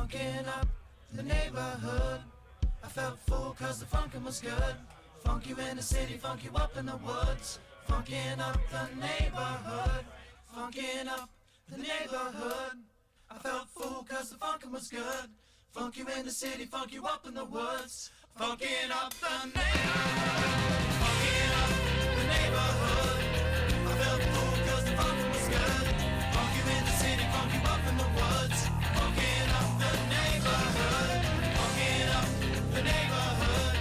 funkin' up the neighborhood. I felt full cause the funkin' was good. Funk you in the city, funk you up in the woods. Funkin' up the neighborhood. Funkin' up the neighborhood. I felt full cause the funkin' was good. Funk you in the city, funk you up in the woods. Funkin' up the neighborhood. Funkin' up the neighborhood. I felt full cause the funkin' was good. Funk you in the city, funk you up in the woods. Funkin' up the neighborhood. Funkin' up the neighborhood.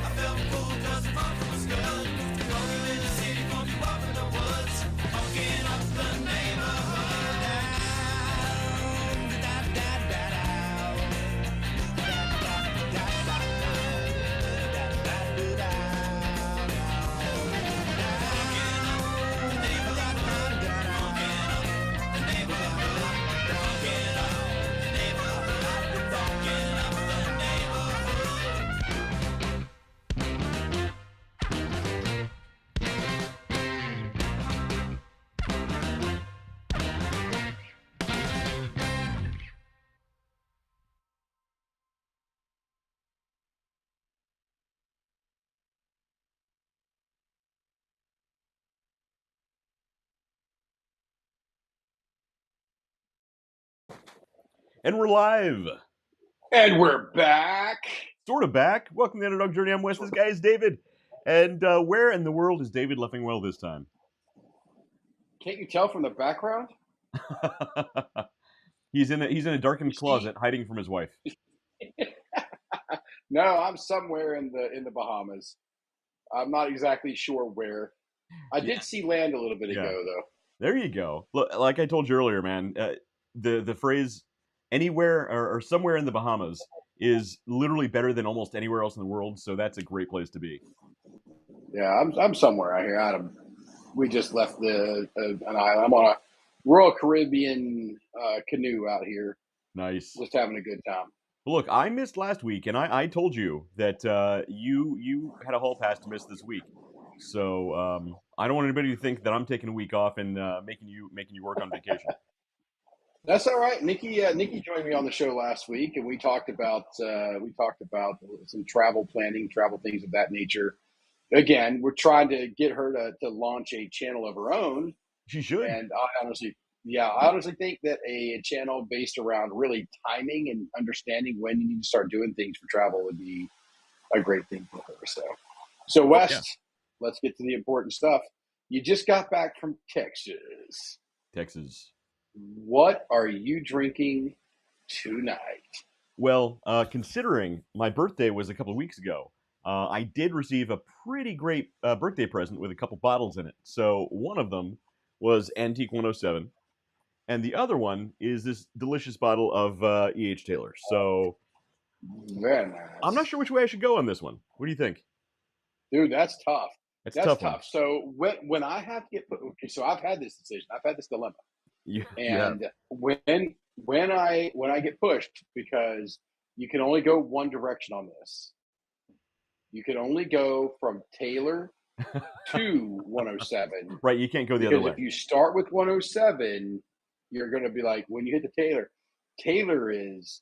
I felt full cause the funkin' was good. Funk you in the city, funk you up in the woods. Funkin' up the neighborhood. And we're live. And we're back. Sort of back. Welcome to the Underdog Journey. I'm Wes. This guy is David. And where in the world is David Leffingwell this time? Can't you tell from the background? He's in a darkened closet hiding from his wife. No, I'm somewhere in the Bahamas. I'm not exactly sure where. I did see land a little bit ago, though. There you go. Look, like I told you earlier, man, the phrase anywhere or somewhere in the Bahamas is literally better than almost anywhere else in the world, so that's a great place to be. Yeah, I'm somewhere out here. We just left an island. I'm on a Royal Caribbean canoe out here. Nice. Just having a good time. Look, I missed last week, and I told you that you had a hall pass to miss this week. So I don't want anybody to think that I'm taking a week off and making you work on vacation. That's all right. Nikki joined me on the show last week, and we talked about some travel planning, travel things of that nature. Again, we're trying to get her to launch a channel of her own. She should. And I honestly think that a channel based around really timing and understanding when you need to start doing things for travel would be a great thing for her. So West, Let's get to the important stuff. You just got back from Texas. What are you drinking tonight? Well, considering my birthday was a couple of weeks ago, I did receive a pretty great birthday present with a couple bottles in it. So one of them was Antique 107, and the other one is this delicious bottle of E.H. Taylor. So very nice. I'm not sure which way I should go on this one. What do you think? Dude, that's tough. That's tough. One. So when I have to get so I've had this decision. I've had this dilemma. When I get pushed, because you can only go one direction on this. You can only go from Taylor to 107. Right, you can't go the other way. Because if you start with 107, you're going to be like, when you hit the Taylor is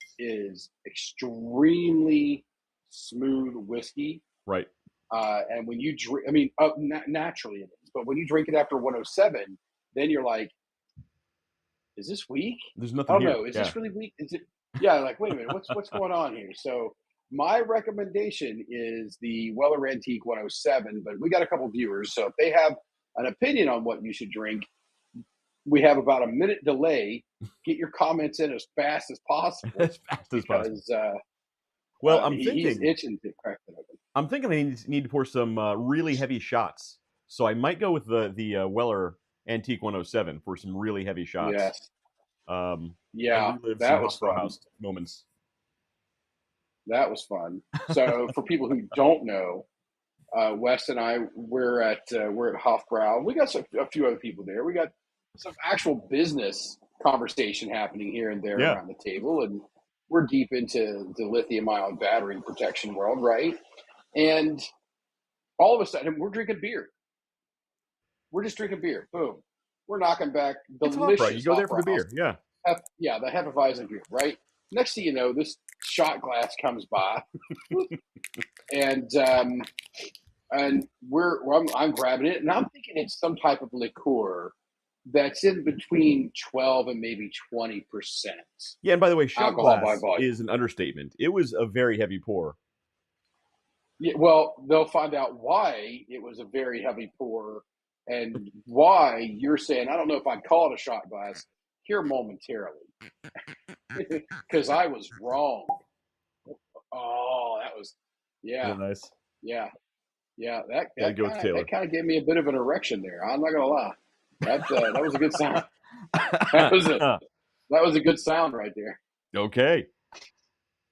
extremely smooth whiskey. Right. And when you drink, naturally it is, but when you drink it after 107, then you're like, is this weak? There's nothing I don't know. Is this really weak? Is it? Yeah. Like, wait a minute. What's going on here? So my recommendation is the Weller Antique 107, but we got a couple viewers. So if they have an opinion on what you should drink, we have about a minute delay. Get your comments in as fast as possible. As fast as possible. Well, I'm thinking he's itching to crack that open. I'm thinking I need to pour some really heavy shots. So I might go with the Weller Antique 107 for some really heavy shots. Yes. That was fun. Moments. That was fun. So for people who don't know, Wes and I we're at Hofbrau. We got a few other people there. We got some actual business conversation happening here and there around the table, and we're deep into the lithium-ion battery protection world, right? And all of a sudden, we're drinking beer. We're just drinking beer. Boom. We're knocking back delicious. You go there for the beer, the Hefeweizen beer, right? next thing you know, this shot glass comes by, and I'm grabbing it, and I'm thinking it's some type of liqueur that's in between 12 and maybe 20% Yeah, and by the way, shot alcohol by glass volume. is an understatement. It was a very heavy pour. Yeah, well, they'll find out why it was a very heavy pour and why you're saying, I don't know if I'd call it a shot glass here momentarily. Because I was wrong. Oh, that was, Is yeah, that nice? yeah, yeah. That Gotta that go with kind of Taylor. that kind of gave me a bit of an erection there. I'm not gonna lie. That was a good sound. That was a good sound right there. Okay.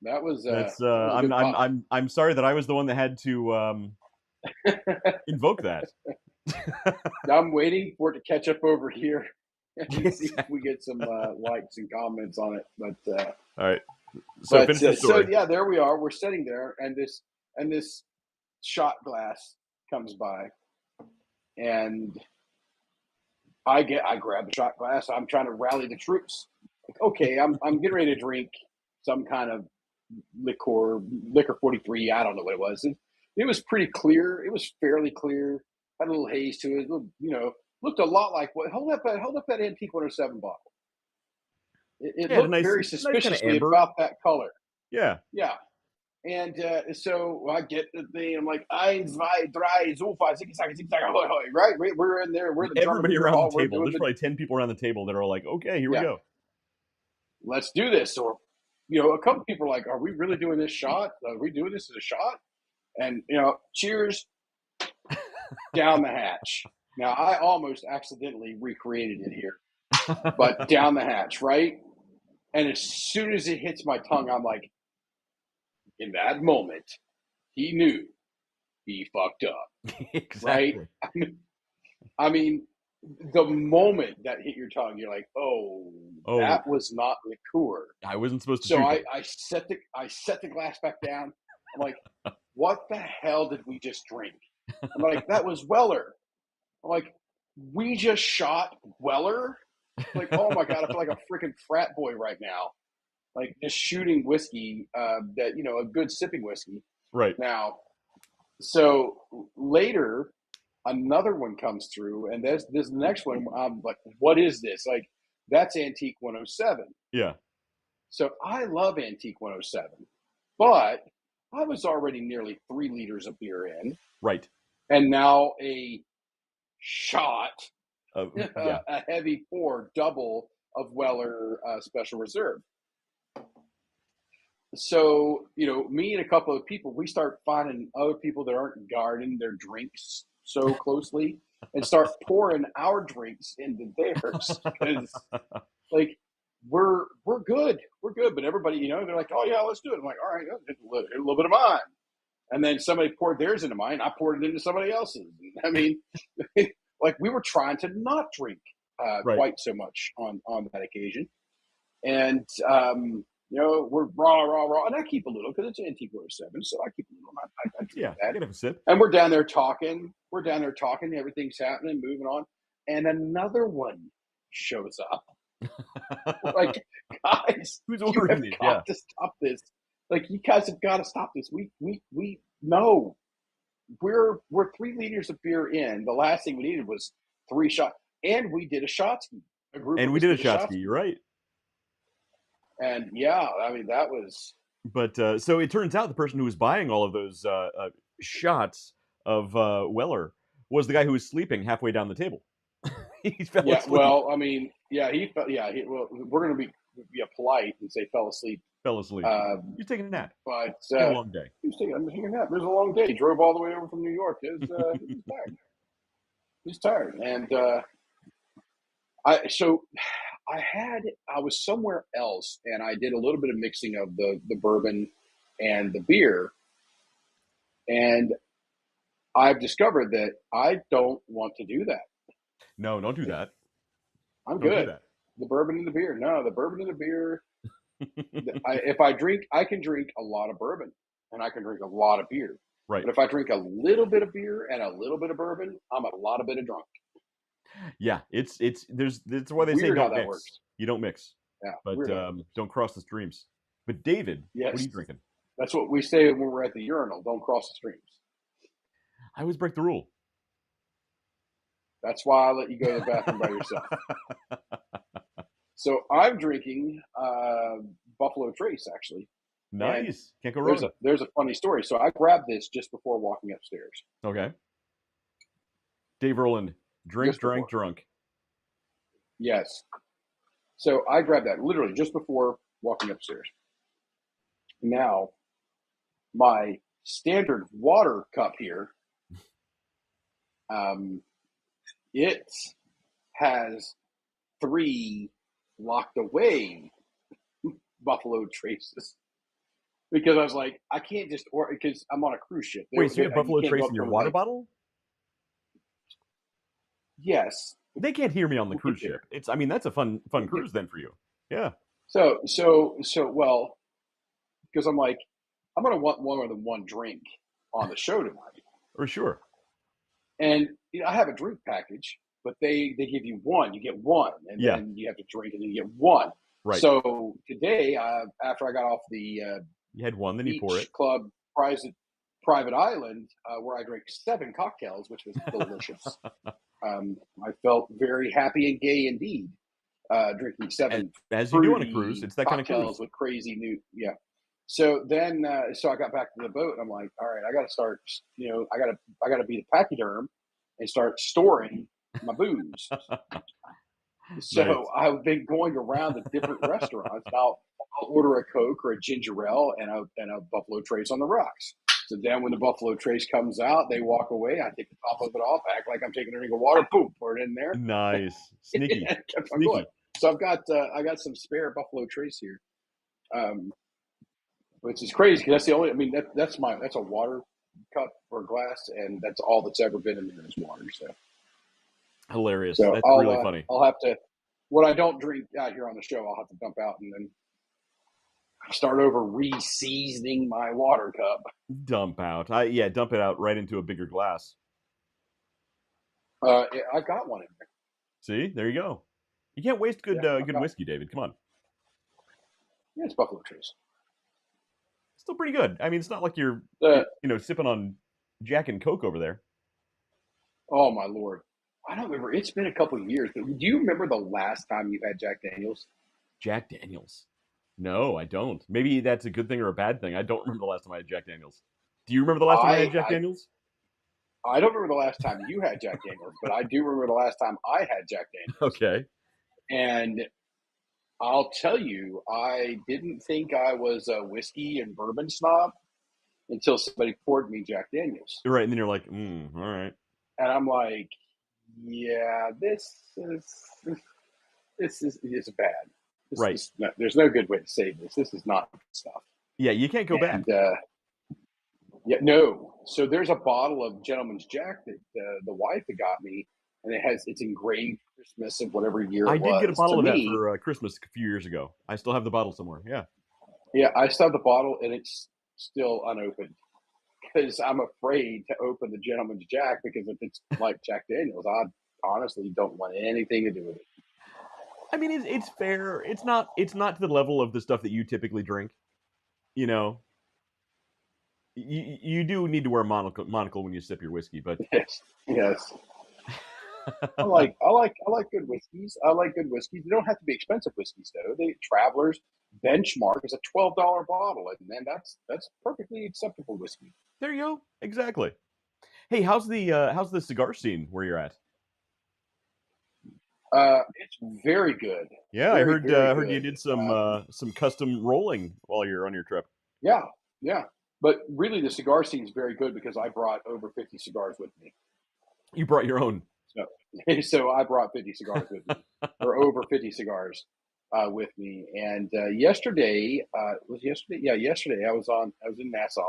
That was That's that was a good pop. I'm sorry that I was the one that had to invoke that. I'm waiting for it to catch up over here and see if we get some likes and comments on it. But All right. So finish the so story. yeah, there we are. We're sitting there, and this shot glass comes by, and I grab the shot glass. I'm trying to rally the troops. Like, okay, I'm getting ready to drink some kind of liquor 43. I don't know what it was. It was pretty clear. It was fairly clear. Had a little haze to it. Looked a lot like what. Hold up that antique 107 bottle. It Yeah, looked very nice kind of suspiciously amber. about that color. Yeah. Yeah. And so I get the thing. I'm like, eins, zwei, drei, so far, right? We're in there. We're the German Everybody beer around hall. the We're table. doing There's probably 10 people around the table that are like, okay, here we go. Let's do this. Or, a couple people are like, are we really doing this shot? Are we doing this as a shot? And, cheers down the hatch. Now, I almost accidentally recreated it here, but down the hatch, right? And as soon as it hits my tongue, I'm like, in that moment, he knew he fucked up, Exactly. right? I mean, the moment that hit your tongue, you're like, oh, that was not liqueur. I wasn't supposed to So shoot I set the glass back down. I'm like, what the hell did we just drink? I'm like, that was Weller. I'm like, we just shot Weller? Like, oh my God, I feel like a freaking frat boy right now. Like just shooting whiskey, a good sipping whiskey. Right. Now, so later, another one comes through, and this next one, I'm like, what is this? Like, that's Antique 107. Yeah. So I love Antique 107, but I was already nearly 3 liters of beer in. Right. And now a shot, Yeah. a heavy pour, double of Weller Special Reserve. So, me and a couple of people, we start finding other people that aren't guarding their drinks so closely and start pouring our drinks into theirs. Because, like, we're good. We're good. But everybody, they're like, oh, yeah, let's do it. I'm like, all right, a little bit of mine. And then somebody poured theirs into mine. I poured it into somebody else's. I mean, like, we were trying to not drink quite so much on that occasion. And, we're raw. And I keep a little because it's Antique 107. So I keep a little. I drink that. Get a sip. And we're down there talking. Everything's happening, moving on. And another one shows up. Like, guys, Who's you ordering have these? got to stop this. Like, you guys have got to stop this. We no. We're 3 liters of beer in. The last thing we needed was 3 shots. And we did a shot ski. And we did a shot ski, you're right. And yeah, I mean, that was. But so it turns out the person who was buying all of those shots of Weller was the guy who was sleeping halfway down the table. He fell asleep. Well, I mean, yeah, he fell. Yeah, we're going to be polite and say fell asleep. Fell asleep. He's taking a nap. But a long day. I'm taking a nap. It was a long day. He drove all the way over from New York. He was tired. He's tired, and I was somewhere else, and I did a little bit of mixing of the bourbon and the beer, and I've discovered that I don't want to do that. No, don't do that. I'm good. The bourbon and the beer. No, the bourbon and the beer. If I drink, I can drink a lot of bourbon, and I can drink a lot of beer. Right. But if I drink a little bit of beer and a little bit of bourbon, I'm a lot of bit of drunk. Yeah, that's why they say don't mix. Works. You don't mix. Yeah, but don't cross the streams. But David, what are Yes, you drinking? that's what we say when we're at the urinal. Don't cross the streams. I always break the rule. That's why I let you go to the bathroom by yourself. So I'm drinking Buffalo Trace, actually. And Nice. Can't go wrong. there's a funny story. So I grabbed this just before walking upstairs. Okay. Dave Roland, drink, Just before. drank, drunk. Yes. So I grabbed that literally just before walking upstairs. Now, my standard water cup here, it has 3 locked away Buffalo Traces. Because I was like, I can't just order, because I'm on a cruise ship. Wait, so you have Buffalo can't Trace go in up your from water like- bottle? Yes. They can't hear me on the cruise ship. I mean, that's a fun cruise then for you. Yeah. So well, because I'm like, I'm gonna want more than one drink on the show tonight. For sure. And I have a drink package, but they give you one. You get one, and Yeah. then you have to drink, and then you get one. Right. So today, after I got off the You had one, then you pour beach it. club private island, where I drank 7 cocktails, which was delicious. I felt very happy and gay indeed, drinking 7 As you do on a fruity cruise, it's that kind of cocktails cruise. with crazy new So then, so I got back to the boat, and I'm like, all right, I got to start. I got to be the pachyderm and start storing my booze. So Nice. I've been going around the different restaurants. I'll order a Coke or a ginger ale and a Buffalo Trace on the rocks. So then when the Buffalo Trace comes out, they walk away. I take the top of it off, act like I'm taking a drink of water, boom, pour it in there. Nice. Sneaky. And kept on going. So I got some spare Buffalo Trace here, which is crazy because that's the only. I mean, that's a water cup or glass, and that's all that's ever been in there is water. So Hilarious. So That's really funny. I'll have to. What I don't drink out here on the show, I'll have to dump out and then start over re-seasoning my water cup. Dump out. Dump it out right into a bigger glass. I got one in there. See, there you go. You can't waste good whiskey, David. Come on. Yeah, it's Buffalo Trace. Still pretty good. I mean, it's not like you're sipping on Jack and Coke over there. Oh my Lord. I don't remember. It's been a couple of years. But do you remember the last time you had Jack Daniels? Jack Daniels? No, I don't. Maybe that's a good thing or a bad thing. I don't remember the last time I had Jack Daniels. Do you remember the last time I had Jack Daniels? I don't remember the last time you had Jack Daniels, but I do remember the last time I had Jack Daniels. Okay. And I'll tell you, I didn't think I was a whiskey and bourbon snob until somebody poured me Jack Daniels. Right, and then you're like, all right. And I'm like, yeah, this is bad. There's no good way to say this. This is not good stuff. Yeah, you can't go back. No. So there's a bottle of Gentleman's Jack that the wife had got me, and it's engraved Christmas of whatever year I it was. did get a bottle of that for Christmas a few years ago. I still have the bottle somewhere. Yeah. Yeah, I still have the bottle, and it's still unopened because I'm afraid to open the Gentleman's Jack because if it's like Jack Daniels, I honestly don't want anything to do with it. I mean, it's fair. It's not to the level of the stuff that you typically drink. You know, you do need to wear a monocle when you sip your whiskey, but yes. I like good whiskeys. I like good whiskeys. They don't have to be expensive whiskeys though. Travelers benchmark is a $12 bottle, and then that's perfectly acceptable whiskey. There you go. Exactly. Hey, how's the cigar scene where you're at? It's very good. Yeah, very, I heard good. You did some custom rolling while you're on your trip. Yeah. But really, the cigar scene is very good because I brought over 50 cigars with me. You brought your own. So I brought 50 cigars with me, or over 50 cigars with me. And yesterday I was in Nassau,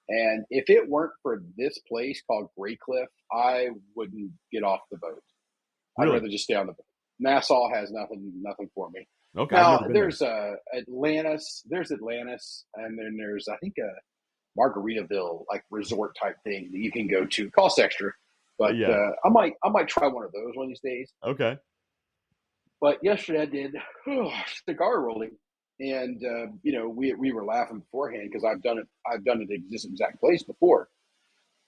and if it weren't for this place called Grey Cliff, I wouldn't get off the boat. Really? I'd rather just stay on the boat. Nassau has nothing for me. Okay. Now there's Atlantis, and then there's I think a Margaritaville like resort type thing that you can go to. It costs extra, but yeah. I might try one of those one of these days. Okay. But yesterday I did cigar rolling And we were laughing beforehand because I've done it at this exact place before,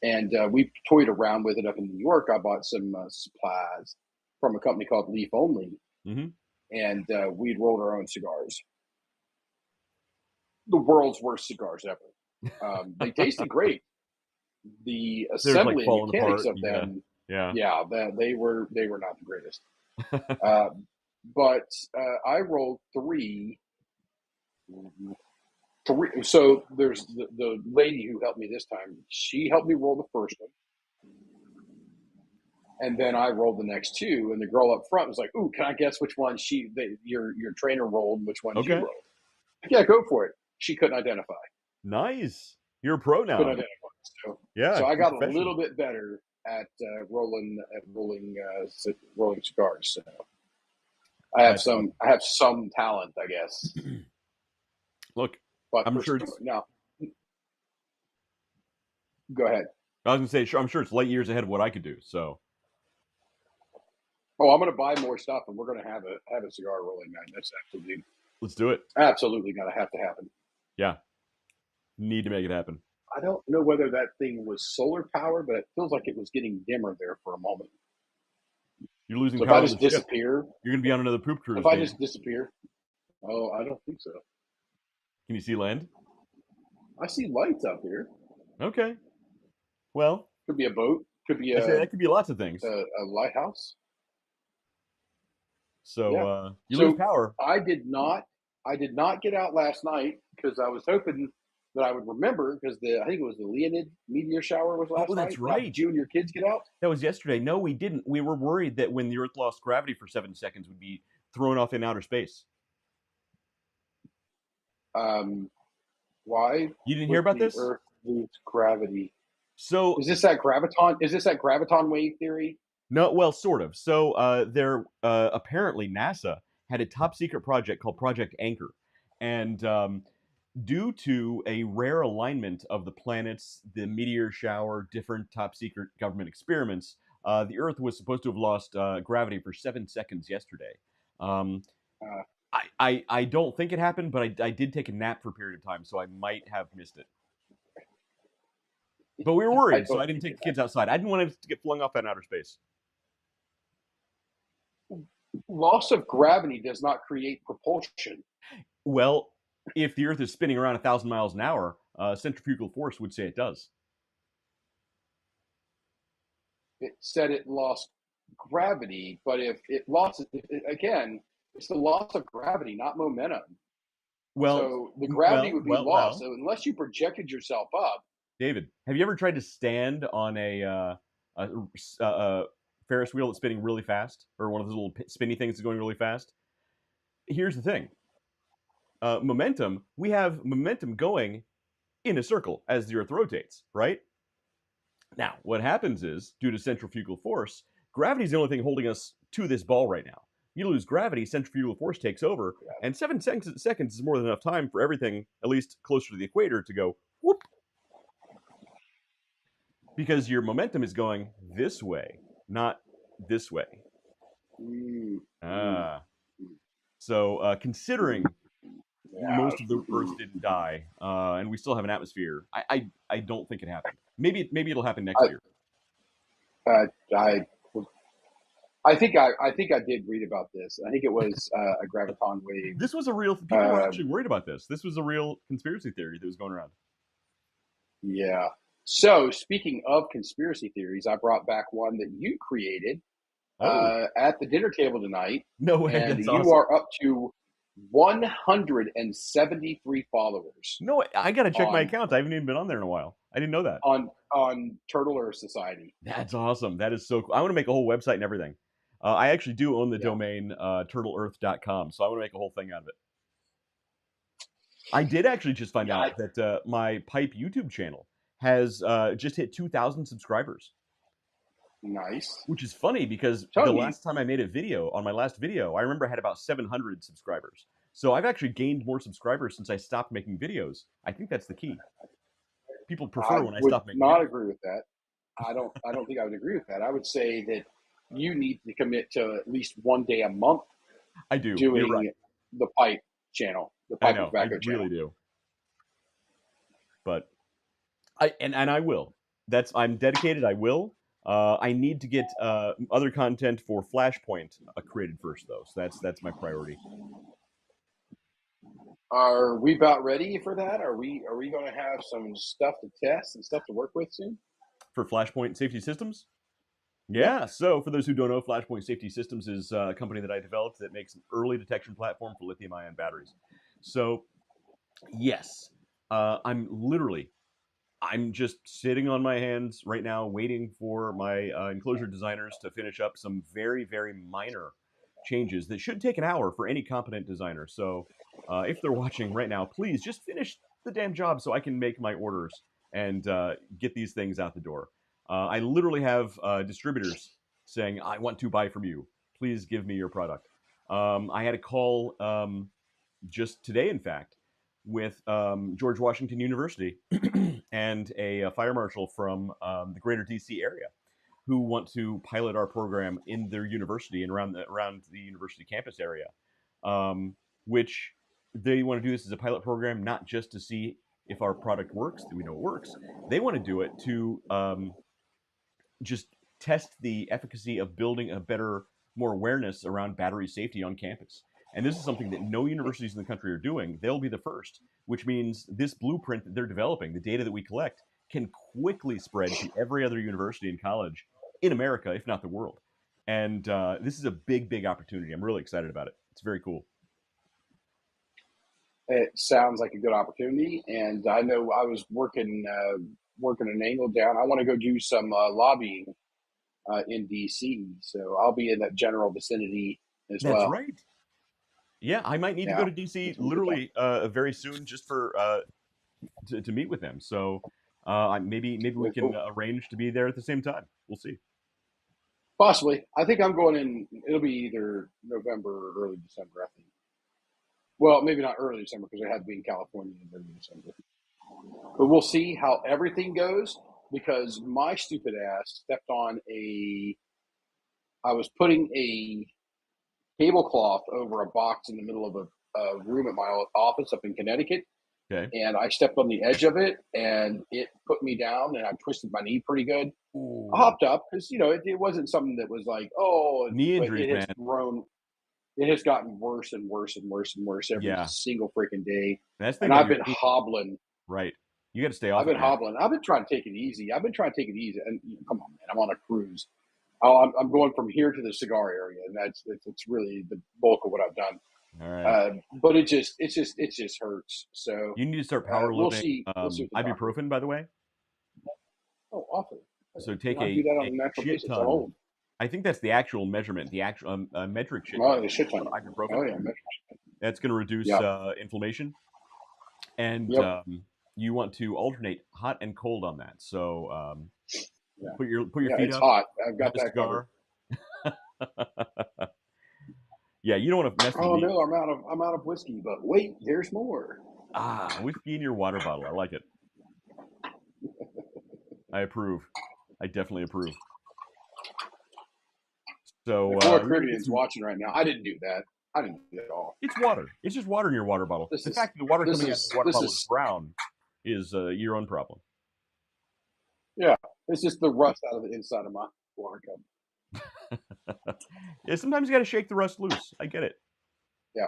and we toyed around with it up in New York. I bought some supplies from a company called Leaf Only, Mm-hmm. and we'd rolled our own cigars. The world's worst cigars ever. They tasted great. The They're like assembly and falling mechanics apart. of them, Yeah. yeah, they were not the greatest. But I rolled three. So there's the lady who helped me this time. She helped me roll the first one, and then I rolled the next two. And the girl up front was like, "Ooh, can I guess which one your trainer rolled? Which ones you Okay. rolled?" Yeah, go for it. She couldn't identify. Nice. You're a pro now. Couldn't identify. Yeah. So I got a Professional. little bit better at rolling cigars. So I have That's awesome. some talent, I guess. Look, But I'm sure no. Go ahead. I was gonna say, I'm sure it's light years ahead of what I could do. So, Oh, I'm going to buy more stuff, and we're going to have a cigar rolling night. That's let's do it. absolutely going to have to happen. Yeah. Need to make it happen. I don't know whether that thing was solar power, but it feels like it was getting dimmer there for a moment. You're losing So if power I to just the ship. disappear, You're gonna be on another poop cruise. if I Dave. just disappear, oh, I don't think so. Can you see land? I see lights out here. Okay. Well, Could be a boat. Could be I say that could be lots of things. a lighthouse. So Yeah. you So lose power. I did not get out last night because I was hoping that I would remember because I think it was the Leonid meteor shower was last Oh, night. that's right. Did you and your kids get out? That was yesterday. No, we didn't. We were worried that when the Earth lost gravity for 7 seconds, we'd be thrown off in outer space. Why? You didn't hear about the this? Earth lose gravity. So Is this that graviton? Is this that graviton wave theory? no, well, sort of. So there apparently NASA had a top secret project called Project Anchor, and due to a rare alignment of the planets, the meteor shower, different top secret government experiments, the Earth was supposed to have lost gravity for 7 seconds yesterday. Um, Uh, I don't think it happened, but I did take a nap for a period of time, so I might have missed it. But we were worried, so I didn't take the kids outside. I didn't want to get flung off in outer space. Loss of gravity does not create propulsion. Well, if the Earth is spinning around 1,000 miles an hour, centrifugal force would say it does. It said it lost gravity, but if it lost again, it's the loss of gravity, not momentum. Well, so the gravity would be lost. Well. So unless you projected yourself up, David, have you ever tried to stand on a Ferris wheel that's spinning really fast, or one of those little spinny things that's going really fast? Here's the thing: momentum. We have momentum going in a circle as the Earth rotates, right? Now, what happens is, due to centrifugal force, gravity is the only thing holding us to this ball right now. You lose gravity, centrifugal force takes over, and 7 seconds is more than enough time for everything, at least closer to the equator, to go whoop. Because your momentum is going this way, not this way. So, considering most of the Earth didn't die, and we still have an atmosphere, I don't think it happened. Maybe it'll happen next year. I think I did read about this. I think it was a graviton wave. This was a real. People were actually worried about this. This was a real conspiracy theory that was going around. Yeah. So speaking of conspiracy theories, I brought back one that you created at the dinner table tonight. No way. And that's you awesome. are up to 173 followers. No, I got to check my account. I haven't even been on there in a while. I didn't know that. On Turtle Earth Society. That's awesome. That is so cool. I want to make a whole website and everything. I actually do own the domain turtleearth.com, so I want to make a whole thing out of it. I did actually just find out that my Pipe YouTube channel has just hit 2,000 subscribers. Nice. Which is funny because the last time I made a video, on my last video, I remember I had about 700 subscribers. So I've actually gained more subscribers since I stopped making videos. I think that's the key. People prefer when I stop making videos. I would not agree with that. I don't think I would agree with that. I would say that you need to commit to at least one day a month. I do. Doing You're right. the Pipe channel, the I Pipe know, I Tobacco channel. really do. But I will. I'm dedicated. I will. I need to get other content for Flashpoint created first, though. So that's my priority. Are we about ready for that? Are we going to have some stuff to test and stuff to work with soon? For Flashpoint Safety Systems? Yeah. Yeah, so for those who don't know, Flashpoint Safety Systems is a company that I developed that makes an early detection platform for lithium ion batteries. So, yes, I'm just sitting on my hands right now waiting for my enclosure designers to finish up some very, very minor changes that should take an hour for any competent designer. So, if they're watching right now, please just finish the damn job so I can make my orders and get these things out the door. I literally have distributors saying, I want to buy from you. Please give me your product. I had a call just today, in fact, with George Washington University and a fire marshal from the greater DC area who want to pilot our program in their university and around the university campus area, which they want to do this as a pilot program, not just to see if our product works, that we know it works. They want to do it to just test the efficacy of building a better, more awareness around battery safety on campus. And this is something that no universities in the country are doing. They'll be the first, which means this blueprint that they're developing, the data that we collect, can quickly spread to every other university and college in America, if not the world. And this is a big, big opportunity. I'm really excited about it. It's very cool. It sounds like a good opportunity, and I know I was working an angle down. I want to go do some lobbying in DC, so I'll be in that general vicinity as That's well. right. Yeah, I might need to go to DC literally very soon just for to meet with them. So maybe we can arrange to be there at the same time. We'll see. Possibly. I think I'm going in. It'll be either November or early December, I think. Well, maybe not early December because I had to be in California in early December. But we'll see how everything goes because my stupid ass stepped on I was putting a tablecloth over a box in the middle of a room at my office up in Connecticut. Okay. And I stepped on the edge of it and it put me down and I twisted my knee pretty good. Ooh. I hopped up because, it wasn't something that was like, knee injuries, it has grown. It has gotten worse and worse and worse and worse every single freaking day. And I've been hobbling. Right. You got to stay off. I've been hobbling. I've been trying to take it easy. And come on, man, I'm on a cruise. I'm going from here to the cigar area, and it's really the bulk of what I've done. All right. But it just hurts. So you need to start powerlifting. We'll see ibuprofen, by the way. Oh, awesome. So take do that on a natural shit basis. ton. I think that's the actual measurement, the actual metric shit. Oh, the shit ton. Ibuprofen. Oh, yeah, that's going to reduce inflammation, and you want to alternate hot and cold on that. So put your feet it's up. Hot. I've got that cigar. Yeah, you don't want to mess with me. No, I'm out of whiskey, but wait, there's more. Whiskey in your water bottle. I like it. I approve. I definitely approve. So Caribbean's watching right now. I didn't do that. I didn't do that at all. It's water. It's just water in your water bottle. The fact that the water coming out of the water bottle is brown is your own problem. Yeah, it's just the rust out of the inside of my water cup. Yeah, sometimes you got to shake the rust loose. I get it. Yeah.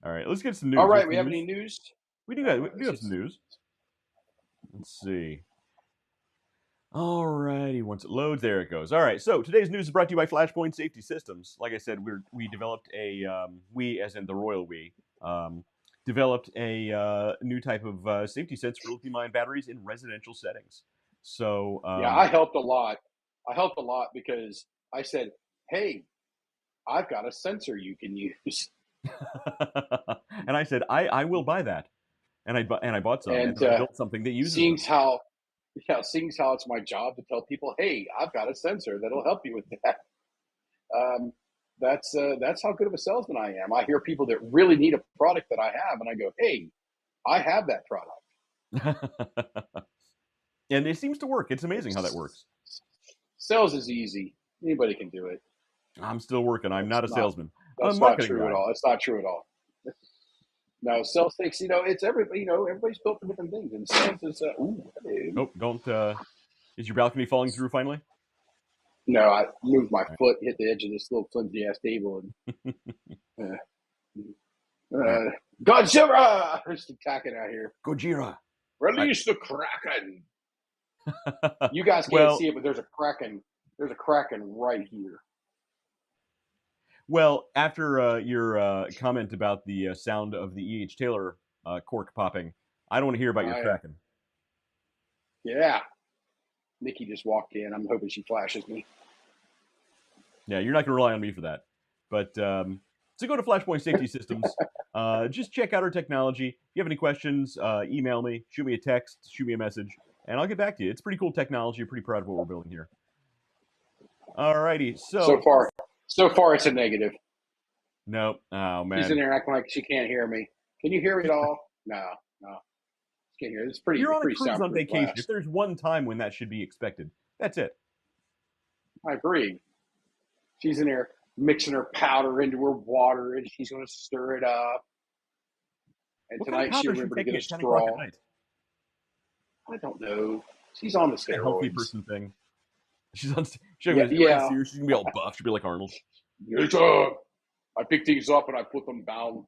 All right, let's get some news. All right, we have any news? We do have some news. Let's see. All righty, once it loads, there it goes. All right, so today's news is brought to you by Flashpoint Safety Systems. Like I said, we developed we, as in the royal we, developed a new type of safety sense for lithium-ion batteries in residential settings. So I helped a lot. Because I said, "Hey, I've got a sensor you can use." And I said, "I will buy that," and I bought some, and I built something that uses. Seeing how it's my job to tell people, "Hey, I've got a sensor that'll help you with that." That's how good of a salesman I am. I hear people that really need a product that I have, and I go, "Hey, I have that product." And it seems to work. It's amazing how that works. Sales is easy. Anybody can do it. I'm still working. I'm not a salesman. That's not true at all. It's not true at all. No, cell sticks. It's everybody. Everybody's built for different things, and cells is. Hello. Nope, don't. Is your balcony falling through finally? No, I moved my foot, hit the edge of this little flimsy ass table, and All right. Godzilla is attacking out here. Gojira. Release the Kraken. You guys can't Well, see it, but there's a Kraken. There's a Kraken right here. well, after your comment about the sound of the E.H. Taylor cork popping, I don't want to hear about your Kraken. Yeah. Nikki just walked in. I'm hoping she flashes me. Yeah, you're not going to rely on me for that. But so go to Flashpoint Safety Systems. Just check out our technology. If you have any questions, email me, shoot me a text, shoot me a message, and I'll get back to you. It's pretty cool technology. I'm pretty proud of what we're building here. Alrighty, So far it's a negative. No. Oh, man. She's in there acting like she can't hear me. Can you hear me at all? No. She can't hear. It's pretty. You're on pretty a cruise on vacation. glass. If there's one time when that should be expected, that's it. I agree. She's in there mixing her powder into her water, and she's going to stir it up. And What tonight kind of she powder is she remembered to taking get a at 10 o'clock straw. at night? I don't know. She's on the A healthy steroids. person thing. She's on. Yeah. She's gonna be all buff. She'll be like Arnold. I pick things up and I put them down.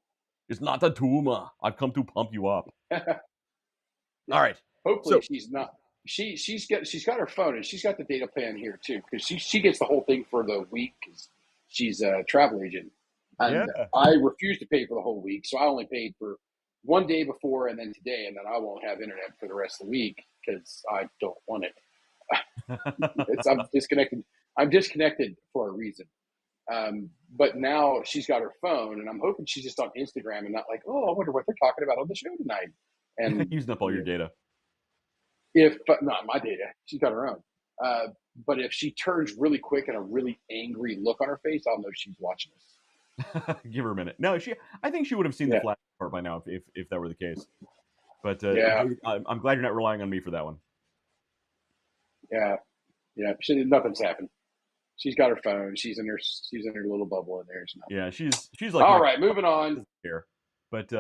It's not a tumor. I've come to pump you up. All right. Hopefully she's not. She's got her phone and she's got the data plan here too, because she gets the whole thing for the week because she's a travel agent. And Yeah. I refused to pay for the whole week, so I only paid for one day before and then today, and then I won't have internet for the rest of the week because I don't want it. I'm disconnected. I'm disconnected for a reason. But now she's got her phone, and I'm hoping she's just on Instagram and not like, oh, I wonder what they're talking about on the show tonight. And Using up all your data. but not my data, she's got her own. But if she turns really quick and a really angry look on her face, I'll know she's watching us. Give her a minute. No, I think she would have seen the flash part by now if that were the case. But I'm glad you're not relying on me for that one. Yeah. Nothing's happened. She's got her phone. She's in her little bubble in there. Yeah, she's like. All right, moving on. Here, but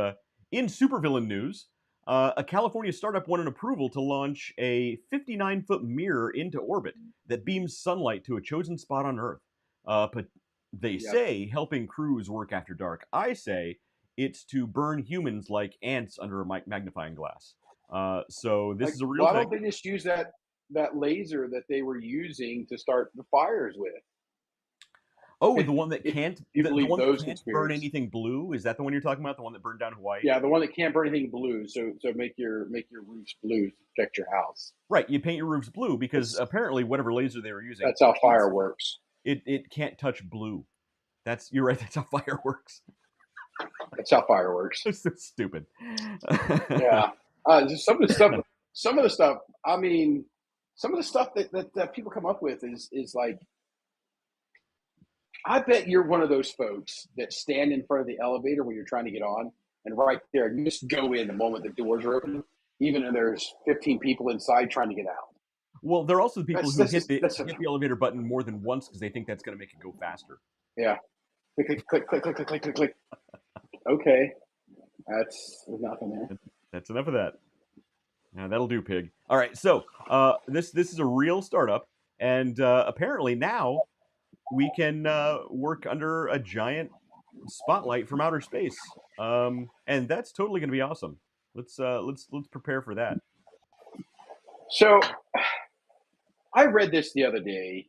in supervillain news, a California startup won an approval to launch a 59-foot mirror into orbit that beams sunlight to a chosen spot on Earth. But they say helping crews work after dark. I say it's to burn humans like ants under a magnifying glass. So this is a real thing. Why don't they just use that laser that they were using to start the fires with? Oh, the one that can't can't burn anything blue? Is that the one you're talking about? The one that burned down Hawaii? Yeah, the one that can't burn anything blue. So make your roofs blue to protect your house. Right, you paint your roofs blue because apparently whatever laser they were using. That's how fire works. It can't touch blue. You're right. That's how fire works. That's how fire works. It's so stupid. Yeah, some of the stuff. I mean, some of the stuff that people come up with is like. I bet you're one of those folks that stand in front of the elevator when you're trying to get on, and right there, you just go in the moment the doors are open, even if there's 15 people inside trying to get out. Well, there are also people who hit the elevator button more than once because they think that's going to make it go faster. Yeah. Click, click, click, click, click, click, click, click. Okay. That's nothing there. That's enough of that. Now that'll do, pig. All right, so this is a real startup, and apparently now we can work under a giant spotlight from outer space, and that's totally going to be awesome. Let's prepare for that. So, I read this the other day.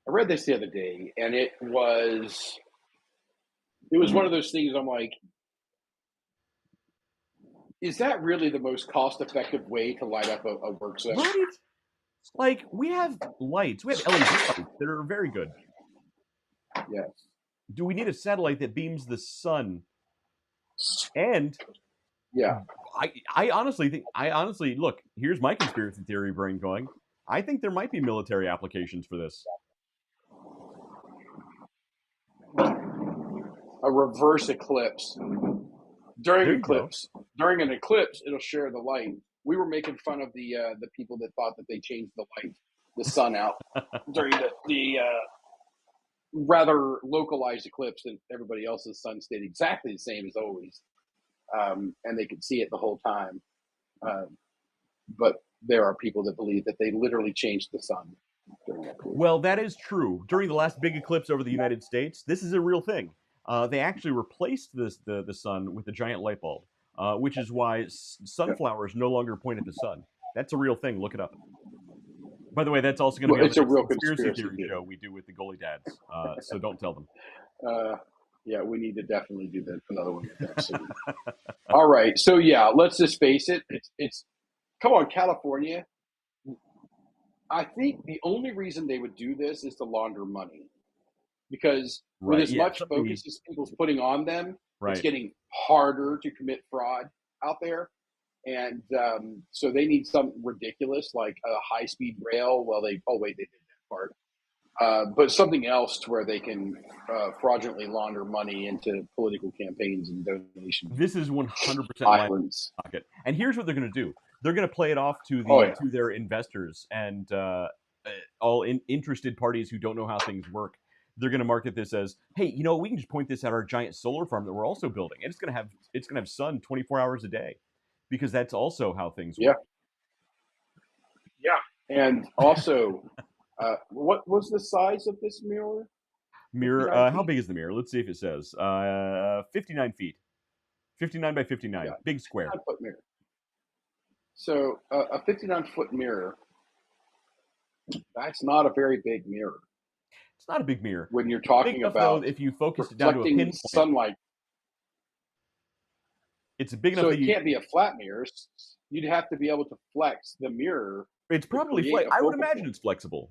And it was one of those things. I'm like, is that really the most cost-effective way to light up a work zone? Right? Like, we have lights. We have LED lights that are very good. Yes. Do we need a satellite that beams the sun? And I honestly look, here's my conspiracy theory brain going. I think there might be military applications for this. A reverse eclipse. During an eclipse, it'll share the light. We were making fun of the people that thought that they changed the sun out during the rather localized eclipse, and everybody else's sun stayed exactly the same as always. and they could see it the whole time. But there are people that believe that they literally changed the sun during that period. Well, that is true. During the last big eclipse over the United States, this is a real thing. They actually replaced the sun with a giant light bulb, which is why sunflowers no longer point at the sun. That's a real thing. Look it up. By the way, that's also going to be Well, on it's the a next real conspiracy conspiracy theory show we do with the Goalie Dads. So don't tell them. Yeah, we need to definitely do that. Another one with them soon. All right, so yeah, let's just face it. It's come on, California. I think the only reason they would do this is to launder money, because with Right. as Yeah. much focus as people's putting on them, it's Right. getting harder to commit fraud out there. And so they need something ridiculous like a high-speed rail. Well, they did that part. But something else to where they can fraudulently launder money into political campaigns and donations. This is 100% line Islands. pocket. And here's what they're going to do. They're going to play it off to Oh yeah. to their investors and all interested parties who don't know how things work. They're going to market this as, hey, we can just point this at our giant solar farm that we're also building, and it's going to have sun 24 hours a day, because that's also how things Yeah. work. Yeah. And also, what was the size of this mirror? Mirror. 59 How feet? big is the mirror? Let's see if it says. 59 feet. 59 by 59. Yeah. Big square. 59-foot mirror. So a 59-foot mirror, that's not a very big mirror It's not a big mirror. when you're Big talking enough though about if you focus it down to a reflecting pinpoint. sunlight. It's big enough So that it can't be a flat mirror. You'd have to be able to flex the mirror. It's probably create a I would focal imagine point. it's flexible.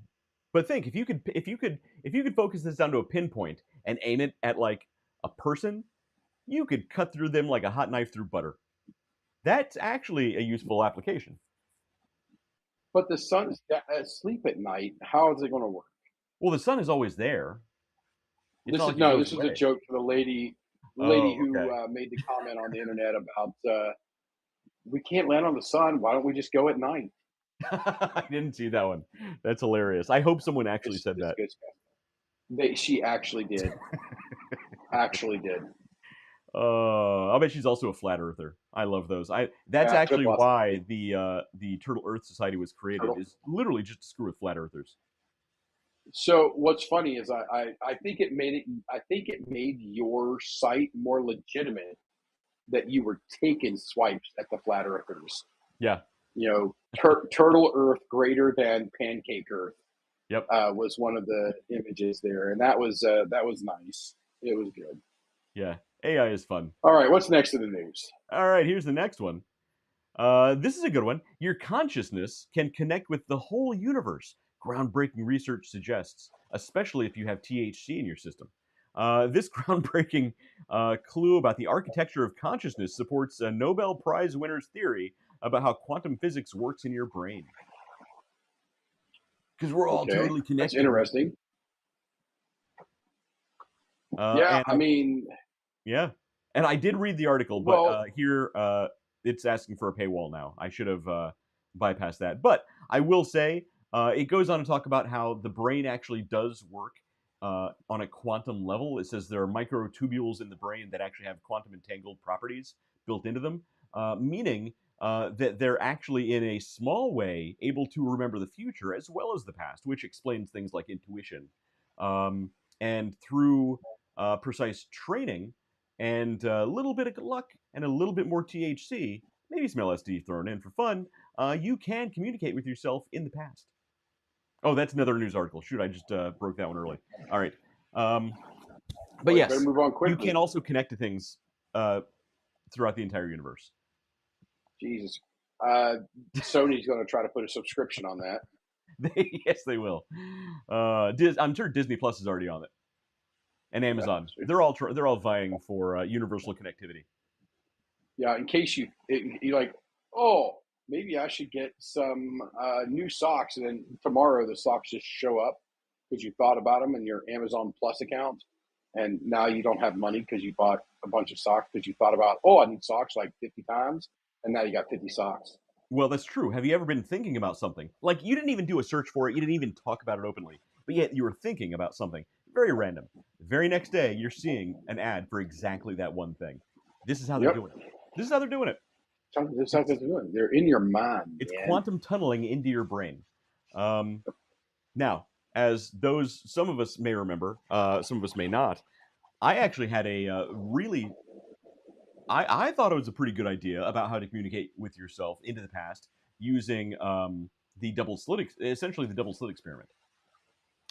But think, if you could focus this down to a pinpoint and aim it at like a person, you could cut through them like a hot knife through butter. That's actually a useful application. But the sun's asleep at night. How is it going to work? Well, the sun is always there. It's This not is like it no. goes This is a away. joke for the lady Oh, who okay. made the comment on the internet about we can't land on the sun. Why don't we just go at night? I didn't see that one. That's hilarious. I hope someone actually said This that. goes back. She actually did. Actually did. I'll bet she's also a flat earther. I love those. That's Yeah, actually good why the Turtle Earth Society was created. Turtle. Is literally just to screw with flat earthers. So what's funny is I think it made your site more legitimate that you were taking swipes at the flat earthers. Yeah. Turtle Earth greater than Pancake Earth. Yep. Was one of the images there, and that was nice. It was good. Yeah. AI is fun. All right, what's next in the news? All right, here's the next one. This is a good one. Your consciousness can connect with the whole universe. Groundbreaking research suggests, especially if you have THC in your system. This groundbreaking clue about the architecture of consciousness supports a Nobel Prize winner's theory about how quantum physics works in your brain. Because we're all totally connected. That's interesting. Yeah, I mean, yeah. And I did read the article, but here it's asking for a paywall now. I should have bypassed that. But I will say, it goes on to talk about how the brain actually does work on a quantum level. It says there are microtubules in the brain that actually have quantum entangled properties built into them, meaning that they're actually, in a small way, able to remember the future as well as the past, which explains things like intuition. And through precise training and a little bit of luck and a little bit more THC, maybe some LSD thrown in for fun, you can communicate with yourself in the past. Oh, that's another news article. Shoot, I just broke that one early. All right. But yes, better move on quickly. You can also connect to things throughout the entire universe. Jesus. Sony's going to try to put a subscription on that. Yes, they will. I'm sure Disney Plus is already on it, and Amazon. Yeah, they're all vying for universal connectivity. Yeah, in case you're like, oh, maybe I should get some new socks, and then tomorrow the socks just show up because you thought about them in your Amazon Plus account, and now you don't have money because you bought a bunch of socks because you thought about, I need socks like 50 times, and now you got 50 socks. Well, that's true. Have you ever been thinking about something? Like, you didn't even do a search for it. You didn't even talk about it openly. But yet you were thinking about something very random. The very next day, you're seeing an ad for exactly that one thing. This is how they're doing it. This is how they're doing it. This is how they're doing. They're in your mind, It's man. quantum tunneling into your brain. Now, as some of us may remember, some of us may not. I actually had a really. I thought it was a pretty good idea about how to communicate with yourself into the past using the double slit, essentially the double slit experiment.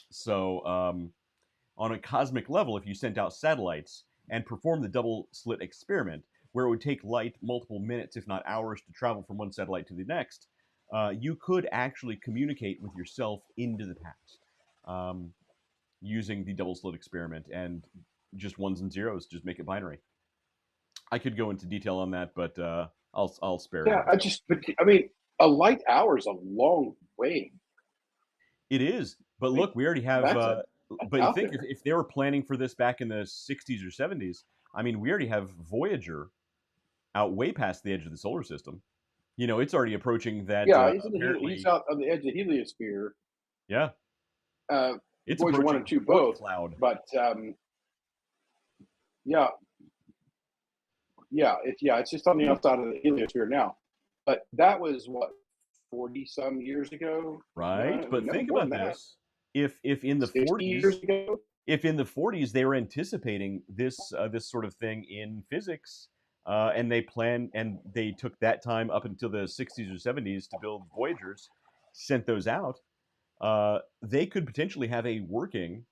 So, on a cosmic level, if you sent out satellites and performed the double slit experiment, where it would take light multiple minutes, if not hours, to travel from one satellite to the next, you could actually communicate with yourself into the past using the double slit experiment and just ones and zeros, just make it binary. I could go into detail on that, but I'll spare Yeah, you. I mean, a light hour is a long way. It is, but I mean, look, we already have. that's But you out think there. if they were planning for this back in the '60s or '70s, I mean, we already have Voyager out way past the edge of the solar system. You know, it's already approaching that. Yeah, he's Apparently, out on the edge of the heliosphere. yeah, Uh, it's Voyager 1 and approaching 2 Oort both, cloud. but yeah, it's just on the outside of the heliosphere now. But that was what 40 some years ago, Right, but no think more about than that. this: if in the 60 years 40s, ago. if in the 40s they were anticipating this sort of thing in physics, and they took that time up until the 60s or 70s to build Voyagers, sent those out, they could potentially have a working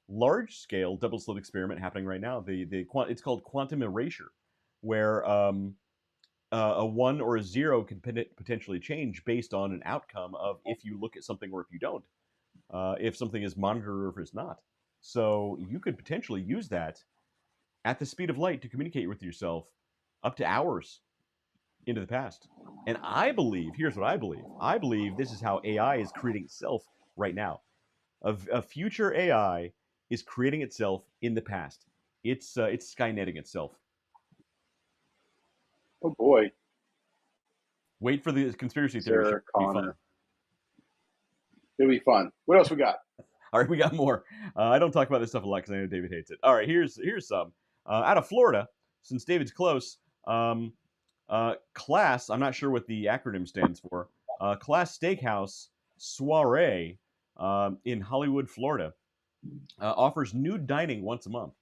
large scale double slit experiment happening right now. It's called quantum erasure, where a one or a zero can potentially change based on an outcome of if you look at something or if you don't, if something is monitored or if it's not. So you could potentially use that at the speed of light to communicate with yourself up to hours into the past. And I believe, here's what I believe. I believe this is how AI is creating itself right now. A future AI is creating itself in the past. It's Skyneting itself. Oh boy, Wait for the conspiracy theory. Sarah It'll be fun. Connor. It'll be fun. What else we got? All right, we got more. I don't talk about this stuff a lot because I know David hates it. All right, here's some out of Florida. Since David's close, Class. I'm not sure what the acronym stands for. Class Steakhouse Soiree in Hollywood, Florida, offers nude dining once a month.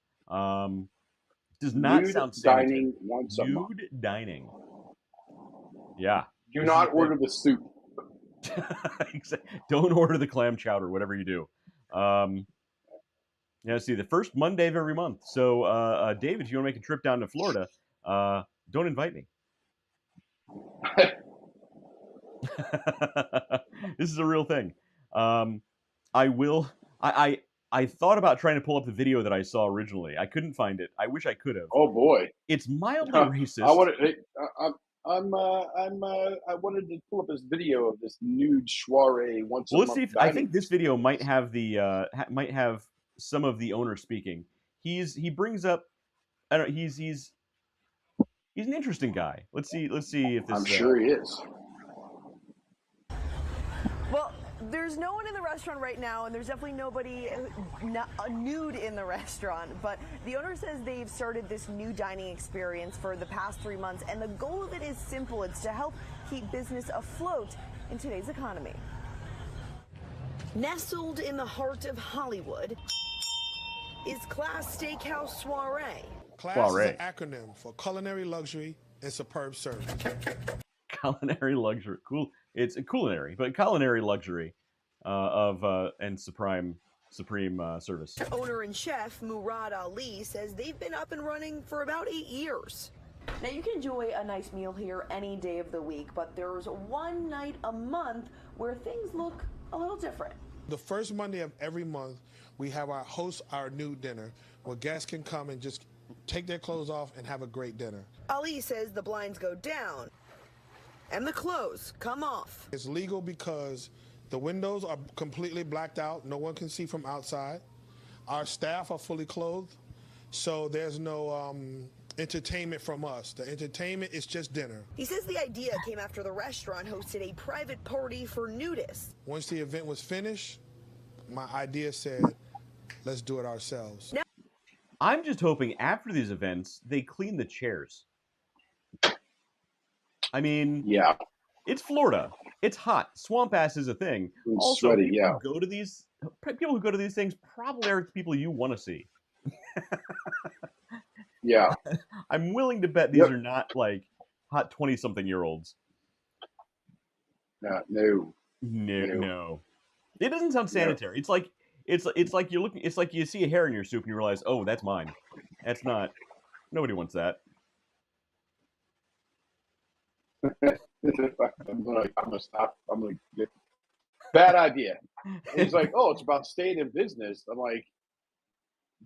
Does not Nude sound sanitary. dining once a month. Nude dining. Yeah. Do not order the soup. Don't order the clam chowder, whatever you do. Yeah, see, the first Monday of every month. So, David, if you want to make a trip down to Florida, don't invite me. This is a real thing. I will. I thought about trying to pull up the video that I saw originally. I couldn't find it. I wish I could have. Oh boy, It's mildly racist. I wanted to pull up this video of this nude soiree once a Well, let's month. see if I think this video might have the might have some of the owner speaking. He brings up. I don't. He's an interesting guy. Let's see if this. I'm sure he is. Well, there's no one in the restaurant right now, and there's definitely nobody nude in the restaurant. But the owner says they've started this new dining experience for the past 3 months, and the goal of it is simple. It's to help keep business afloat in today's economy. Nestled in the heart of Hollywood is Class Steakhouse Soiree. Class is an acronym for culinary luxury and superb service. Culinary luxury, cool. It's a culinary, but culinary luxury and supreme service. Owner and chef Murad Ali says they've been up and running for about 8 years. Now you can enjoy a nice meal here any day of the week, but there's one night a month where things look a little different. The first Monday of every month, we have our nude dinner where guests can come and just take their clothes off and have a great dinner. Ali says the blinds go down and the clothes come off. It's legal because the windows are completely blacked out. No one can see from outside. Our staff are fully clothed, so there's no entertainment from us. The entertainment is just dinner. He says the idea came after the restaurant hosted a private party for nudists. Once the event was finished, my idea said, let's do it ourselves. I'm just hoping after these events, they clean the chairs. I mean, Yeah, it's Florida. It's hot. Swamp ass is a thing. it's Also, sweaty. Yeah, people who go to these things probably aren't the people you want to see. yeah. I'm willing to bet these Yep. are not like hot 20-something-year-olds. No. No. It doesn't sound No. sanitary. It's like you're looking. It's like you see a hair in your soup and you realize, oh, that's mine. That's not. Nobody wants that. I'm gonna stop. I'm gonna get bad idea. And he's like, "Oh, it's about staying in business." I'm like,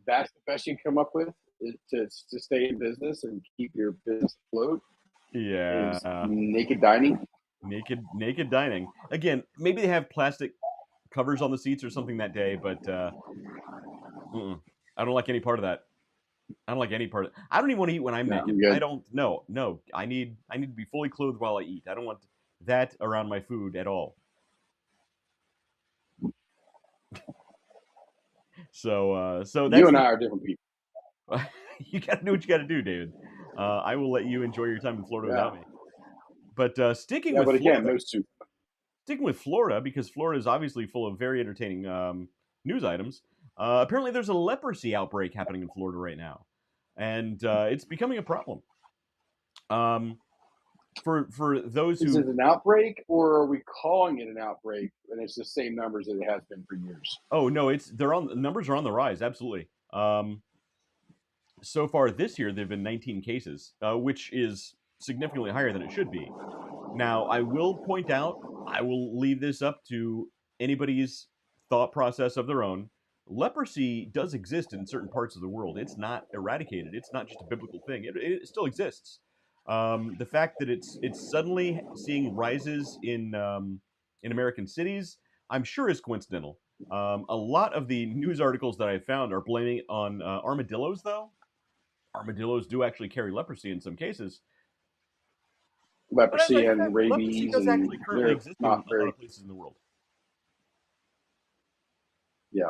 "That's the best you can come up with is to stay in business and keep your business afloat." Is Yeah. naked dining. Naked dining. Again, maybe they have plastic covers on the seats or something that day, but I don't like any part of that. I don't like any part of it. I don't even want to eat when I'm No, naked. I'm good. I don't. No. I need to be fully clothed while I eat. I don't want that around my food at all. So that's You and I are different people. you got to do what you got to do, David. I will let you enjoy your time in Florida Yeah. without me. But sticking Yeah, with but again, Florida, those two. because Florida is obviously full of very entertaining news items. Apparently, there's a leprosy outbreak happening in Florida right now, and it's becoming a problem. For those Is who it an outbreak, or are we calling it an outbreak? And it's the same numbers that it has been for years. oh no, the numbers are on the rise. Absolutely. So far this year, there have been 19 cases, which is significantly higher than it should be. Now, I will point out, I will leave this up to anybody's thought process of their own. Leprosy does exist in certain parts of the world. It's not eradicated. It's not just a biblical thing. It still exists. The fact that it's suddenly seeing rises in American cities, I'm sure is coincidental. A lot of the news articles that I found are blaming it on armadillos, though. Armadillos do actually carry leprosy in some cases. But as I Leprosy said, and leprosy rabies, does and actually currently they're exist in not a lot very. of places in the world. Yeah,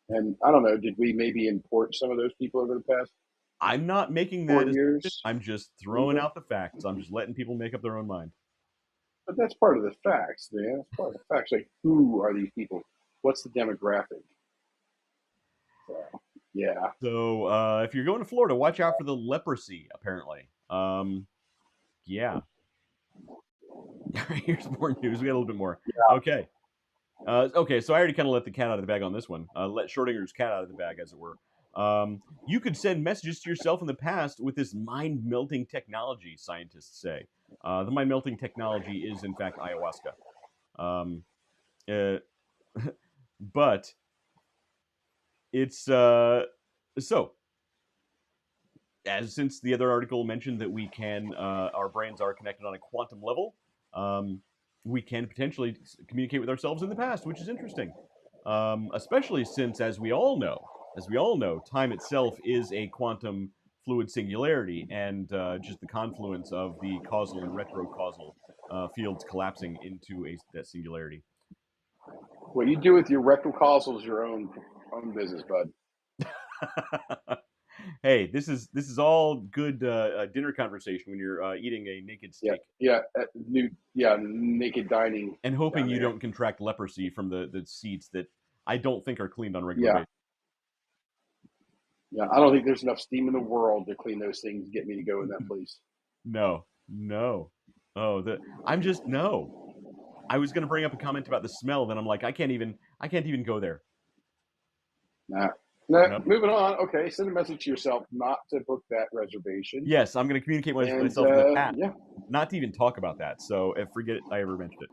and I don't know. Did we maybe import some of those people over the past I'm not making 4 that assumption. years? I'm just throwing Legal? out the facts. I'm just letting people make up their own mind. But that's part of the facts, man. That's part of the facts. Like, who are these people? What's the demographic? So, yeah. So if you're going to Florida, watch out for the leprosy. Apparently, yeah. Here's more news. We got a little bit more. Okay. Okay, so I already kind of let the cat out of the bag on this one. Let Schrodinger's cat out of the bag, as it were. You could send messages to yourself in the past with this mind-melting technology, scientists say. The mind-melting technology is, in fact, ayahuasca. Uh, but it's so. Since the other article mentioned that we can, our brains are connected on a quantum level, we can potentially communicate with ourselves in the past, which is interesting. Especially since, as we all know, time itself is a quantum fluid singularity, and just the confluence of the causal and retrocausal fields collapsing into that singularity. What you do with your rectal causal is your own business, bud. Hey, this is all good dinner conversation when you're eating a naked steak. Yeah, naked dining. And hoping down you there. don't contract leprosy from the seats that I don't think are cleaned on a regular Yeah. basis. Yeah, I don't think there's enough steam in the world to clean those things and get me to go in that place. No. Oh, I'm just no. I was going to bring up a comment about the smell, then I'm like, I can't even go there. Nah. Nope. Moving on. Okay, send a message to yourself not to book that reservation. Yes, I'm going to communicate with And, myself in the past, yeah. not to even talk about that. So forget it, I ever mentioned it.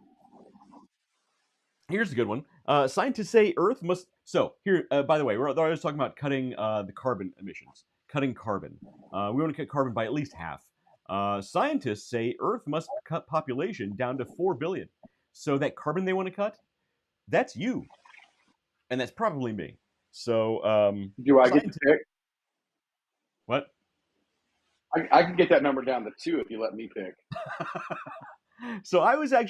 Here's a good one. Scientists say Earth must. So here, by the way, we're always talking about cutting the carbon emissions, cutting carbon. We want to cut carbon by at least half. Scientists say Earth must cut population down to 4 billion. So that carbon they want to cut, that's you, and that's probably me. So do I get to pick? What? I can get that number down to 2 if you let me pick. So I was kind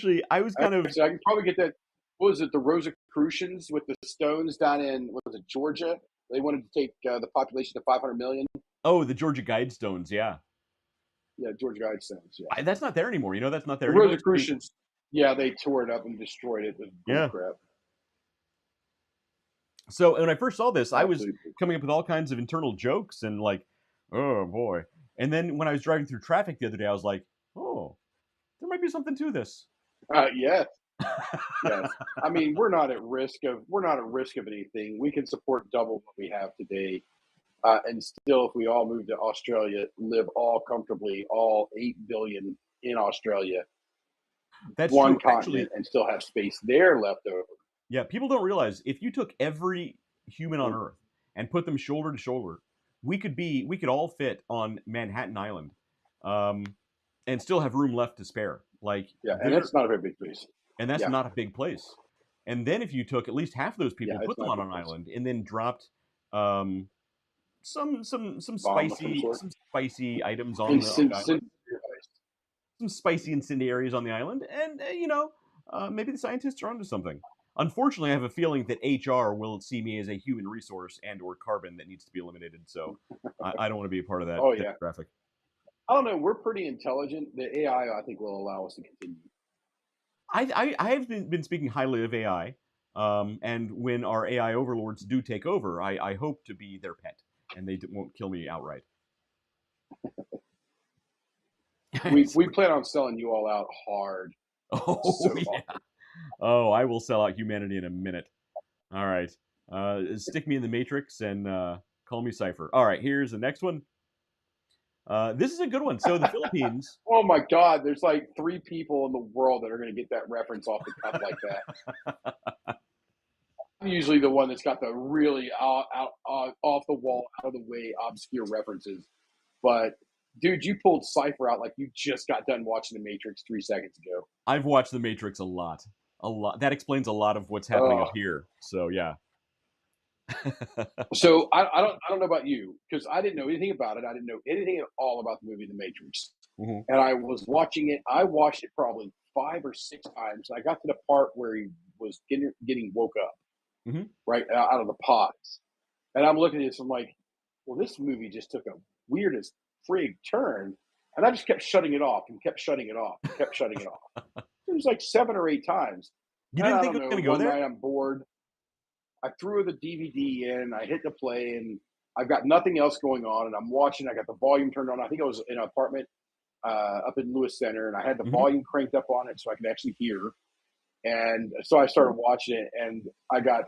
of. So I can probably get that. What was it? The Rosicrucians with the stones down in Georgia? They wanted to take the population to 500 million. Oh, the Georgia Guidestones, yeah. George Guidestones. Yeah, That's not there anymore. You know, that's not there the anymore. Rosicrucians. Yeah, they tore it up and destroyed it. It was Yeah. crap. So when I first saw this, I was Absolutely. coming up with all kinds of internal jokes and like, oh boy. And then when I was driving through traffic the other day, I was like, oh, there might be something to this. Yes, yes. I mean, we're not at risk of anything. We can support double what we have today, and still, if we all move to Australia, live all comfortably, all 8 billion in Australia, That's one true. continent, Actually, and still have space there left over. yeah, people don't realize if you took every human on Earth and put them shoulder to shoulder, we could all fit on Manhattan Island, um, and still have room left to spare. Like, Yeah, and it's not a very big place. and that's Yeah. not a big place. And then if you took at least half of those people, Yeah, it's put them not on a an big place. island, and then dropped um, some Bomb of some spicy sort. items on the island, Incendiary. some spicy incendiaries on the island, and maybe the scientists are onto something. Unfortunately, I have a feeling that HR will see me as a human resource and/or carbon that needs to be eliminated. So I don't want to be a part of that Oh, yeah. demographic. I don't know. We're pretty intelligent. The AI, I think, will allow us to continue. I have been speaking highly of AI, and when our AI overlords do take over, I hope to be their pet, and they won't kill me outright. We plan on selling you all out hard. Oh So yeah. hard. Oh, I will sell out humanity in a minute. All right. Stick me in the Matrix and call me Cypher. All right, here's the next one. This is a good one. So the Philippines. Oh my God! There's like 3 people in the world that are going to get that reference off the cuff like that. I'm usually the one that's got the really off the wall, out of the way, obscure references. But dude, you pulled Cypher out like you just got done watching The Matrix 3 seconds ago. I've watched The Matrix a lot. A lot. That explains a lot of what's happening up here. So yeah. So I don't know about you, because I didn't know anything about it. I didn't know anything at all about the movie The Matrix. Mhm. And I was watching it. I watched it probably 5 or 6 times. I got to the part where he was getting woke up, Mhm. right out of the pods. And I'm looking at this. I'm like, well, this movie just took a weirdest frig turn. And I just kept shutting it off and kept shutting it off and kept shutting it off. It was like 7 or 8 times. You And didn't I think it don't was know, going to go one there? night I'm bored. I threw the DVD in, I hit the play, and I've got nothing else going on. And I'm watching, I got the volume turned on. I think I was in an apartment up in Lewis Center, and I had the Mhm. volume cranked up on it so I could actually hear. And so I started watching it, and I got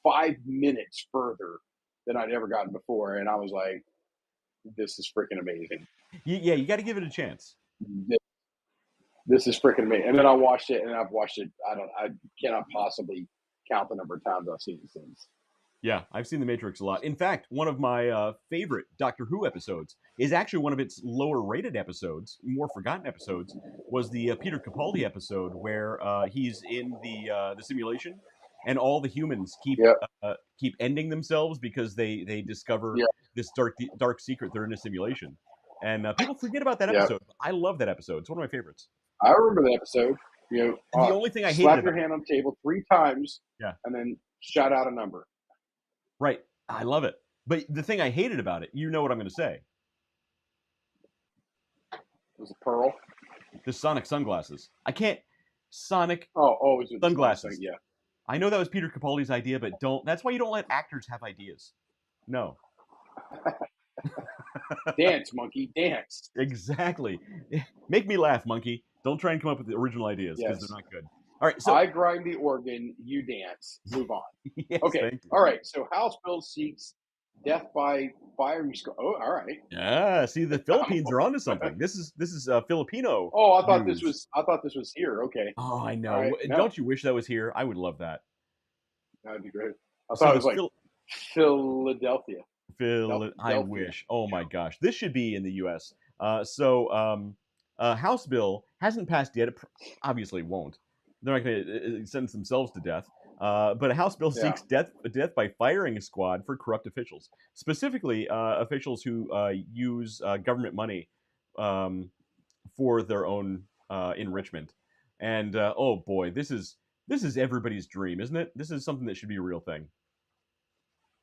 5 minutes further than I'd ever gotten before, and I was like, "This is freaking amazing! Yeah, you got to give it a chance. This is freaking amazing!" And then I watched it, and I've watched it. I cannot possibly count the number of times I've seen it since. Yeah, I've seen The Matrix a lot. In fact, one of my favorite Doctor Who episodes is actually one of its lower rated episodes, more forgotten episodes, was the Peter Capaldi episode where he's in the simulation and all the humans Yep. keep ending themselves because they discover Yeah. this dark secret they're in a simulation. And people forget about that Yeah. episode. I love that episode. It's one of my favorites. I remember the episode. The only thing I hated slap about your hand on the table 3 times, Yeah. and then shout out a number. Right. I love it. But the thing I hated about it, you know what I'm going to say. It was a pearl. The Sonic sunglasses. I can't. Sonic Oh, always with the sunglasses. Yeah. I know that was Peter Capaldi's idea, but that's why you don't let actors have ideas. No. Dance, monkey, dance. Exactly. Make me laugh, monkey. Don't try and come up with the original ideas because Yes. they're not good. All right, so I grind the organ, you dance. Move on. yes, Okay. thank you. All right. So House bill seeks death by firing squad. Oh, all right. Yeah, see, the Philippines are onto something. This is Filipino. Oh, I thought this news. was here. Okay. Oh, I know. All right, no. Don't you wish that was here? I would love that. That'd be great. I So thought the it was like Philadelphia. I wish. Oh my gosh, this should be in the U.S. House bill hasn't passed yet. It obviously won't. They're not going to sentence themselves to death. But a House bill seeks death by firing a squad for corrupt officials, specifically officials who use government money for their own enrichment. And oh boy, this is everybody's dream, isn't it? This is something that should be a real thing.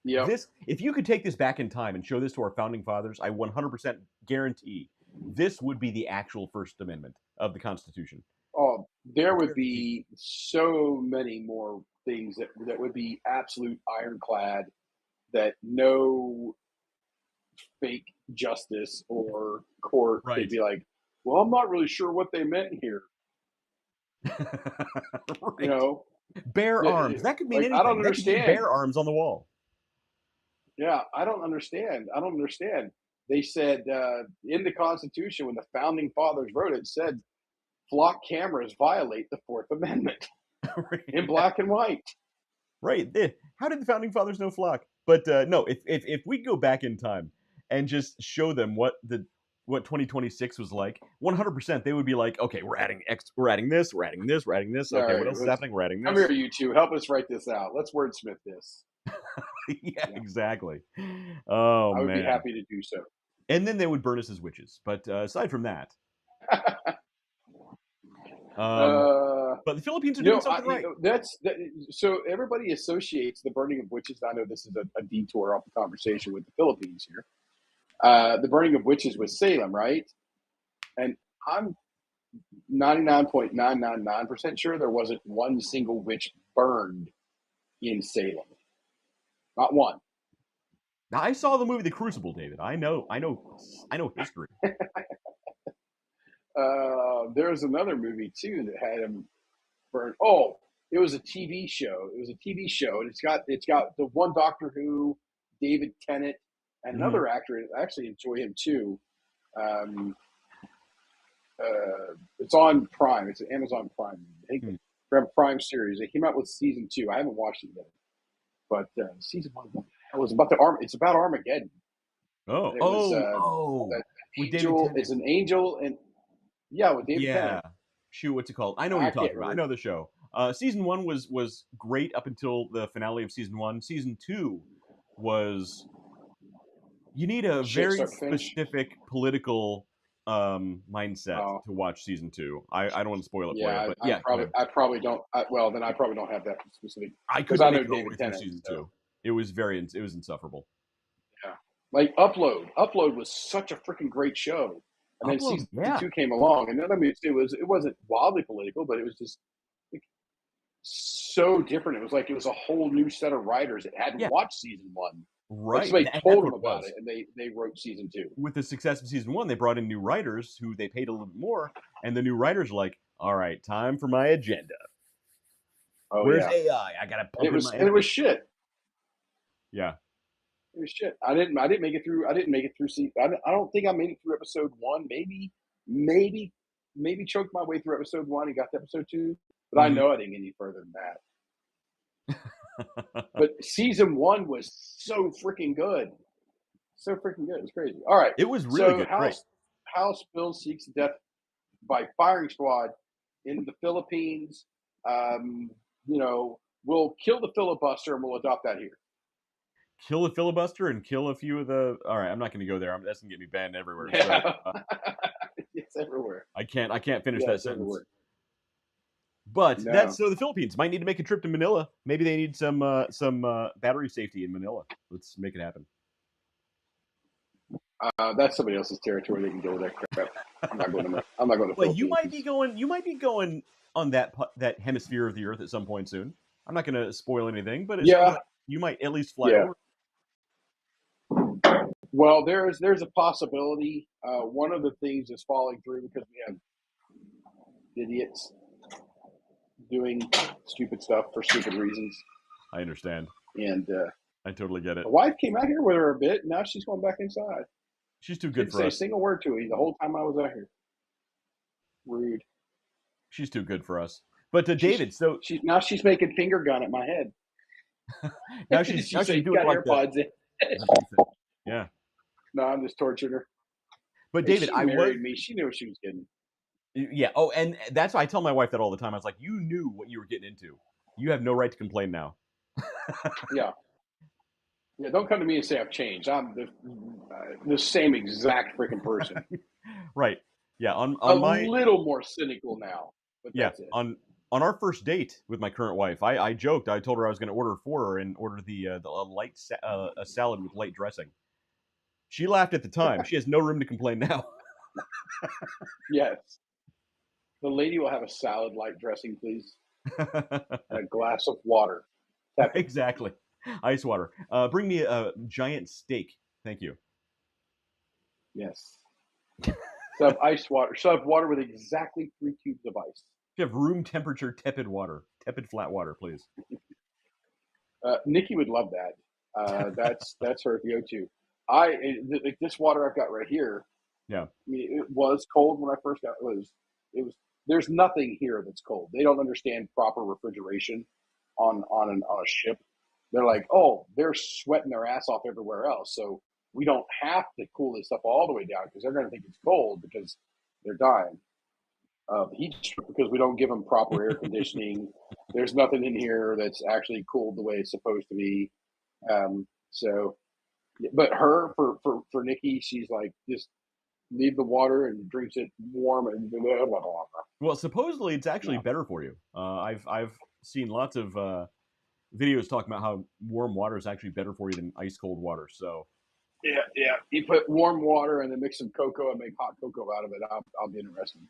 Yeah. If you could take this back in time and show this to our founding fathers, I 100% guarantee this would be the actual First Amendment of the Constitution. Oh, there would be so many more things that would be absolute ironclad, that no fake justice or court Right. could be like, well, I'm not really sure what they meant here. Right. You know, Bear arms. That could mean like, anything. I don't That could be understand. bear arms on the wall. Yeah, I don't understand. They said in the Constitution, when the founding fathers wrote it, said flock cameras violate the Fourth Amendment in black and white. Right. How did the founding fathers know flock? But no, if we go back in time and just show them what 2026 was like, 100% they would be like, okay, we're adding this. Okay, what else is happening? We're adding this. Come here, you two. Help us write this out. Let's wordsmith this. Yeah, exactly. Oh, I would man. be happy to do so. And then they would burn us as witches. But aside from that, but the Philippines are doing something right. So everybody associates the burning of witches. I know this is a detour off the conversation with the Philippines here. The burning of witches with Salem, right? And I'm 99.999% sure there wasn't one single witch burned in Salem. Not one. Now, I saw the movie The Crucible, David. I know history. There's another movie too that had him burned. Oh, it was a TV show. And it's got the one Doctor Who, David Tennant, and another actor. I actually enjoy him too. It's on Prime. It's an Amazon Prime. I think Prime series. They came out with season 2. I haven't watched it yet, but season 1 was about it's about Armageddon. Angel. It's an angel, and with David Tennant. Shoot, what's it called? I know what you're talking about. I know the show. Season 1 was great up until the finale of season 1. Season 2 was, you need a very specific political mindset to watch season 2. I don't want to spoil it for you, but I probably don't. Then I probably don't have that specific. I couldn't make it all the way through season 2. It was insufferable. Yeah, like Upload was such a freaking great show, and then season 2 came along, and I mean, it wasn't wildly political, but it was just so different. It was a whole new set of writers that hadn't watched season 1. Right. So they told them about it, and they wrote season 2. With the success of season 1, they brought in new writers who they paid a little bit more, and the new writers were like, all right, time for my agenda. Where's AI? I gotta pump it was shit. Yeah. It was shit. I didn't make it through. I don't think I made it through episode 1. Maybe choked my way through episode 1 and got to episode 2. But I know I didn't get any further than that. But season 1 was so freaking good. So freaking good. It was crazy. All right. It was really good. House bill seeks death by firing squad in the Philippines. We'll kill the filibuster and we'll adopt that here. Kill the filibuster and kill a few of the. All right, I'm not going to go there. That's going to get me banned everywhere. Yeah. So, it's everywhere. I can't finish that sentence. Everywhere. But that's so the Philippines might need to make a trip to Manila. Maybe they need some battery safety in Manila. Let's make it happen. That's somebody else's territory. They can go with that crap. I'm not going to. Well, you might be going on that hemisphere of the earth at some point soon. I'm not going to spoil anything, but you might at least fly over. Well, there's a possibility. One of the things is falling through because we have idiots doing stupid stuff for stupid reasons. I understand. And I totally get it. My wife came out here with her a bit. Now she's going back inside. She's too good for us. Didn't say a single word to me the whole time I was out here. Rude. She's too good for us. But David, so she's making finger gun at my head. now she's doing got like AirPods in. Yeah. No, I'm just torturing her. But David, she married me. She knew what she was getting. Yeah. Oh, and that's why I tell my wife that all the time. I was like, you knew what you were getting into. You have no right to complain now. Yeah. Yeah. Don't come to me and say I've changed. I'm the same exact freaking person. Right. Yeah. On a little more cynical now. But that's it. On our first date with my current wife, I joked. I told her I was going to order for her and order the light a salad with light dressing. She laughed at the time. She has no room to complain now. Yes. The lady will have a salad-like dressing, please, and a glass of water. Tepid. Exactly. Ice water. Bring me a giant steak. Thank you. Yes. Sub ice water. Sub water with exactly 3 cubes of ice. You have room temperature tepid water. Tepid flat water, please. Nikki would love that. That's her go-to. This water I've got right here. Yeah. I mean, it was cold when I first got it. It was. There's nothing here that's cold. They don't understand proper refrigeration on a ship. They're like, oh, they're sweating their ass off everywhere else, so we don't have to cool this stuff all the way down because they're going to think it's cold because they're dying. Heat stroke because we don't give them proper air conditioning. There's nothing in here that's actually cooled the way it's supposed to be. So, but for Nikki, she's like, just leave the water and drinks it warm and blah, blah, blah, blah. Well, supposedly it's actually better for you. I've seen lots of videos talking about how warm water is actually better for you than ice cold water. So Yeah. You put warm water and then mix some cocoa and make hot cocoa out of it. I'll be interested.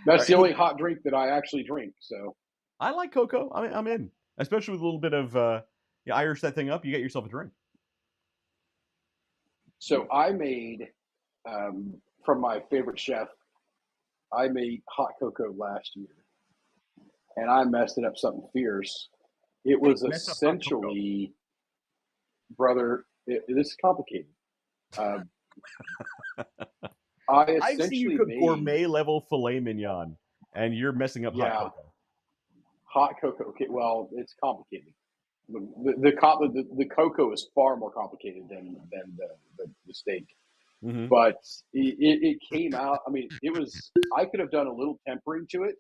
That's the only hot drink that I actually drink. So I like cocoa. I'm in, especially with a little bit of you Irish that thing up. You get yourself a drink. So I made from my favorite chef. I made hot cocoa last year, and I messed it up something fierce. It was essentially, brother. This is complicated. I've seen you cook gourmet level filet mignon, and you're messing up hot cocoa. Hot cocoa. Okay, well, it's complicated. The cocoa is far more complicated than the steak. Mm-hmm. But it came out. I mean, it was. I could have done a little tempering to it.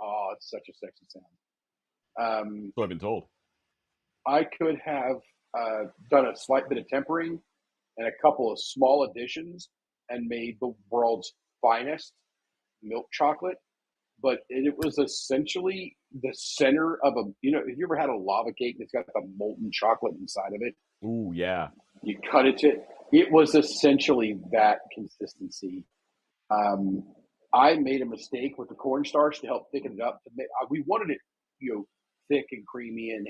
Oh, it's such a sexy sound. So I've been told. I could have done a slight bit of tempering and a couple of small additions and made the world's finest milk chocolate. But it was essentially the center of a. Have you ever had a lava cake that's got the molten chocolate inside of it? Ooh, yeah. You cut it to. It was essentially that consistency. I made a mistake with the cornstarch to help thicken it up. We wanted it, thick and creamy and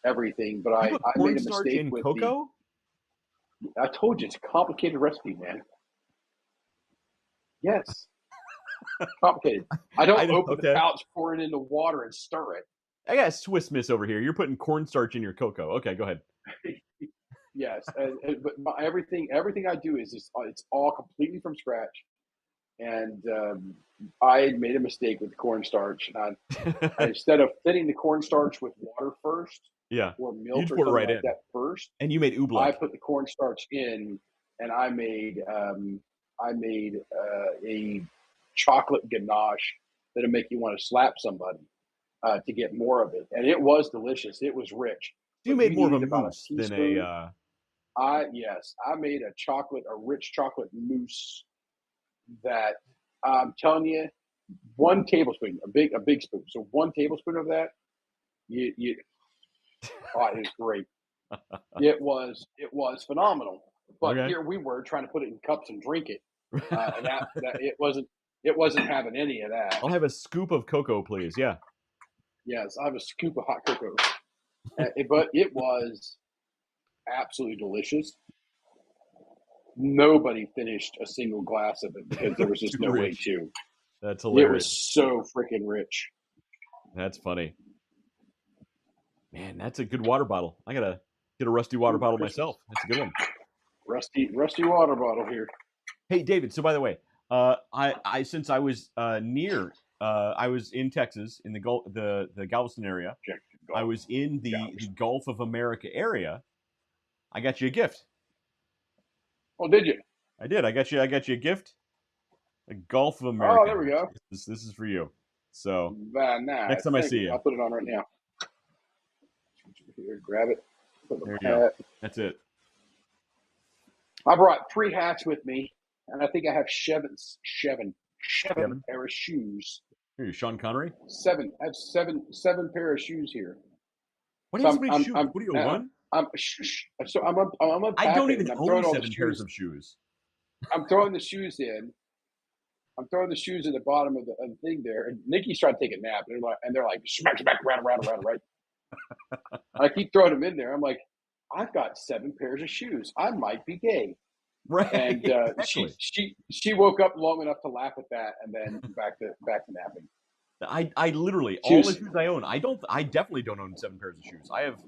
everything, but I made a mistake with cocoa. I told you it's a complicated recipe, man. Yes, complicated. I don't open the pouch, pour it into water, and stir it. I got a Swiss Miss over here. You're putting cornstarch in your cocoa. Okay, go ahead. Yes, but everything I do is it's all completely from scratch, and I made a mistake with the cornstarch. And I instead of thinning the cornstarch with water first, or milk or something like that first, and you made oobleck. I put the cornstarch in, and I made a chocolate ganache that'll make you want to slap somebody to get more of it, and it was delicious. It was rich. You made more of a mousse than a. I made a rich chocolate mousse that I'm telling you, 1 tablespoon, a big spoon. So 1 tablespoon of that, it was great. It was phenomenal. But here we were trying to put it in cups and drink it, and that it wasn't having any of that. I'll have a scoop of cocoa, please. Yeah. Yes, I have a scoop of hot cocoa, but it was absolutely delicious. Nobody finished a single glass of it because there was just no way to. That's hilarious. It was so freaking rich. That's funny. Man, that's a good water bottle. I gotta get a rusty water bottle myself. That's a good one. Rusty water bottle here. Hey, David. So by the way, I since I was near, I was in Texas in the Galveston area. I was in the Gulf of America area. I got you a gift. Oh, did you? I did. I got you a gift. A Gulf of America. Oh, there we go. This is for you. So next time I see you, I'll put it on right now. Here, grab it. There you go. That's it. I brought 3 hats with me, and I think I have seven pair of shoes. Here, Sean Connery. 7. I have seven pair of shoes here. What do you have so many shoes? What do you run? So I'm I don't even own 7 pairs of shoes. I'm throwing the shoes in. I'm throwing the shoes in the bottom of the thing there, and Nikki's trying to take a nap, and they're like smack, smack, around, around, around, right. I keep throwing them in there. I'm like, I've got 7 pairs of shoes. I might be gay. Right. And Exactly. she woke up long enough to laugh at that, and then back to napping. I literally She all the was, shoes I own. I definitely don't own 7 pairs of shoes. I have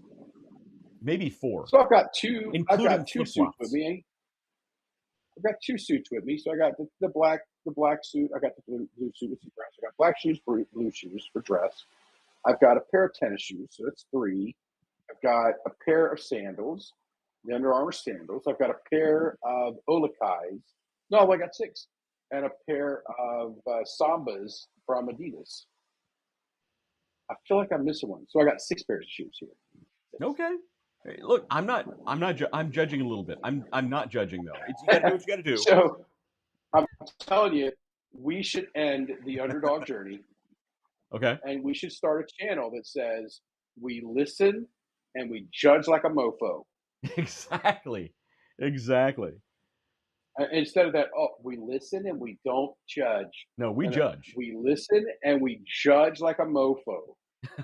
maybe 4, so I've got 2 including suits flip-flops. with me. I've got 2 suits with me. So I got the black suit. I got the blue suit with the dress. I got black shoes, blue shoes for dress. I've got a pair of tennis shoes, so that's 3. I've got a pair of sandals, the Under Armour sandals. I've got a pair of Olakais. No, I got 6, and a pair of Sambas from Adidas. I feel like I'm missing one, so I got 6 pairs of shoes here. Okay. Hey, look, I'm judging a little bit. I'm not judging though. You got to do what you got to do. So I'm telling you, we should end the underdog journey. Okay. And we should start a channel that says we listen and we judge like a mofo. Exactly. Instead of that, we listen and we don't judge. No, we judge. We listen and we judge like a mofo,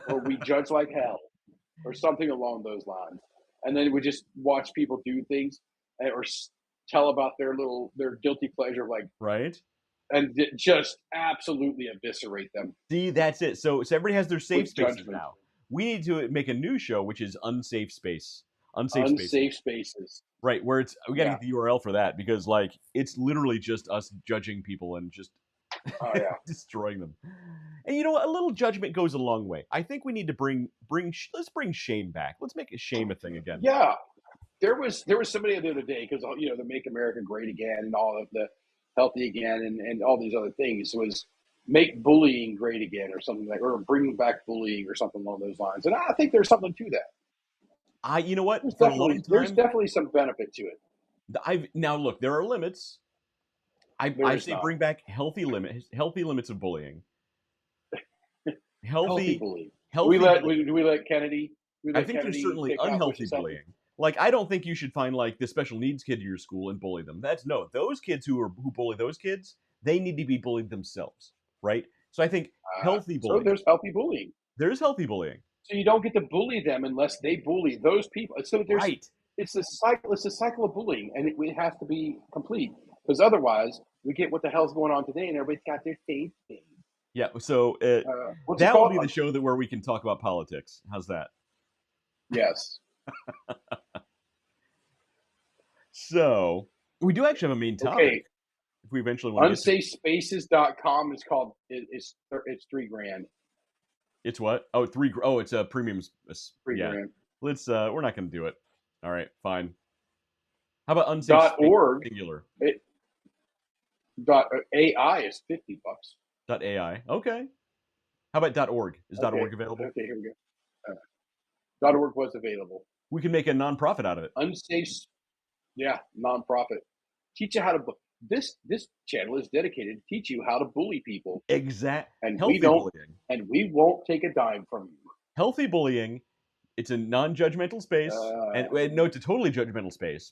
or we judge like hell, or something along those lines. And then we just watch people do things, or tell about their guilty pleasure, like right, and just absolutely eviscerate them. See, that's it. So everybody has their safe spaces judgment. now. We need to make a new show, which is Unsafe Space. Unsafe spaces. Right, where we got to get the URL for that, because like it's literally just us judging people and just destroying them. And you know what? A little judgment goes a long way. I think we need to let's bring shame back. Let's make shame a thing again. Yeah, there was somebody the other day, because the Make America Great Again and all of the Healthy Again and all these other things was make bullying great again, or something like, or bring back bullying or something along those lines. And I think there's something to that. You know what? There's definitely some benefit to it. Now look, there are limits. I say bring back healthy limits of bullying. Healthy bullying. Do we let Kennedy? I think there's certainly unhealthy bullying. Like, I don't think you should find like the special needs kid at your school and bully them. Those kids who bully those kids, they need to be bullied themselves, right? So I think healthy bullying. So there's healthy bullying. There's healthy bullying. So you don't get to bully them unless they bully those people. So there's It's a cycle. It's a cycle of bullying, and it has to be complete, because otherwise we get what the hell's going on today, and everybody's got their faith thing. Yeah. So that will be the show where we can talk about politics. How's that? Yes. So we do actually have a main topic. Okay. If we eventually want to unsafespaces.com is called. It's $3,000. It's what? Oh, it's a premium. $3,000. Let's. We're not going to do it. All right, fine. How about unsafe .org? Singular. .ai is $50. .ai. Okay. How about .org? Is .org available? Okay, here we go. .org was available. We can make a nonprofit out of it. Unsafe. Yeah, nonprofit. Teach you how to. This channel is dedicated to teach you how to bully people. Exactly. And bullying. And we won't take a dime from you. Healthy bullying. It's a non-judgmental space, and no, it's a totally judgmental space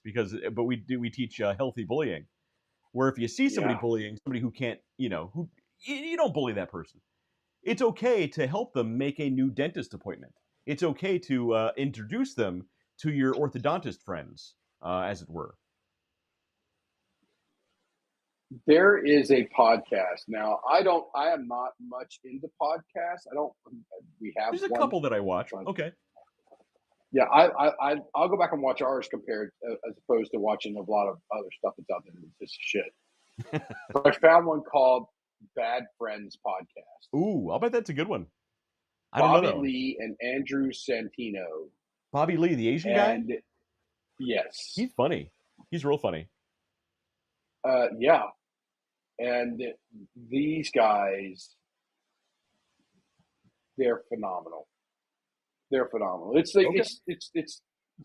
but we teach healthy bullying, where if you see somebody bullying somebody who can't, who you don't bully that person. It's okay to help them make a new dentist appointment. It's okay to introduce them to your orthodontist friends, as it were. There is a podcast now. I am not much into podcasts. We have. There's a couple that I watch. Okay. Yeah, I'll go back and watch ours compared as opposed to watching a lot of other stuff that's out there. It's just shit. But I found one called Bad Friends Podcast. Ooh, I'll bet that's a good one. Bobby Lee and Andrew Santino. Bobby Lee, the Asian guy? Yes. He's funny. He's real funny. Yeah. And these guys, they're phenomenal. They're phenomenal. It's like it's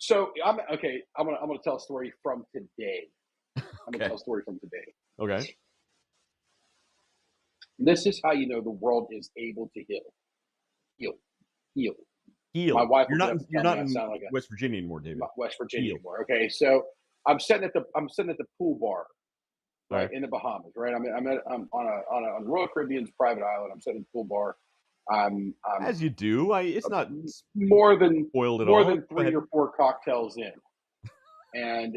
so I'm gonna tell a story from today. Okay. This is how you know the world is able to heal. My wife. You're not in West Virginia anymore, David. West Virginia anymore. Okay, so I'm sitting at the pool bar All right right. in the Bahamas, right? I'm on Royal Caribbean's private island. I'm sitting in the pool bar. I'm As you do. It's not more than spoiled at all. Go 3 ahead. or 4 cocktails in, and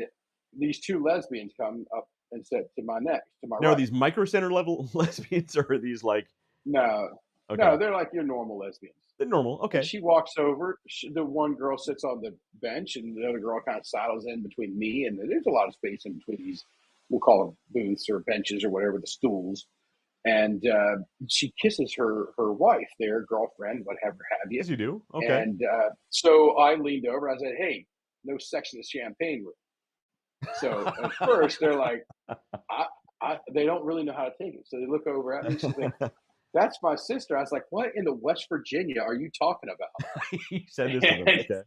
these 2 lesbians come up and sit to my Now, are right. these micro center level lesbians, or are these like No, okay? they're like your normal lesbians. They're normal. And Okay. she walks over. The one girl sits on the bench, and the other girl kind of sidles in between me, and there's a lot of space in between these. We'll call them booths or benches or whatever, the stools. And she kisses her wife, their girlfriend, whatever have you. As you do. Okay. And so I leaned over. I said, "Hey, no sex in the champagne room." So at first they're like, they don't really know how to take it. So they look over at me. She's like, "That's my sister." I was like, "What in the West Virginia are you talking about?" You said this to them. And Okay.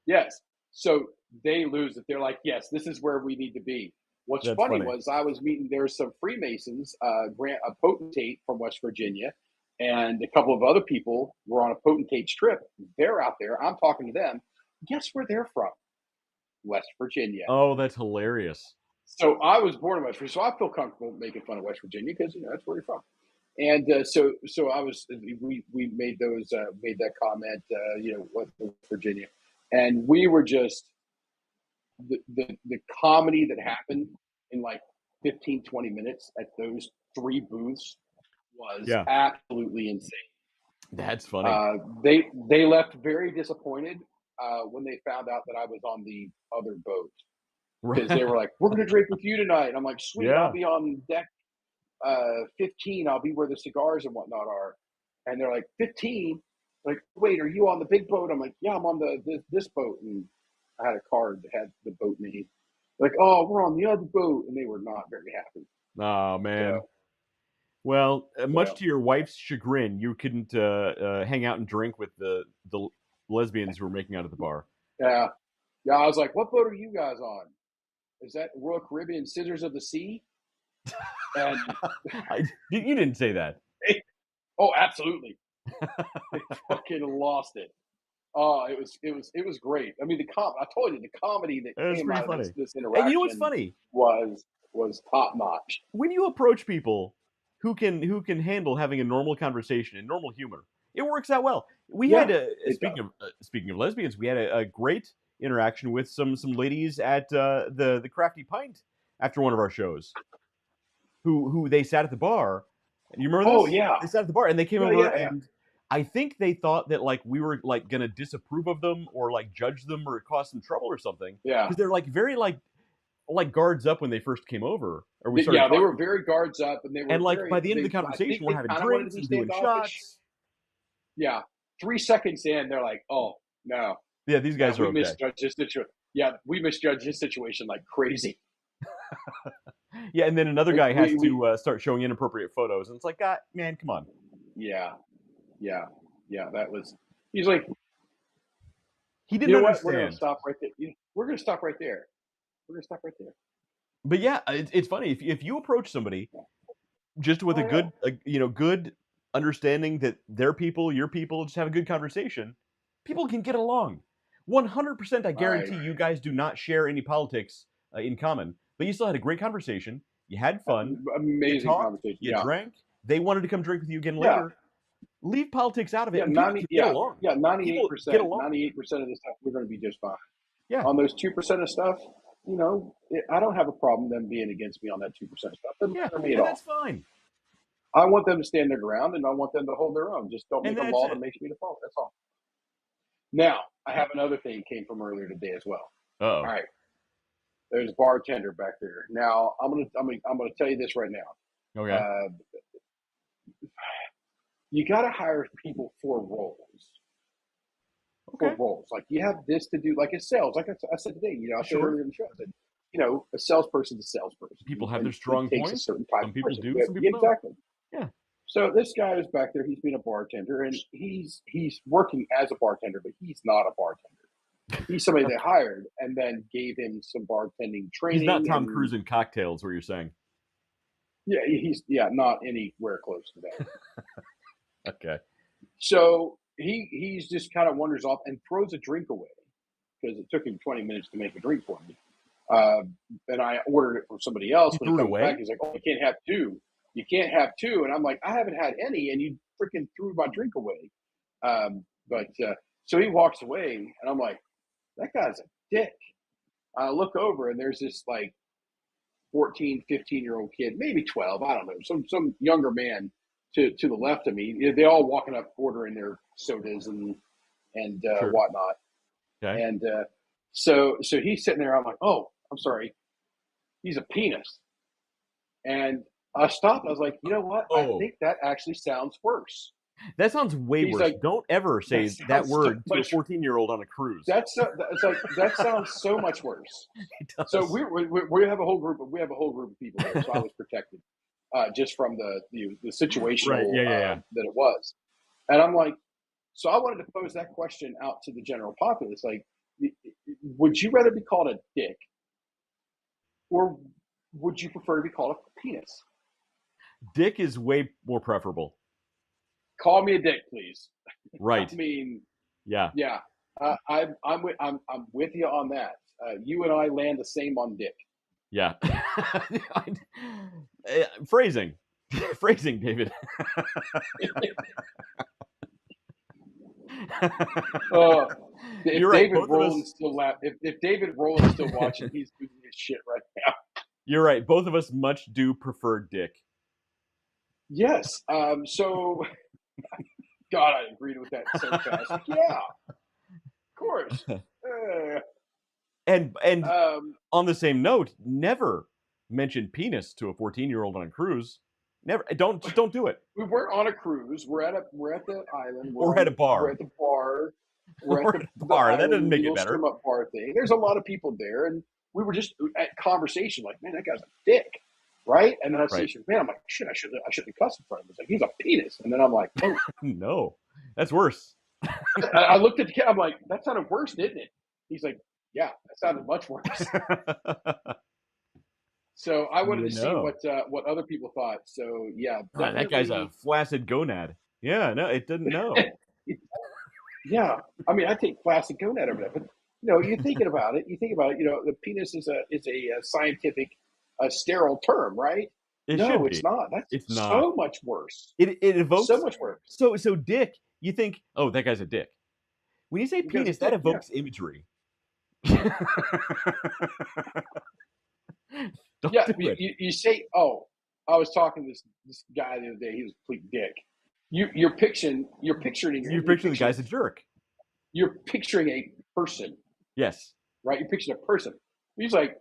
yes. So they lose it. They're like, "Yes, this is where we need to be." What's That's funny funny. was I was meeting, there were some Freemasons, a potentate from West Virginia, and a couple of other people were on a potentate's trip. They're out there. I'm talking to them. Guess where they're from? West Virginia. Oh, that's hilarious. So I was born in West Virginia, so I feel comfortable making fun of West Virginia because that's where you're from. And so I was, we made made that comment, West Virginia, and we were just the comedy that happened in like 15, 20 minutes at those 3 booths was Yeah. absolutely insane. That's funny. They left very disappointed when they found out that I was on the other boat, because they were like, "We're going to drink with you tonight." And I'm like, "Sweet, Yeah. I'll be on deck 15. I'll be where the cigars and whatnot are." And they're like, "15? Like, wait, are you on the big boat?" I'm like, "Yeah, I'm on this boat." And I had a card that had the boat name. Like, "Oh, we're on the other boat," and they were not very happy. Oh man. So, Well, much so to your wife's chagrin, you couldn't hang out and drink with the lesbians who were making out at the bar. yeah, I was like, "What boat are you guys on? Is that Royal Caribbean Scissors of the Sea?" And You didn't say that. oh, absolutely, they fucking lost it. Oh, it was great. I mean, I told you, the comedy that It was came pretty out of funny. this And you know what's interaction funny? was top notch. When you approach people who can handle having a normal conversation and normal humor, it works out well. We Yeah, had it does. speaking of lesbians, we had a great interaction with some ladies at the Crafty Pint after one of our shows. Who they sat at the bar. You remember this? Oh yeah, They sat at the bar and they came yeah, over, yeah. and I think they thought that like we were like gonna disapprove of them or like judge them or cause them trouble or something. Yeah. Because they're like very like guards up when they first came over, or we started. Yeah, they were talking. very guards up, and they were And like very. by the end of the I conversation, think we're they having kind of wanted to drinks be and doing standoffish. shots. Yeah, 3 seconds in, they're like, "Oh no, Yeah, these guys are we okay. misjudged this situation. Yeah, we misjudged this situation like crazy." Yeah, and then another guy has We to start showing inappropriate photos, and it's like, God, man, come on. yeah, that was. He's like, He "You didn't know what? We're gonna understand. stop right there. We're gonna stop right there. We're gonna stop right there." But yeah, it's funny if you approach somebody just with Oh, a good good understanding that they're people, your people, just have a good conversation, people can get along. 100%, I guarantee Right. you guys do not share any politics in common, but you still had a great conversation. You had fun. You Amazing talked. conversation. You Yeah, drank. They wanted to come drink with you again yeah, later. Leave politics out of it, yeah. and people can get along. Ninety-eight People get percent. along. 98% of the stuff we're gonna be just fine. Yeah, On those 2% of stuff, I don't have a problem them being against me on that 2% stuff. Doesn't yeah, matter to me at and all. that's fine. I want them to stand their ground, and I want them to hold their own. Just don't And make a that's law it. that makes me the fault. That's all. Now, I have another thing came from earlier today as well. Uh-oh. All right, there's a bartender back there. Now, I'm gonna tell you this right now. Okay. You got to hire people for roles. Okay. For roles, like you have this to do, like it's sales. Like I said today, I said Sure. earlier in the show, I said, a salesperson's a salesperson. People have And their strong it takes points. a certain type Some of people person. do, Yeah, some people don't. exactly. Yeah. So this guy is back there. He's been a bartender, and he's working as a bartender, but he's not a bartender. He's somebody they hired and then gave him some bartending training. He's not Tom Cruise in Cocktails, what you're saying. Yeah, he's not anywhere close to that. Okay. So he's just kind of wanders off and throws a drink away because it took him 20 minutes to make a drink for me. and I ordered it from somebody else. You When he threw it comes away? back, he's like, "Oh, you can't have two. You can't have two." And I'm like, "I haven't had any, and you freaking threw my drink away." But so he walks away, and I'm like, "That guy's a dick." I look over, and there's this like 14, 15-year-old kid, maybe 12, I don't know, some younger man to the left of me. They all walking up ordering their sodas and Sure. whatnot. Okay. And so he's sitting there. I'm like, "Oh, I'm sorry. He's a penis." And I stopped. I was like, "You know what? I Oh. think that actually sounds worse." That sounds way He's worse. like, Don't ever say "That that sounds so word to a much. 14-year-old on a cruise. It's like that sounds so much worse." It does. So we have a whole group of people there, so I was protected just from the situational Right. Yeah. that it was. And I'm like, so I wanted to pose that question out to the general populace, like, would you rather be called a dick, or would you prefer to be called a penis? Dick is way more preferable. Call me a dick, please. Right. I mean, Yeah. yeah, I'm with you on that. You and I land the same on dick. Yeah. Phrasing. Phrasing, David. If You're right. David Both Rowland's still if David Rowland's still watching, he's losing his shit right now. You're right. Both of us much do prefer dick. Yes. So, God, I agreed with that so fast. Yeah, of course. And on the same note, never mention penis to a 14-year-old on a cruise. Never. Don't do it. We weren't on a cruise. We're at the island. Or at a bar. We're at the bar. We're Or at at the bar. That island, doesn't make it little better. swim up bar thing. There's a lot of people there, and we were just at conversation. Like, man, that guy's a dick, right? And then I say, Right. man, I'm like, shit, I shouldn't cuss in front of him. He's like, he's a penis, and then I'm like, oh, No, that's worse. I looked at the kid. I'm like, that sounded worse, didn't it? He's like, yeah, that sounded much worse. So I wanted to see what other people thought. So yeah, God, that guy's a flaccid gonad. Yeah, no, it didn't know. Yeah, I mean, I take flaccid gonad over that, but you're thinking about it. You think about it. The penis is a scientific, sterile term, right? No, it's not. That's so much worse. It evokes so much worse. So dick, you think, oh, that guy's a dick. When you say penis, that evokes imagery. Don't do it. You say, oh, I was talking to this guy the other day. He was a complete dick. You're picturing the guy's a jerk. You're picturing a person. Yes. Right? You're picturing a person. He's like,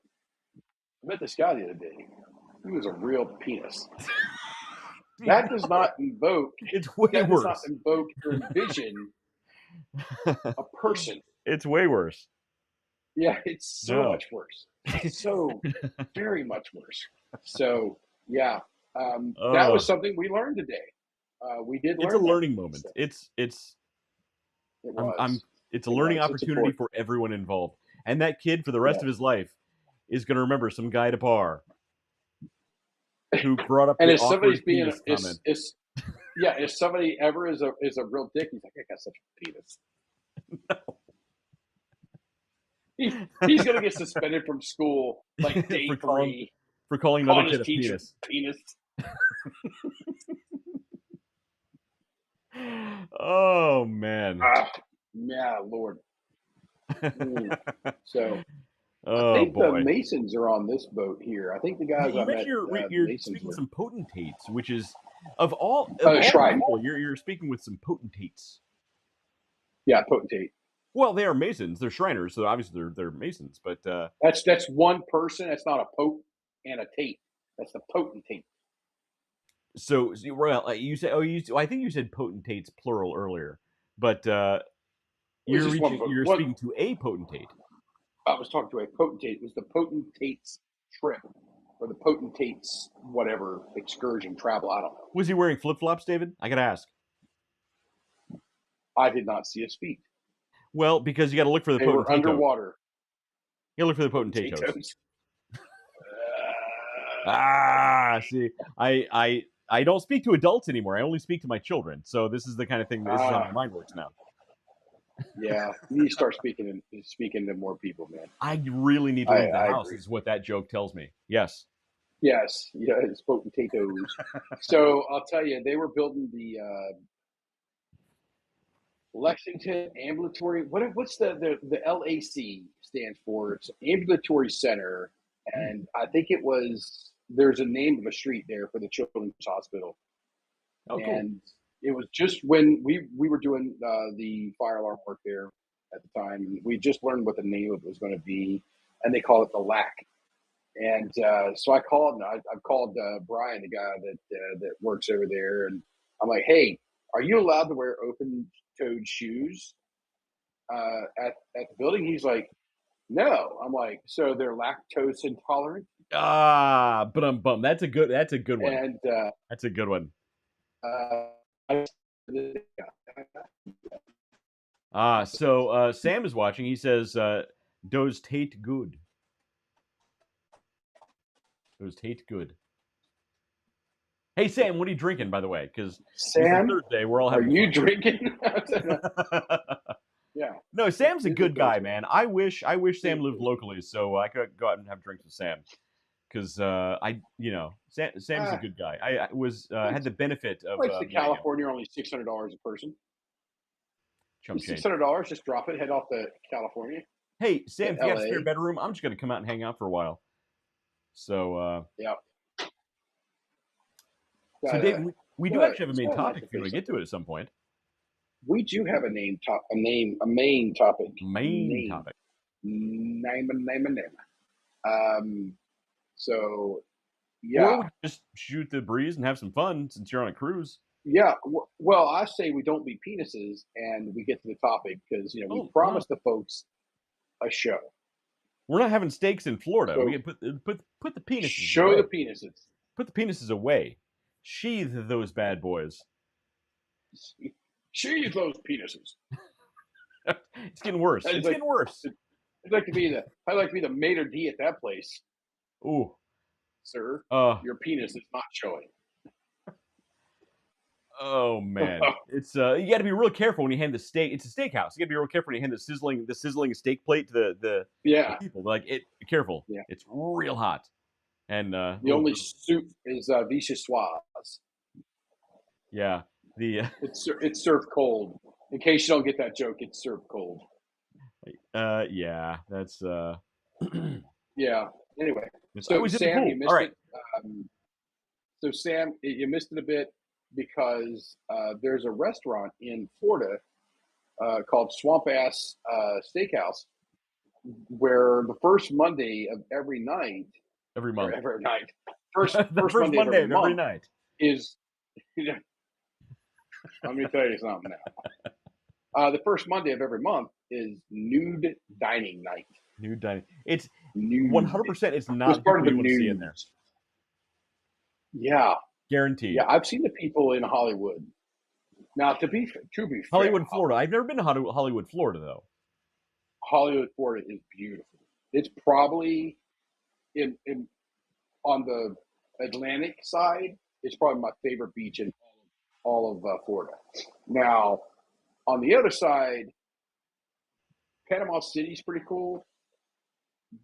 I met this guy the other day. He was a real penis. That does not invoke. It's way that worse. Does not invoke or envision a person. It's way worse. Yeah, it's so much worse. So very much worse. So yeah, that was something we learned today. We did. It's a learning moment. So, it's a it learning was. opportunity for everyone involved. And that kid, for the rest of his life, is going to remember some guy at a bar who brought up and the if somebody's being comment. if somebody ever is a real dick, he's like, I got such a penis. No. He's going to get suspended from school like day three for calling another kid a penis. Oh man. Yeah, Lord. So oh, I think boy. the Masons are on this boat here. I think the guys I met. You're speaking with some potentates, which is of all shrine. People, you're speaking with some potentates. Yeah, potentate. Well, they are Masons. They're Shriners, so obviously they're Masons. But that's one person. That's not a pope and a tate. That's the potentate. So well, you said I think you said potentates plural earlier, but you're speaking to a potentate. I was talking to a potentate. It was the potentate's trip or the potentate's whatever excursion travel. I don't know. Was he wearing flip flops, David? I gotta ask. I did not see his feet. Well, because you got to look for the potentate. They were underwater. You got to look for the potentate toes. See, I don't speak to adults anymore. I only speak to my children. So this is the kind of thing. This is how my mind works now. Yeah, you need to start speaking to more people, man. I really need to leave the I house. agree. Is what that joke tells me. Yes. Yes, yeah, it's potatoes. So I'll tell you, they were building the Lexington Ambulatory. What's the LAC stands for? It's Ambulatory Center, Hmm. and I think it was there's a name of a street there for the Children's Hospital, Oh, cool. and it was just when we were doing the fire alarm work there at the time. We just learned what the name of it was going to be, and they call it the LAC. And so I called. I've called Brian, the guy that works over there, and I'm like, "Hey, are you allowed to wear open-toed shoes at the building?" He's like, "No." I'm like, "So they're lactose intolerant?" Ah, but I'm bummed. That's a good. That's a good one. And That's a good one. I, So Sam is watching. He says, "Does Tate good? Does Tate good?" Hey Sam, what are you drinking, by the way? Because this is Sam, Thursday. We're all are having you fun. drinking? Yeah, No, Sam's a it's a good guy, Thursday. man. I wish Sam lived locally so I could go out and have drinks with Sam. Because Sam's a Ah, good guy. I was had the benefit of flights to meeting him. California are only $600 a person. Chump Six change. hundred dollars, just drop it, head off to California, Hey Sam, to if you got a spare LA. bedroom, I'm just gonna come out and hang out for a while. So Yeah, so got Dave, a we do actually have a it's main got a nice topic if you want place to up get to there. it at some point. We do have a main topic. Main topic. Name. Um, so Or yeah, we could just shoot the breeze and have some fun since you're on a cruise. yeah. Well, I say we don't be penises, and we get to the topic because we Oh no, promised the folks a show. we're not having steaks in Florida. We So can put the penises show the away. penises. Put the penises away. Sheathe those bad boys. Sheathe those penises. It's getting worse. I'd It's like, getting worse. I'd like to be the maitre d' at that place, Ooh. sir. Uh. Your penis is not showing. Oh man. It's you got to be real careful when you hand the steak. It's a steakhouse. You got to be real careful when you hand the sizzling steak plate to the Yeah, people. Like it. Careful. yeah. It's real hot. And The only soup is vichyssoise. yeah. The It's served cold. In case you don't get that joke, it's served cold. yeah. That's Yeah. Anyway, I so was at the Sam, pool. you All missed right. it. So Sam, you missed it a bit because there's a restaurant in Florida called Swamp Ass Steakhouse, where the first Monday of every night, Every or month. every night, first The first Monday of Monday every of every month night. is. Let me tell you something now. The first Monday of every month is nude dining night. Nude dining. It's Nude. 100%. It's It was not part of people the you want to see in there. news. Yeah, Guaranteed. yeah. I've seen the people in Hollywood. Now, to be fair, Hollywood, Florida. I've never been to Hollywood, Florida, though. Hollywood, Florida is beautiful. It's probably in on the Atlantic side. It's probably my favorite beach in all of Florida. Now, on the other side, Panama City's pretty cool,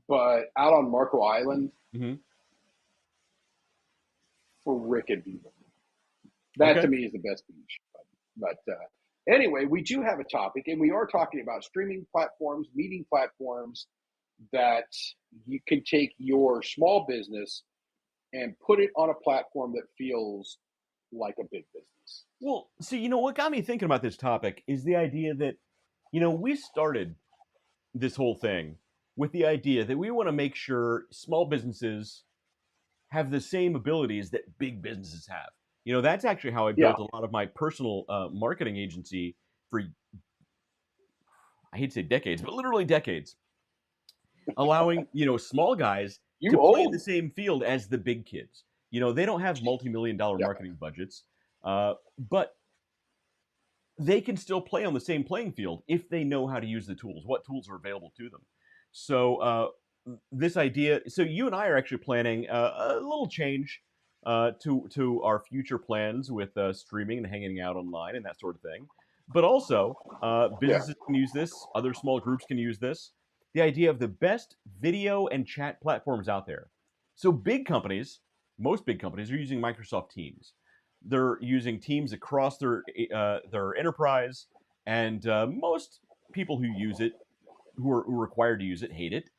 but out on Marco Island, Mm-hmm. frickin' beautiful. That Okay. to me is the best beach. But anyway, we do have a topic, and we are talking about streaming platforms, meeting platforms that you can take your small business and put it on a platform that feels like a big business. Well, see, what got me thinking about this topic is the idea that, we started this whole thing with the idea that we want to make sure small businesses have the same abilities that big businesses have. That's actually how I Yeah, built a lot of my personal marketing agency for, I hate to say decades, but literally decades, allowing, small guys to you play in the old. same field as the big kids. They don't have multi-million-dollar Yeah, marketing budgets, but they can still play on the same playing field if they know how to use the tools, what tools are available to them. So this idea, so you and I are actually planning a little change to our future plans with streaming and hanging out online and that sort of thing. But also, Yeah. businesses can use this. Other small groups can use this. The idea of the best video and chat platforms out there. So big companies, most big companies, are using Microsoft Teams. They're using Teams across their enterprise, and most people who use it, who are required to use it, hate it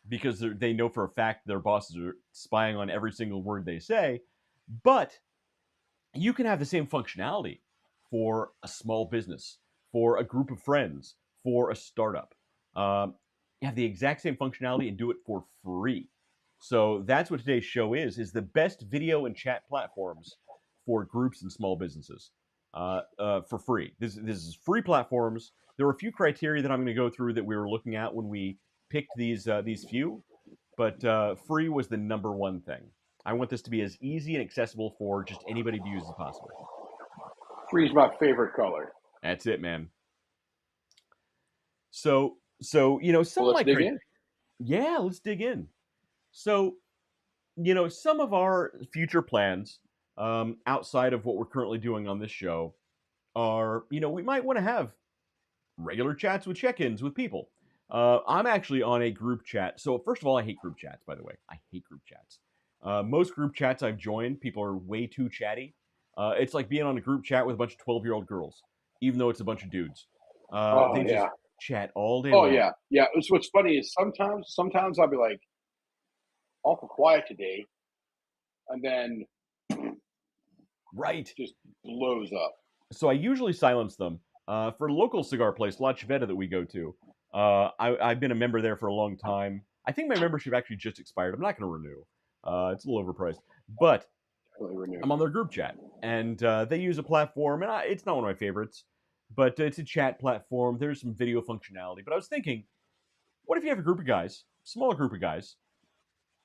because they know for a fact their bosses are spying on every single word they say. But you can have the same functionality for a small business, for a group of friends, for a startup. You have the exact same functionality and do it for free. So that's what today's show is the best video and chat platforms for groups and small businesses for free. This is free platforms. There were a few criteria that I'm going to go through that we were looking at when we picked these few, but free was the number one thing. I want this to be as easy and accessible for just anybody to use as possible. Free's my favorite color. That's it, man. So some Well, let's dig in. Yeah, let's dig in. So, some of our future plans outside of what we're currently doing on this show are, we might want to have regular chats with check-ins with people. I'm actually on a group chat. So first of all, I hate group chats, by the way. I hate group chats. Most group chats I've joined, people are way too chatty. It's like being on a group chat with a bunch of 12-year-old girls, even though it's a bunch of dudes. They just chat all day long. Yeah. What's funny is sometimes I'll be like, awful quiet today, and then right, just blows up. So I usually silence them. For a local cigar place, La Chaveta, that we go to, I've been a member there for a long time. I think my membership actually just expired. I'm not going to renew. It's a little overpriced. But I'm on their group chat, and they use a platform, and it's not one of my favorites, but it's a chat platform. There's some video functionality. But I was thinking, what if you have a group of guys, smaller group of guys,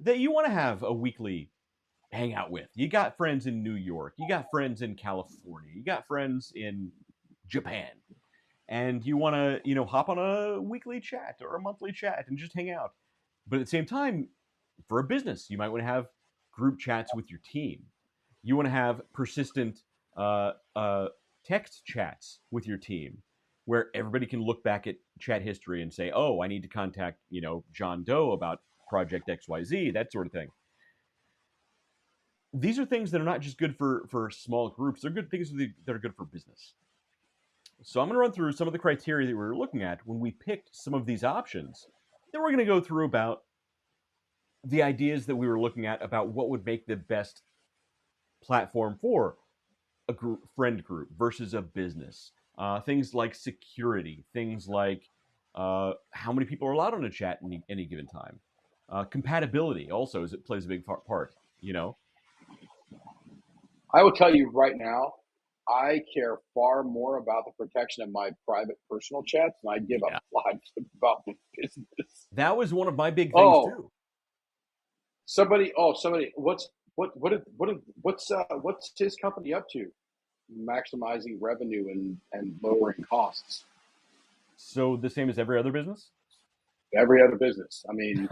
that you want to have a weekly hangout with? You got friends in New York, you got friends in California, you got friends in Japan, and you want to, hop on a weekly chat or a monthly chat and just hang out. But at the same time, for a business, you might want to have group chats with your team. You want to have persistent text chats with your team where everybody can look back at chat history and say, oh, I need to contact, John Doe about Project XYZ, that sort of thing. These are things that are not just good for small groups. They're good things that are good for business. So I'm going to run through some of the criteria that we were looking at when we picked some of these options. Then we're going to go through about the ideas that we were looking at about what would make the best platform for a friend group versus a business. Things like security, things like how many people are allowed on a chat at any given time. Compatibility also plays a big part, I will tell you right now, I care far more about the protection of my private personal chats than I give a lot about the business. That was one of my big things too. Somebody, what's his company up to? Maximizing revenue and lowering costs. So the same as every other business? Every other business. I mean,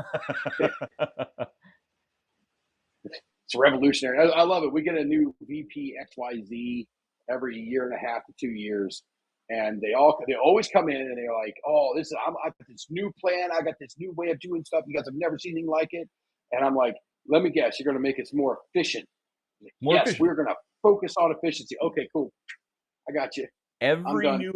it's revolutionary. I love it. We get a new VP XYZ every year and a half to 2 years, and they always come in and they're like, "Oh, I got this new plan. I got this new way of doing stuff. You guys have never seen anything like it." And I'm like, "Let me guess, you're going to make us more efficient." Yes, we're going to focus on efficiency. Okay, cool. I got you. Every new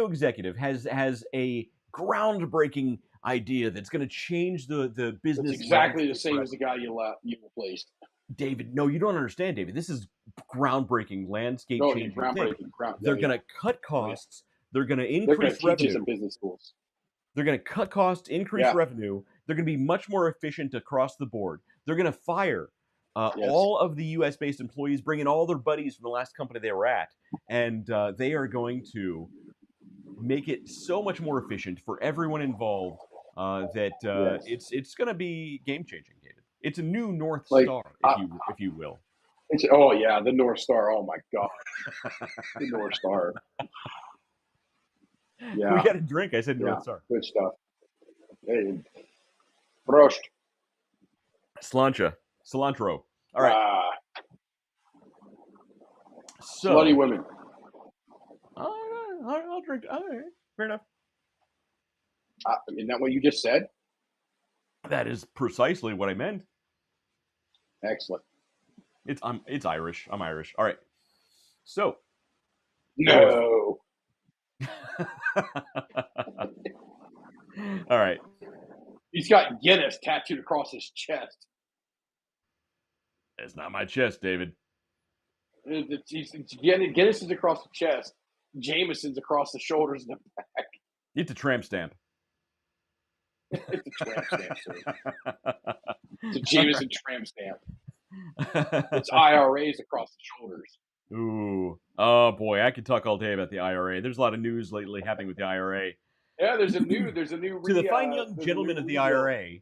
executive has a groundbreaking idea that's going to change the business. It's exactly the same as the guy you replaced. David, no, you don't understand, David. This is groundbreaking, landscape changing thing. They're going to cut costs. They're going to increase revenue. Teach you some business schools. They're going to cut costs, increase revenue. They're going to be much more efficient across the board. They're going to fire all of the U.S.-based employees, bring in all their buddies from the last company they were at, and they are going to make it so much more efficient for everyone involved that it's going to be game-changing, David. It's a new North Star, if you will. The North Star. Oh my God, the North Star. Yeah, we got a drink. I said North Star. Good stuff. Hey, Prost. Cilantro. All right. Slutty women. I'll drink. All right, fair enough. Isn't that what you just said? That is precisely what I meant. Excellent. It's Irish. I'm Irish. All right. So. No. All right. He's got Guinness tattooed across his chest. It's not my chest, David. Guinness is across the chest. Jameson's across the shoulders and the back. It's a tramp stamp. It's a tramp stamp, sir. It's a Jameson tramp stamp. It's IRAs across the shoulders. Ooh. Oh boy, I could talk all day about the IRA. There's a lot of news lately happening with the IRA. Yeah, there's a new To the fine young gentleman of the IRA,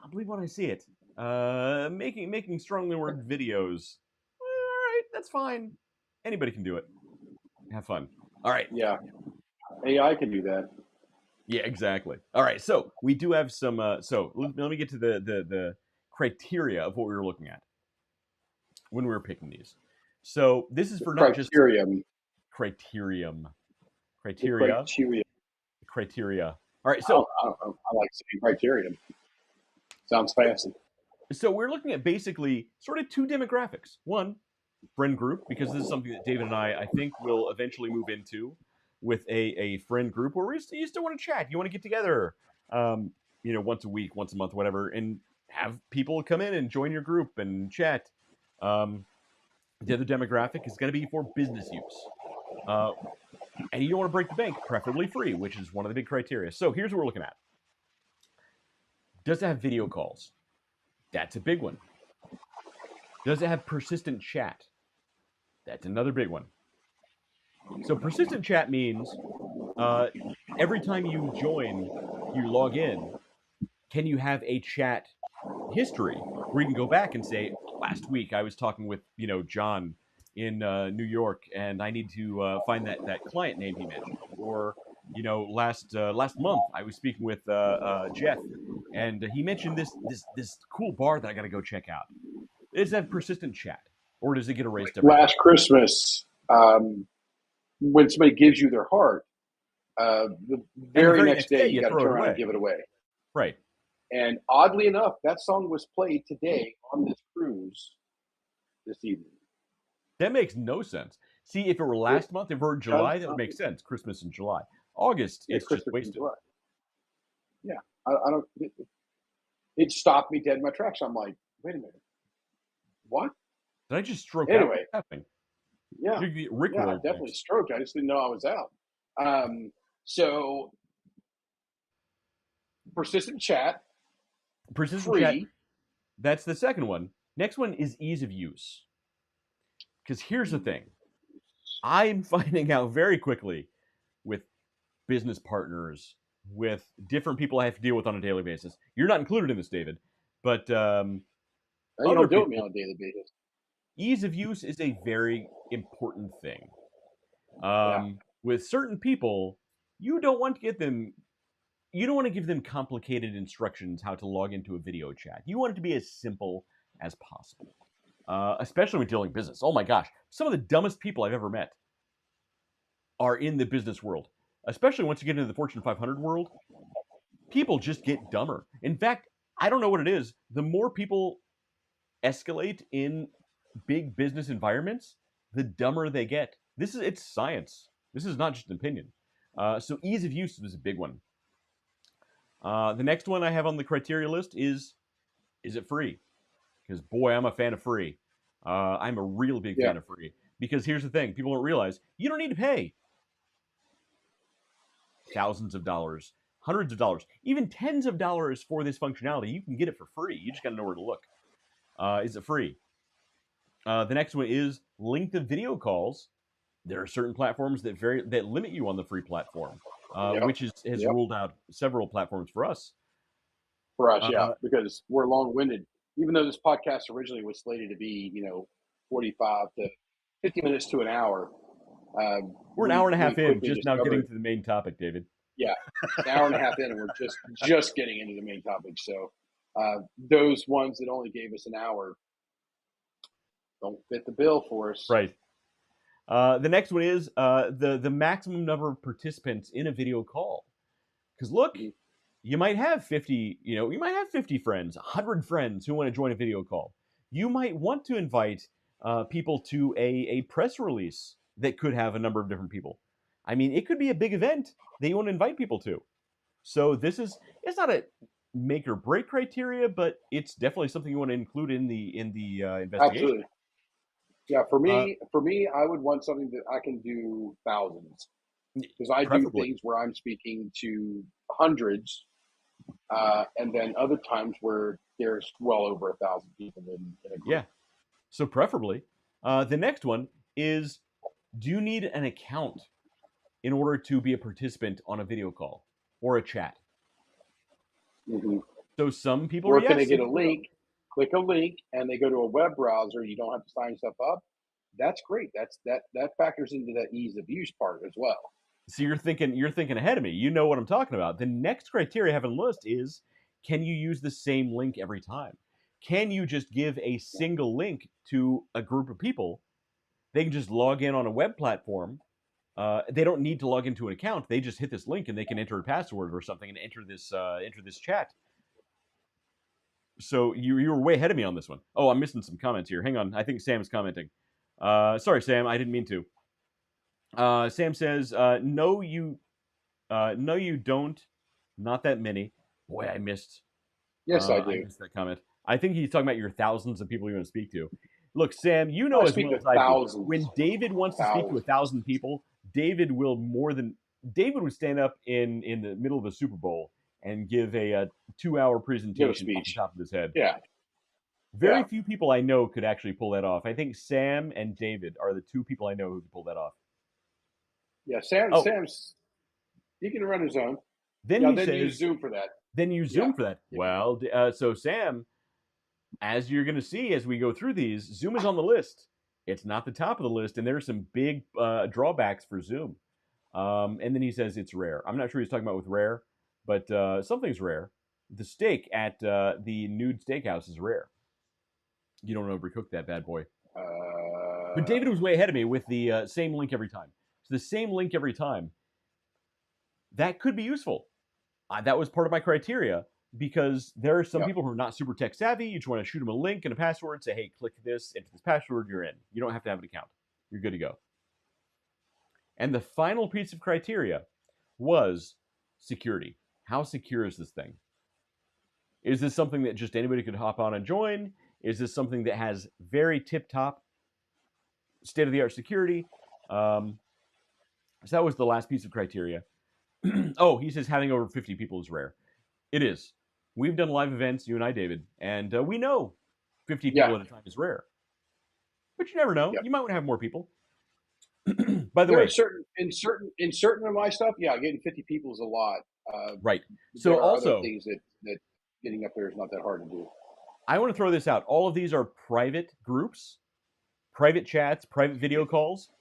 I'll believe when I see it. Making strongly worded videos. All right, that's fine. Anybody can do it. Have fun. All right. Yeah. AI can do that. Yeah, exactly. All right, so we do have some. So let me get to the criteria of what we were looking at when we were picking these. So this is for not just criterium. All right, so I like saying criterion. Sounds fancy. So we're looking at basically sort of two demographics. One, friend group, because this is something that David and I think will eventually move into with a friend group where you still want to chat. You want to get together, once a week, once a month, whatever, and have people come in and join your group and chat. The other demographic is going to be for business use. And you don't want to break the bank, preferably free, which is one of the big criteria. So here's what we're looking at. Does it have video calls? That's a big one. Does it have persistent chat? That's another big one. So persistent chat means every time you join, you log in, can you have a chat history where you can go back and say, last week I was talking with, John in New York, and I need to find that client name he mentioned. Or, last month I was speaking with Jeff, and he mentioned this cool bar that I got to go check out. Is that persistent chat, or does it get erased every Last time? Christmas, when somebody gives you their heart, the very next day you got to turn around and give it away. Right. And oddly enough, that song was played today on this cruise this evening. That makes no sense. See, if it were last month, if it were July, that would make sense. Christmas in July. August, it's Christmas just wasted. Yeah, I don't. It stopped me dead in my tracks. I'm like, wait a minute, what? Did I just stroke Anyway, out? What's happening? Yeah, I definitely stroked. I just didn't know I was out. So persistent chat. Persistent free. chat. That's the second one. Next one is ease of use. Because here's the thing. I'm finding out very quickly with business partners, with different people I have to deal with on a daily basis. You're not included in this, David, but you don't do it with me on a daily basis. Ease of use is a very important thing. With certain people, you don't want to give them complicated instructions how to log into a video chat. You want it to be as simple as possible. Especially when dealing business. Oh my gosh, some of the dumbest people I've ever met are in the business world. Especially once you get into the Fortune 500 world, people just get dumber. In fact, I don't know what it is. The more people escalate in big business environments, the dumber they get. It's science. This is not just an opinion. So ease of use is a big one. The next one I have on the criteria list is it free? Because boy, I'm a fan of free. I'm a real big fan of free. Because here's the thing, people don't realize, you don't need to pay thousands of dollars, hundreds of dollars, even tens of dollars for this functionality. You can get it for free. You just got to know where to look. Is it free? The next one is length of video calls. There are certain platforms that limit you on the free platform, which has ruled out several platforms for us. For us, because we're long-winded. Even though this podcast originally was slated to be, 45 to 50 minutes to an hour. We're an hour and a half in, just now getting to the main topic, David. Yeah, an hour and a half in, and we're just getting into the main topic. So those ones that only gave us an hour don't fit the bill for us. Right. The next one is the maximum number of participants in a video call. Because look, you might have 50, you might have 50 friends, 100 friends who want to join a video call. You might want to invite people to a press release that could have a number of different people. I mean, it could be a big event that you want to invite people to. So it's not a make or break criteria, but it's definitely something you want to include in the investigation. Absolutely. Yeah, for Uh, me, I would want something that I can do thousands, because I do Preferably. things where I'm speaking to hundreds, and then other times where there's well over 1,000 people in a group. Yeah. So preferably. The next one is, do you need an account in order to be a participant on a video call or a chat? Mm-hmm. So some people Or are can yes. they get a link, click a link, and they go to a web browser? You don't have to sign stuff up. That's great. That factors into that ease of use part as well. So you're thinking ahead of me. You know what I'm talking about. The next criteria I have on the list is, can you use the same link every time? Can you just give a single link to a group of people? They can just log in on a web platform. They don't need to log into an account. They just hit this link and they can enter a password or something and enter this chat. So you were way ahead of me on this one. Oh, I'm missing some comments here. Hang on. I think Sam is commenting. Sorry, Sam. I didn't mean to. Sam says, no, you don't. Not that many. Boy, I missed. Yes, I do. I missed that comment. I think he's talking about your thousands of people you want to speak to. Look, Sam, you know I as speak well to as I do. thousands. When David wants to speak to 1,000 people, David would stand up in the middle of a Super Bowl and give a 2-hour presentation off the speech. top of his head. Yeah. Very few people I know could actually pull that off. I think Sam and David are the two people I know who could pull that off. Yeah, Sam's he can run his own. Then he says, use Zoom for that. Then use Zoom for that. Yeah. Well, so Sam, as you're going to see as we go through these, Zoom is on the list. It's not the top of the list, and there are some big drawbacks for Zoom. And then he says it's rare. I'm not sure he's talking about with rare, but something's rare. The steak at the Nude Steakhouse is rare. You don't overcook that bad boy. But David was way ahead of me with the same link every time. So the same link every time, that could be useful. That was part of my criteria, because there are some people who are not super tech savvy. You just want to shoot them a link and a password, say, hey, click this, enter this password, you're in. You don't have to have an account. You're good to go. And the final piece of criteria was security. How secure is this thing? Is this something that just anybody could hop on and join? Is this something that has very tip-top, state-of-the-art security? So that was the last piece of criteria. Oh, he says having over 50 people is rare. It is. We've done live events, you and I, David, and we know 50 people at a time is rare. But you never know. Yep. You might want to have more people. By the way, in certain of my stuff, getting 50 people is a lot. Right. So also other things that getting up there is not that hard to do. I want to throw this out. All of these are private groups, private chats, private video calls.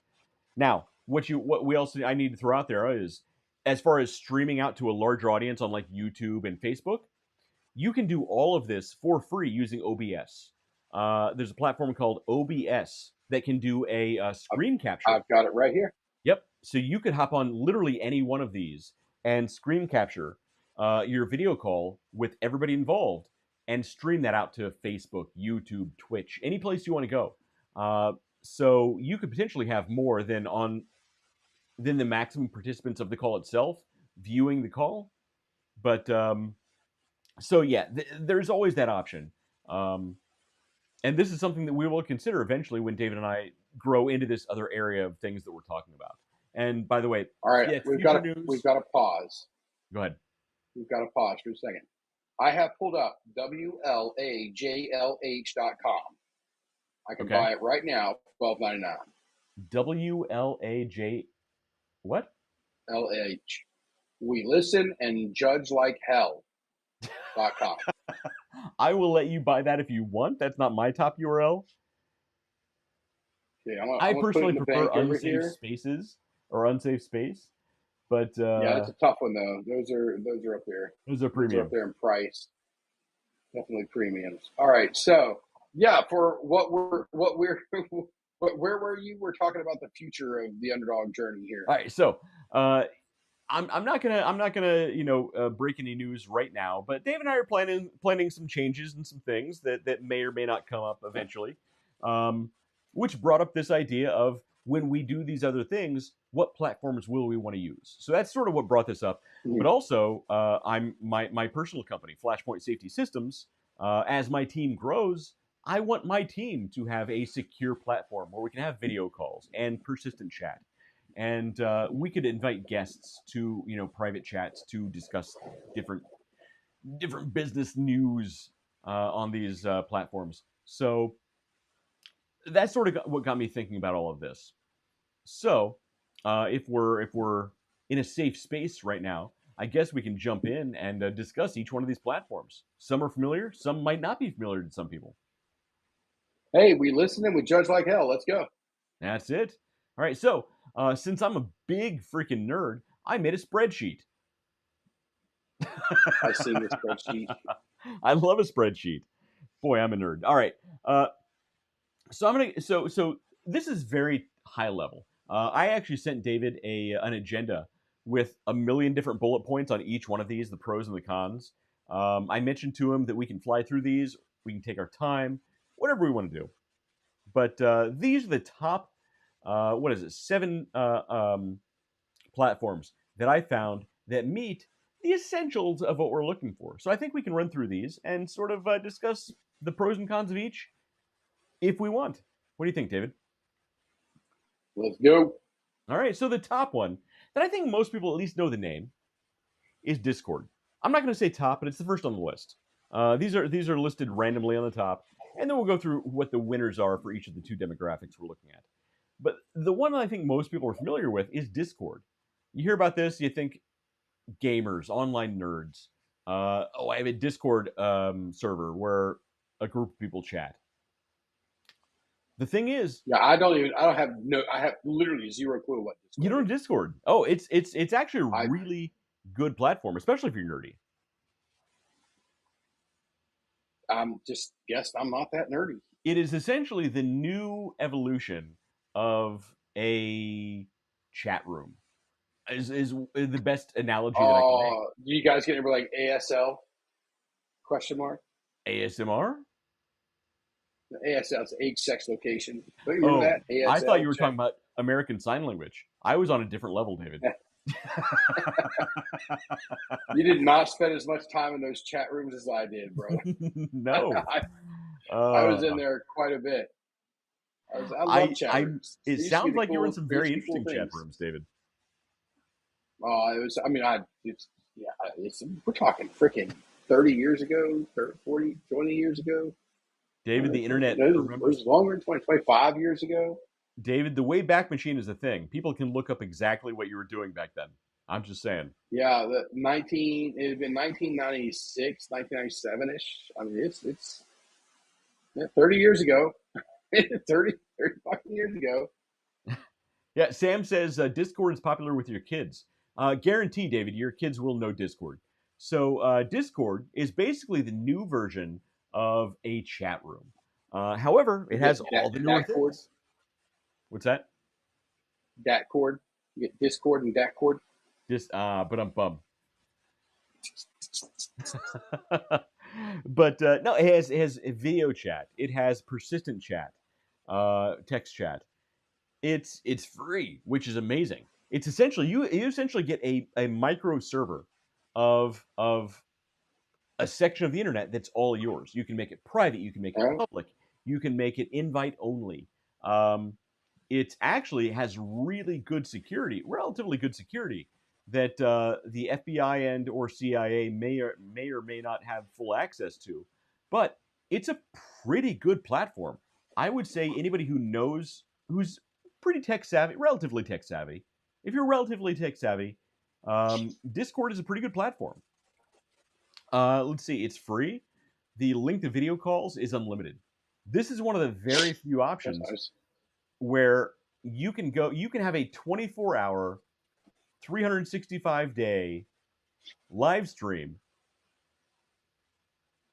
Now, what we also I need to throw out there is, as far as streaming out to a larger audience on like YouTube and Facebook, you can do all of this for free using OBS. There's a platform called OBS that can do a screen capture. I've got it right here. Yep. So you could hop on literally any one of these and screen capture your video call with everybody involved and stream that out to Facebook, YouTube, Twitch, any place you want to go. So you could potentially have more than the maximum participants of the call itself viewing the call. But so yeah, there's always that option. And this is something that we will consider eventually when David and I grow into this other area of things that we're talking about. And by the way, all right, we've got to pause. Go ahead. We've got to pause for a second. I have pulled up WLAJLH.com. I can buy it right now, $12.99. WLAJ what? LH. We listen and judge like hell.com. I will let you buy that if you want. That's not my top URL. Yeah, I personally prefer unsafe spaces or unsafe space. But yeah, that's a tough one though. Those are up there. Those are premium. Those are up there in price. Definitely premiums. All right, so yeah, for what we're But where were you? We're talking about the future of the Underdog journey here. All right, so I'm not gonna break any news right now, but Dave and I are planning some changes and some things that may or may not come up eventually, um, which brought up this idea of when we do these other things, what platforms will we want to use? So that's sort of what brought this up. But also, I'm my personal company, Flashpoint Safety Systems. As my team grows, I want my team to have a secure platform where we can have video calls and persistent chat, and we could invite guests to private chats to discuss different business news on these platforms. So that's sort of what got me thinking about all of this. So if we're in a safe space right now, I guess we can jump in and discuss each one of these platforms. Some are familiar, some might not be familiar to some people. Hey, we listen and we judge like hell. Let's go. That's it. All right, so since I'm a big freaking nerd, I made a spreadsheet. I've seen this spreadsheet. I love a spreadsheet. Boy, I'm a nerd. All right. So I'm gonna. So this is very high level. I actually sent David an agenda with a million different bullet points on each one of these, the pros and the cons. I mentioned to him that we can fly through these. We can take our time, whatever we want to do. But these are the top. What is it? 7 platforms that I found that meet the essentials of what we're looking for. So I think we can run through these and sort of discuss the pros and cons of each if we want. What do you think, David? Let's go. All right, so the top one that I think most people at least know the name is Discord. I'm not going to say top, but it's the first on the list. These are listed randomly on the top, and then we'll go through what the winners are for each of the 2 demographics we're looking at. But the one that I think most people are familiar with is Discord. You hear about this, you think gamers, online nerds. I have a Discord server where a group of people chat. The thing is, Yeah, I have literally zero clue what Discord. you don't have Discord. Oh, it's actually a really good platform, especially if you're nerdy. I'm just guessed I'm not that nerdy. It is essentially the new evolution of a chat room. Is the best analogy that I can make. Do you guys get ever like ASL? Question mark. ASMR? ASL is age, sex, location. Don't you remember that? ASL, I thought you were talking about American Sign Language. I was on a different level, David. You did not spend as much time in those chat rooms as I did, bro. No. I was in there quite a bit. I love chat rooms. It sounds like you were in some very interesting chat rooms, David. It was. I mean, we're talking freaking 30 years ago, 30, 40, 20 years ago. David, the internet it was longer than 25 years ago. David, the Wayback Machine is a thing. People can look up exactly what you were doing back then. I'm just saying. Yeah, it had been 1996, 1997-ish. I mean, it's 30 years ago. 30 fucking years ago. Yeah, Sam says Discord is popular with your kids. Guarantee, David, your kids will know Discord. So Discord is basically the new version of a chat room. However, it has all the newer things. What's that? Datcord. You get Discord and Datcord. But I'm bummed. But no, it has a video chat. It has persistent chat, text chat. It's free, which is amazing. It's essentially you essentially get a micro server of a section of the internet that's all yours. You can make it private. You can make it public. You can make it invite only. It actually has really good security, relatively good security, that the FBI and or CIA may or may not have full access to. But it's a pretty good platform. I would say anybody who's pretty tech savvy, relatively tech savvy. If you're relatively tech savvy, Discord is a pretty good platform. Let's see, it's free. The length of video calls is unlimited. This is one of the very few options where you can have a 24-hour, 365-day live stream,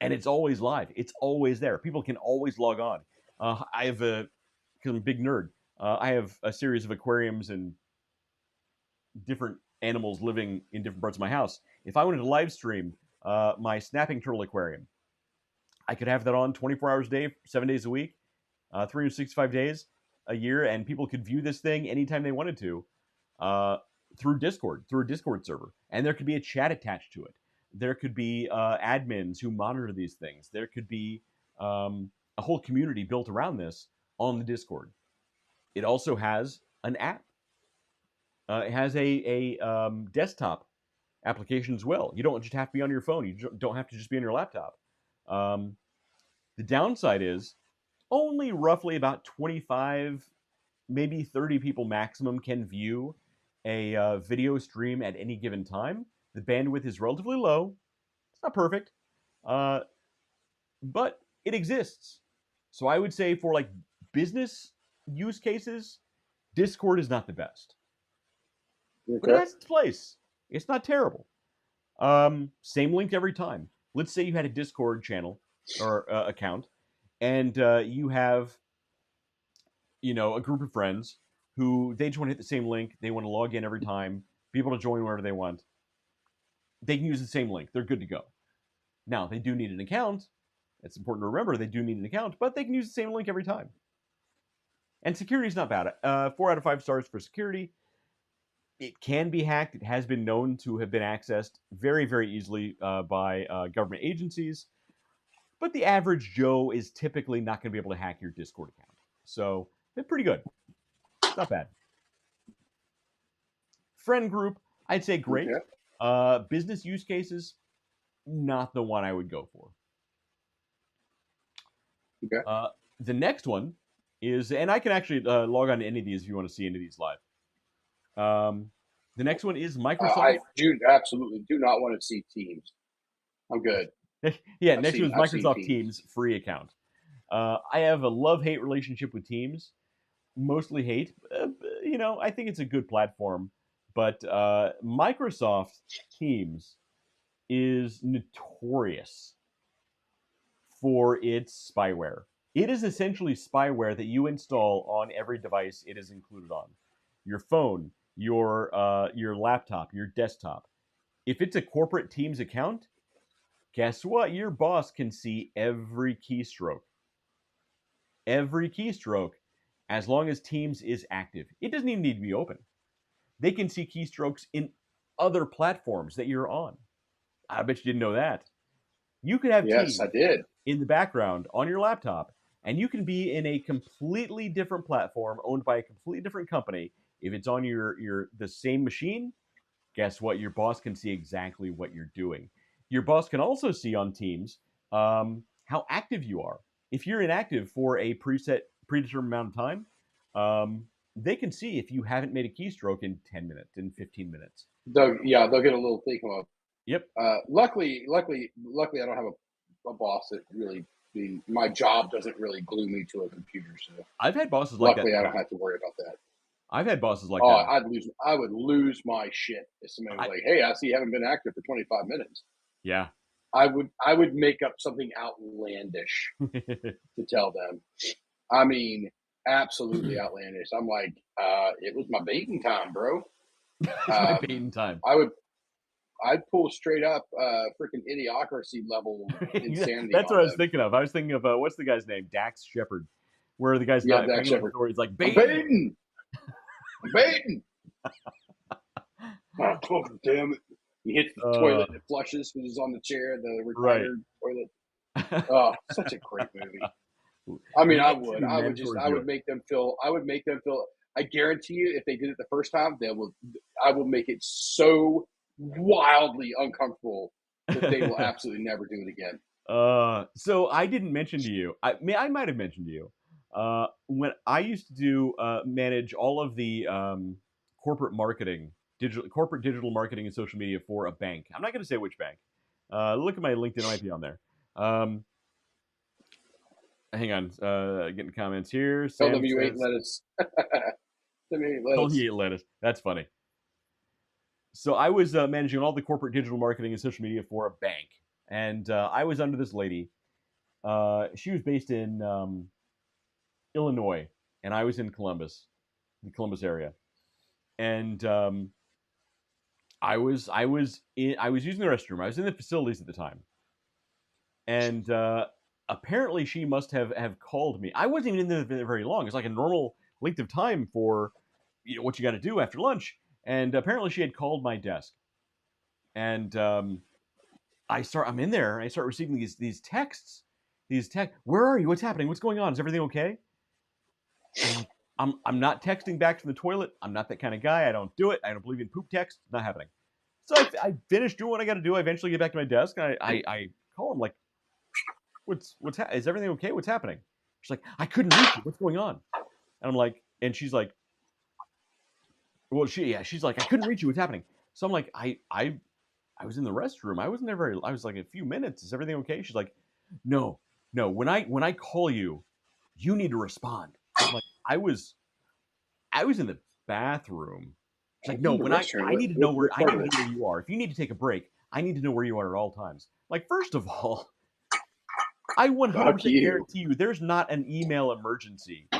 and it's always live. It's always there. People can always log on. I have because I'm a big nerd. I have a series of aquariums and different animals living in different parts of my house. If I wanted to live stream my snapping turtle aquarium, I could have that on 24 hours a day, 7 days a week, 365 days a year, and people could view this thing anytime they wanted to through a Discord server. And there could be a chat attached to it. There could be admins who monitor these things. There could be a whole community built around this on the Discord. It also has an app. It has a desktop application as well. You don't just have to be on your phone. You don't have to just be on your laptop. The downside is only roughly about 25, maybe 30 people maximum can view a video stream at any given time. The bandwidth is relatively low. It's not perfect, but it exists. So I would say for like business use cases, Discord is not the best. Okay. But it has its place. It's not terrible. Same link every time. Let's say you had a Discord channel or account, and you have, a group of friends who they just want to hit the same link. They want to log in every time. Be able to join wherever they want. They can use the same link. They're good to go. Now, they do need an account. It's important to remember they do need an account, but they can use the same link every time. And security is not bad. 4 out of 5 stars for security. It can be hacked. It has been known to have been accessed very, very easily by government agencies. But the average Joe is typically not going to be able to hack your Discord account. So, they're pretty good. Not bad. Friend group, I'd say great. Okay. Business use cases, not the one I would go for. Okay. The next one is, and I can actually log on to any of these if you want to see any of these live. The next one is Microsoft. I absolutely do not want to see Teams. I'm good. Yeah, next one is Microsoft Teams free account. I have a love-hate relationship with Teams. Mostly hate. I think it's a good platform. But Microsoft Teams is notorious for its spyware. It is essentially spyware that you install on every device it is included on. Your phone, your laptop, your desktop. If it's a corporate Teams account, guess what? Your boss can see every keystroke. Every keystroke, as long as Teams is active. It doesn't even need to be open. They can see keystrokes in other platforms that you're on. I bet you didn't know that. You could have Teams I did. in the background on your laptop, and you can be in a completely different platform owned by a completely different company. If it's on the same machine, guess what? Your boss can see exactly what you're doing. Your boss can also see on Teams how active you are. If you're inactive for a predetermined amount of time, they can see if you haven't made a keystroke in 10 minutes, in 15 minutes. They'll get a little thing come up. Yep. Luckily, I don't have a boss that really. My job doesn't really glue me to a computer, so I've had bosses like luckily that. I don't have to worry about that. I've had bosses like that. I would lose my shit if somebody was like, "Hey, I see you haven't been active for 25 minutes." Yeah. I would make up something outlandish to tell them. I mean, absolutely outlandish. I'm like, it was my baiting time, bro. It's my baiting time. I'd pull straight up freaking idiocracy level insanity. That's what I was thinking of. I was thinking of what's the guy's name? Dax Shepard. Where the guy's not Dax Shepard. He's like, baiting. I'm baiting. Oh, damn it. He hits the toilet and it flushes because he's on the chair, the retired toilet. Oh, such a great movie. I mean, I would make them feel, I guarantee you, if they did it the first time, I will make it so wildly uncomfortable that they will absolutely never do it again. So I didn't mention to you, I might have mentioned to you, when I used to manage all of the corporate digital marketing and social media for a bank. I'm not going to say which bank. Look at my LinkedIn, it might be on there. Hang on, getting comments here. Tell them you ate lettuce. Tell you ate lettuce. That's funny. So I was managing all the corporate digital marketing and social media for a bank, and I was under this lady. She was based in Illinois, and I was in Columbus, the Columbus area, and I was using the restroom. I was in the facilities at the time, and apparently she must have called me. I wasn't even in there very long. It's like a normal length of time for what you got to do after lunch. And apparently she had called my desk, and I'm in there. And I start receiving these texts. Where are you? What's happening? What's going on? Is everything okay? And I'm not texting back from the toilet. I'm not that kind of guy. I don't do it. I don't believe in poop text. Not happening. So I finished doing what I got to do. I eventually get back to my desk, and I call him like, is everything okay? What's happening? She's like, I couldn't reach you. What's going on? And I'm like, and she's like, well, she's like, I couldn't reach you. What's happening? So I'm like, I was in the restroom. I wasn't there I was like a few minutes. Is everything okay? She's like, no. When I call you, you need to respond. I'm like, I was in the bathroom. She's like, no, I need to know where you are. If you need to take a break, I need to know where you are at all times. Like, first of all, I 100% guarantee you there's not an email emergency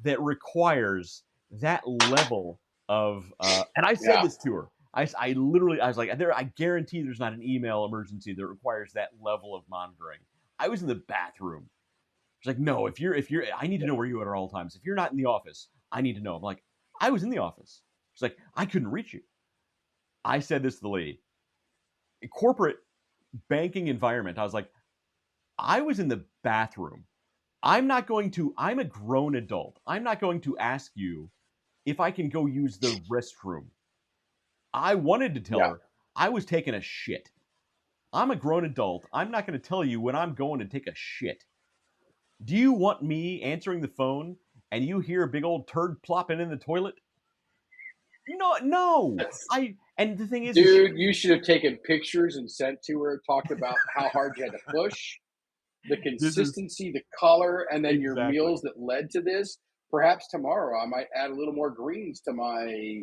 that requires that level of and I said this to her. I literally was like, I guarantee there's not an email emergency that requires that level of monitoring. I was in the bathroom. She's like, no, if you're I need to know where you are at all times. If you're not in the office, I need to know. I'm like, I was in the office. She's like, I couldn't reach you. I said this to the lady. A corporate banking environment. I was like, I was in the bathroom. I'm a grown adult. I'm not going to ask you if I can go use the restroom. I wanted to tell her I was taking a shit. I'm a grown adult. I'm not going to tell you when I'm going to take a shit. Do you want me answering the phone and you hear a big old turd plopping in the toilet? No. And the thing is, dude, you should have taken pictures and sent to her, talked about how hard you had to push, the consistency, the color, and then your meals that led to this. Perhaps tomorrow I might add a little more greens to my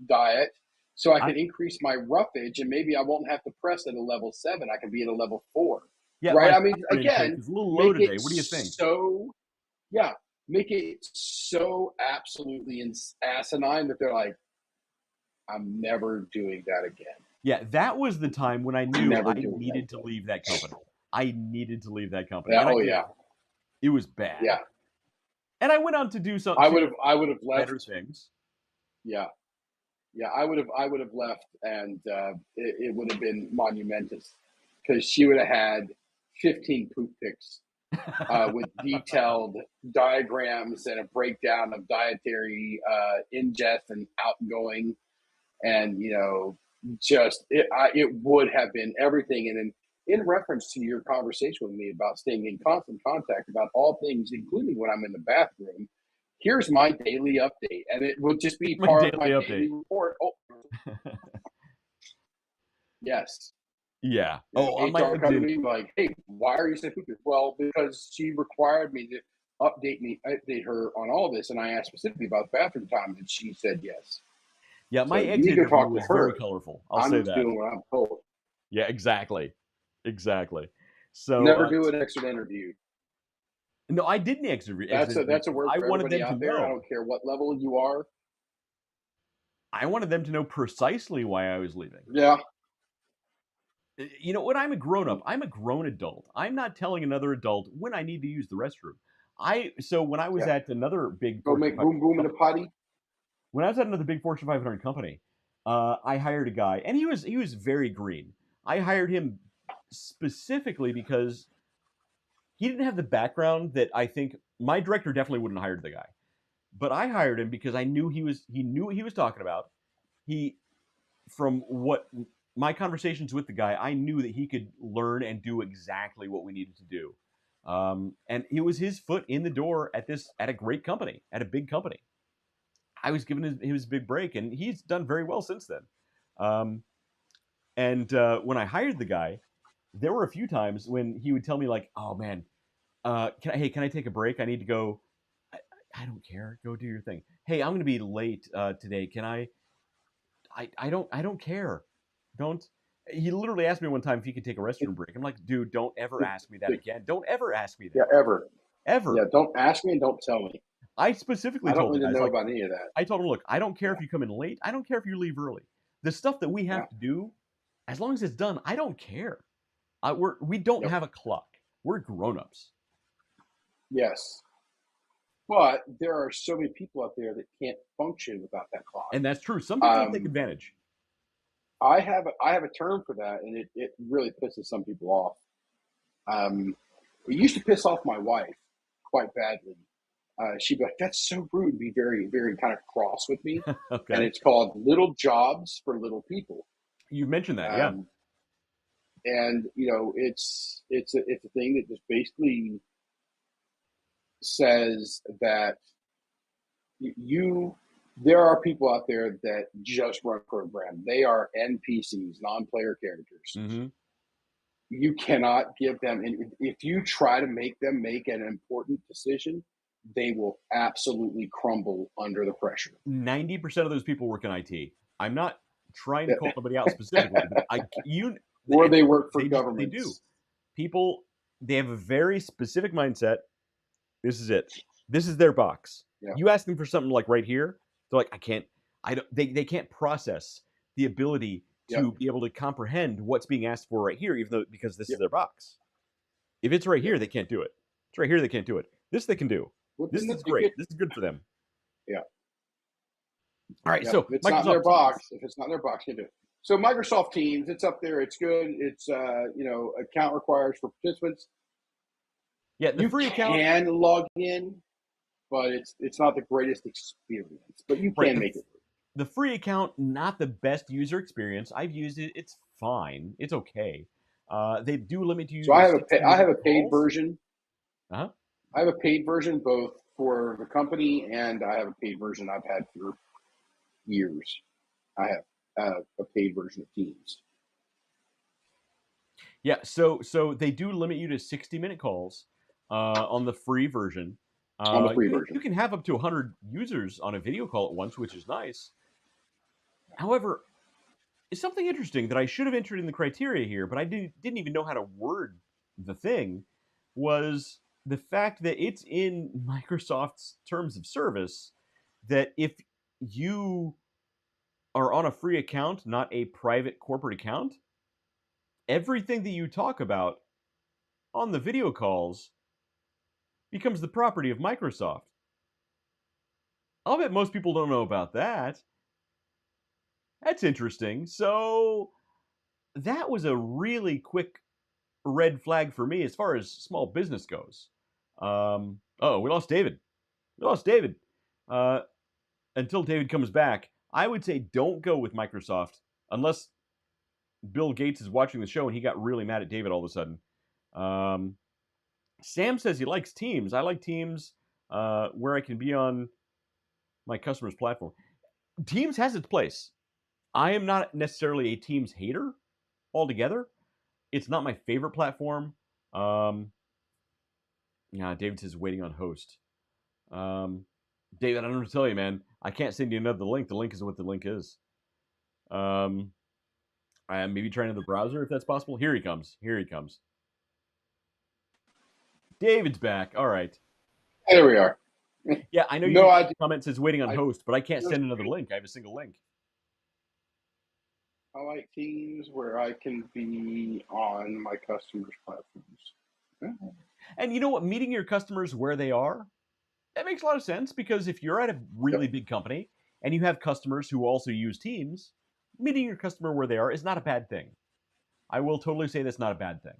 diet so I can increase my roughage, and maybe I won't have to press at a level 7. I can be at a level 4. Yeah, right? I mean, again, it's a little low today. What do you think? Make it so absolutely asinine that they're like, I'm never doing that again. Yeah, that was the time when I knew I needed to leave that company. I needed to leave that company. It was bad. Yeah. And I went on to do something. I would have left better things. Yeah. Yeah, I would have left, and it would have been monumentous, because she would have had 15 poop pics with detailed diagrams and a breakdown of dietary ingest and outgoing, and it would have been everything. And in reference to your conversation with me about staying in constant contact about all things, including when I'm in the bathroom, here's my daily update, and it will just be part of my daily report. Oh, yes. Yeah. HR coming to me like, hey, why are you saying poop? Well, because she required me to update her on all this, and I asked specifically about bathroom time, and she said yes. Yeah, my exit interview was very colorful. I'll say that. I'm doing what I'm told. Yeah, exactly. So never do an exit interview. No, I didn't exit interview. That's a word for everybody out there. I don't care what level you are. I wanted them to know precisely why I was leaving. Yeah. You know what? I'm a grown up. I'm a grown adult. I'm not telling another adult when I need to use the restroom. So when I was at another big go make boom boom in a potty. When I was at another big Fortune 500 company, I hired a guy, and he was very green. I hired him specifically because he didn't have the background that I think my director definitely wouldn't have hired the guy. But I hired him because I knew he knew what he was talking about. From what my conversations with the guy, I knew that he could learn and do exactly what we needed to do. And it was his foot in the door at a great company, at a big company. I was giving him his big break, and he's done very well since then. When I hired the guy, there were a few times when he would tell me like, "Oh man, can I take a break? I need to go." I don't care. Go do your thing. Hey, I'm going to be late today. Can I don't care. Don't. He literally asked me one time if he could take a restroom break. I'm like, dude, don't ever ask me that again. Don't ever ask me that. Yeah, ever. Ever. Yeah, don't ask me and don't tell me. I specifically I don't told the need to guys, know like, about any of that. I told them, look, I don't care if you come in late. I don't care if you leave early. The stuff that we have to do, as long as it's done, I don't care. We don't Yep. have a clock. We're grown-ups. Yes. But there are so many people out there that can't function without that clock. And that's true. Some people take advantage. I have a term for that, and it really pisses some people off. It used to piss off my wife quite badly. She'd be like, "That's so rude," be very, very kind of cross with me. Okay. And it's called little jobs for little people. You mentioned that, yeah. And it's a thing that just basically says that there are people out there that just run program. They are NPCs, non-player characters. Mm-hmm. You cannot give them, and if you try to make them make an important decision, they will absolutely crumble under the pressure. 90% of those people work in IT. I'm not trying to call somebody out specifically, but or they work for governments. governments. They do. People, they have a very specific mindset. This is it. This is their box. Yeah. You ask them for something like right here, they're like, I can't. They can't process the ability to be able to comprehend what's being asked for right here, because this is their box. If it's right here, they can't do it. It's right here, they can't do it. This they can do. Well, this is great. This is good for them. Yeah. All right. Yeah. So if it's Microsoft not in their Teams. box, if it's not in their box, you can do it. So Microsoft Teams, it's up there. It's good. It's account requires for participants. Yeah, the free account can log in, but it's not the greatest experience. But you can make it. The free account, not the best user experience. I've used it. It's fine. It's okay. They do limit you. So I have a paid version. Uh-huh. I have a paid version both for the company, and I have a paid version I've had for years. I have a paid version of Teams. Yeah, so they do limit you to 60-minute calls on the free version. On the free version. You can have up to 100 users on a video call at once, which is nice. However, it's something interesting that I should have entered in the criteria here, but I didn't even know how to word the thing, was the fact that it's in Microsoft's terms of service that if you are on a free account, not a private corporate account, everything that you talk about on the video calls becomes the property of Microsoft. I'll bet most people don't know about that. That's interesting. So that was a really quick red flag for me as far as small business goes. We lost David. Until David comes back, I would say don't go with Microsoft unless Bill Gates is watching the show and he got really mad at David all of a sudden. Sam says he likes Teams. I like Teams where I can be on my customer's platform. Teams has its place. I am not necessarily a Teams hater altogether. It's not my favorite platform. David says waiting on host. David, I don't know what to tell you, man. I can't send you another link. The link is what the link is. I am maybe trying the browser if that's possible. Here he comes. David's back. All right. There we are. Yeah, I know comment says waiting on host, but I can't send another link. I have a single link. I like Teams where I can be on my customers' platforms. And you know what? Meeting your customers where they are, that makes a lot of sense, because if you're at a really big company and you have customers who also use Teams, meeting your customer where they are is not a bad thing. I will totally say that's not a bad thing.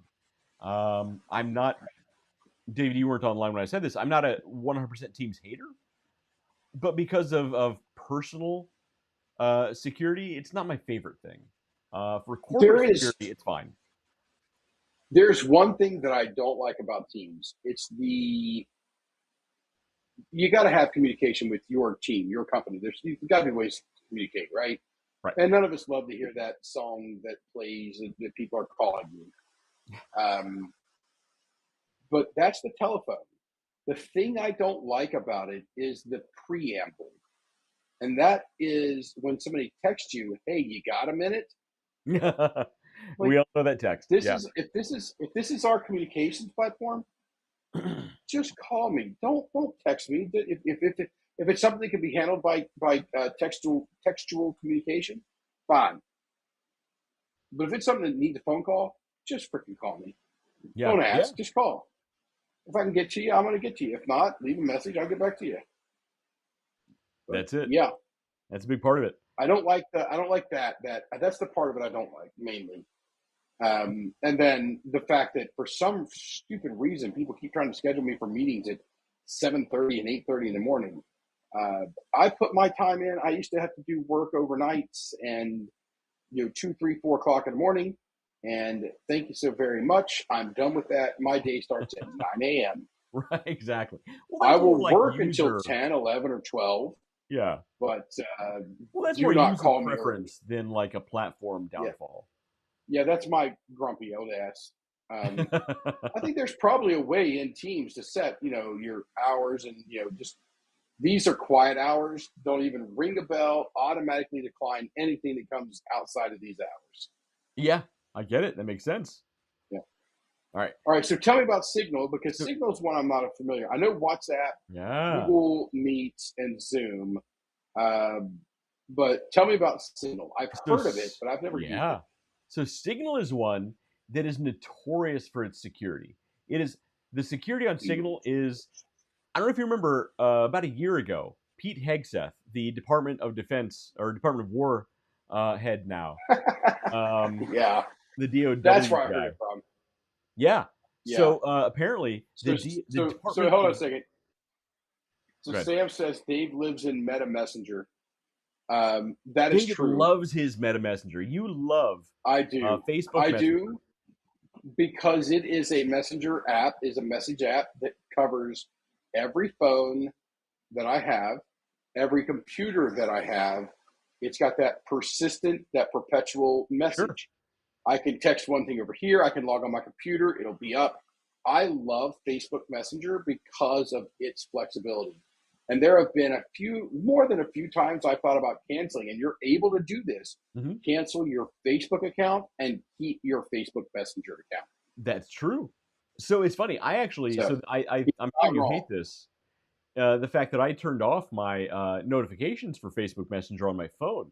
I'm not, David, you weren't online when I said this, I'm not a 100% Teams hater, but because of personal security, it's not my favorite thing. For corporate security, it's fine. There's one thing that I don't like about Teams. It's you got to have communication with your team, your company. You've got to be ways to communicate, right? Right. And none of us love to hear that song that plays that people are calling you. But that's the telephone. The thing I don't like about it is the preamble. And that is when somebody texts you, "Hey, you got a minute?" We all know that text. If this is our communications platform, just call me. Don't text me. If it's something that can be handled by textual communication, fine. But if it's something that needs a phone call, just freaking call me. Yeah. Don't ask, just call. If I can get to you, I'm going to get to you. If not, leave a message. I'll get back to you. But, that's it. Yeah, that's a big part of it. I don't like that. That's the part of it I don't like mainly. And then the fact that for some stupid reason people keep trying to schedule me for meetings at 7:30 and 8:30 in the morning. I put my time in. I used to have to do work overnights and 2, 3, 4 o'clock in the morning. And thank you so very much. I'm done with that. My day starts at 9 a.m. Right, exactly. Well, I will work until 10, 11, or 12. Yeah. But well, that's do more not user call me preference than like a platform downfall. Yeah, that's my grumpy old ass. I think there's probably a way in Teams to set, your hours and, just these are quiet hours. Don't even ring a bell. Automatically decline anything that comes outside of these hours. Yeah, I get it. That makes sense. Yeah. All right. So tell me about Signal, because Signal is one I'm not familiar. I know WhatsApp, Google Meets, and Zoom. But tell me about Signal. I've heard of it, but I've never used it. So Signal is one that is notorious for its security. The security on Signal is, I don't know if you remember, about a year ago, Pete Hegseth, the Department of Defense or Department of War head now. Yeah. The DOD That's where I guy. heard it from. Yeah. So apparently, so hold on a second. So Sam says Dave lives in Meta Messenger. That is true. David loves his Meta Messenger. You love I do. Facebook I Messenger. do, because it is a messenger app, is a message app that covers every phone that I have, every computer that I have. It's got that persistent, that perpetual message. Sure. I can text one thing over here. I can log on my computer. It'll be up. I love Facebook Messenger because of its flexibility. And there have been more than a few times I thought about canceling, and you're able to do this. Mm-hmm. Cancel your Facebook account and keep your Facebook Messenger account. That's true. So it's funny. I'm sure you hate this. The fact that I turned off my notifications for Facebook Messenger on my phone.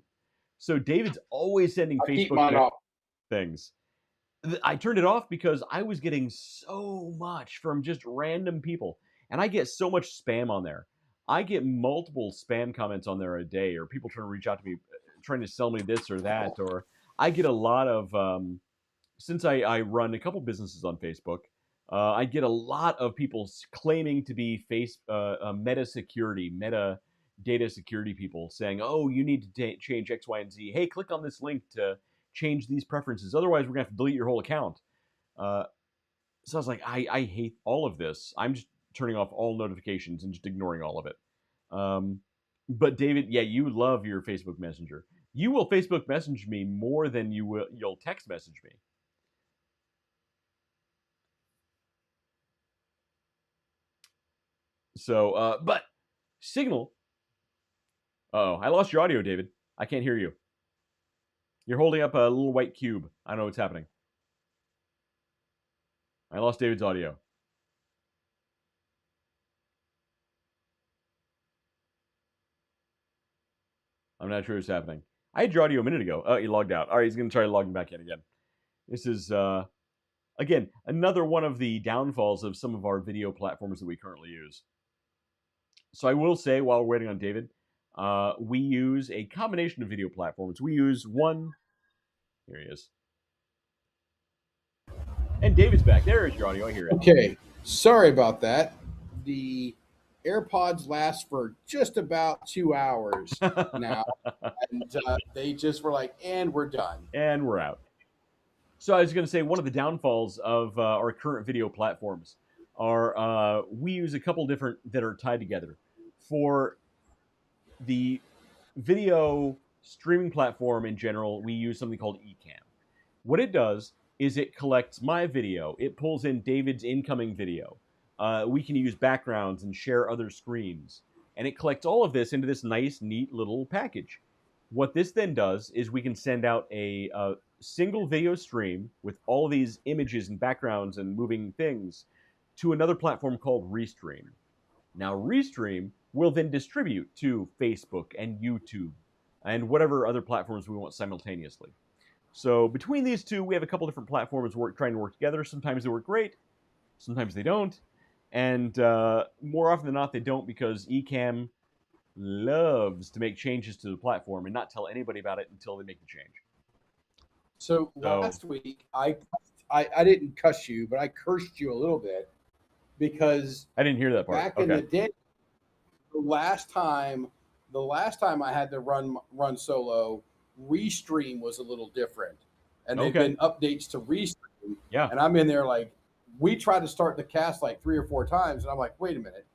So David's always sending Facebook things. I turned it off because I was getting so much from just random people. And I get so much spam on there. I get multiple spam comments on there a day, or people trying to reach out to me, trying to sell me this or that. Or I get a lot of, since I run a couple businesses on Facebook, I get a lot of people claiming to be meta data security people saying, oh, you need to change X, Y, and Z. Hey, click on this link to change these preferences. Otherwise, we're going to have to delete your whole account. So I was like, I hate all of this. I'm just turning off all notifications and just ignoring all of it. But David, yeah, you love your Facebook Messenger. You will Facebook message me more than you'll text message me. So, but Signal. Uh-oh, I lost your audio, David. I can't hear you. You're holding up a little white cube. I don't know what's happening. I lost David's audio. I'm not sure what's happening. I had your audio a minute ago. Oh, he logged out. All right, he's going to try logging back in again. This is, again, another one of the downfalls of some of our video platforms that we currently use. So I will say, while we're waiting on David, we use a combination of video platforms. We use one. Here he is. And David's back. There is your audio. I hear it. Okay. Sorry about that. The AirPods last for just about 2 hours now. And they just were like, and we're done. And we're out. So I was going to say, one of the downfalls of our current video platforms are we use a couple different that are tied together. For the video streaming platform in general, we use something called Ecamm. What it does is it collects my video. It pulls in David's incoming video. We can use backgrounds and share other screens. And it collects all of this into this nice, neat little package. What this then does is we can send out a single video stream with all of these images and backgrounds and moving things to another platform called Restream. Now, Restream will then distribute to Facebook and YouTube and whatever other platforms we want simultaneously. So between these two, we have a couple different platforms trying to work together. Sometimes they work great, sometimes they don't, and more often than not, they don't because Ecamm loves to make changes to the platform and not tell anybody about it until they make the change. So last week, I didn't cuss you, but I cursed you a little bit because I didn't hear that part. back in the day, the last time I had to run solo, Restream was a little different, and they've been updates to Restream. Yeah, and I'm in there like we tried to start the cast like 3 or 4 times, and I'm like, wait a minute,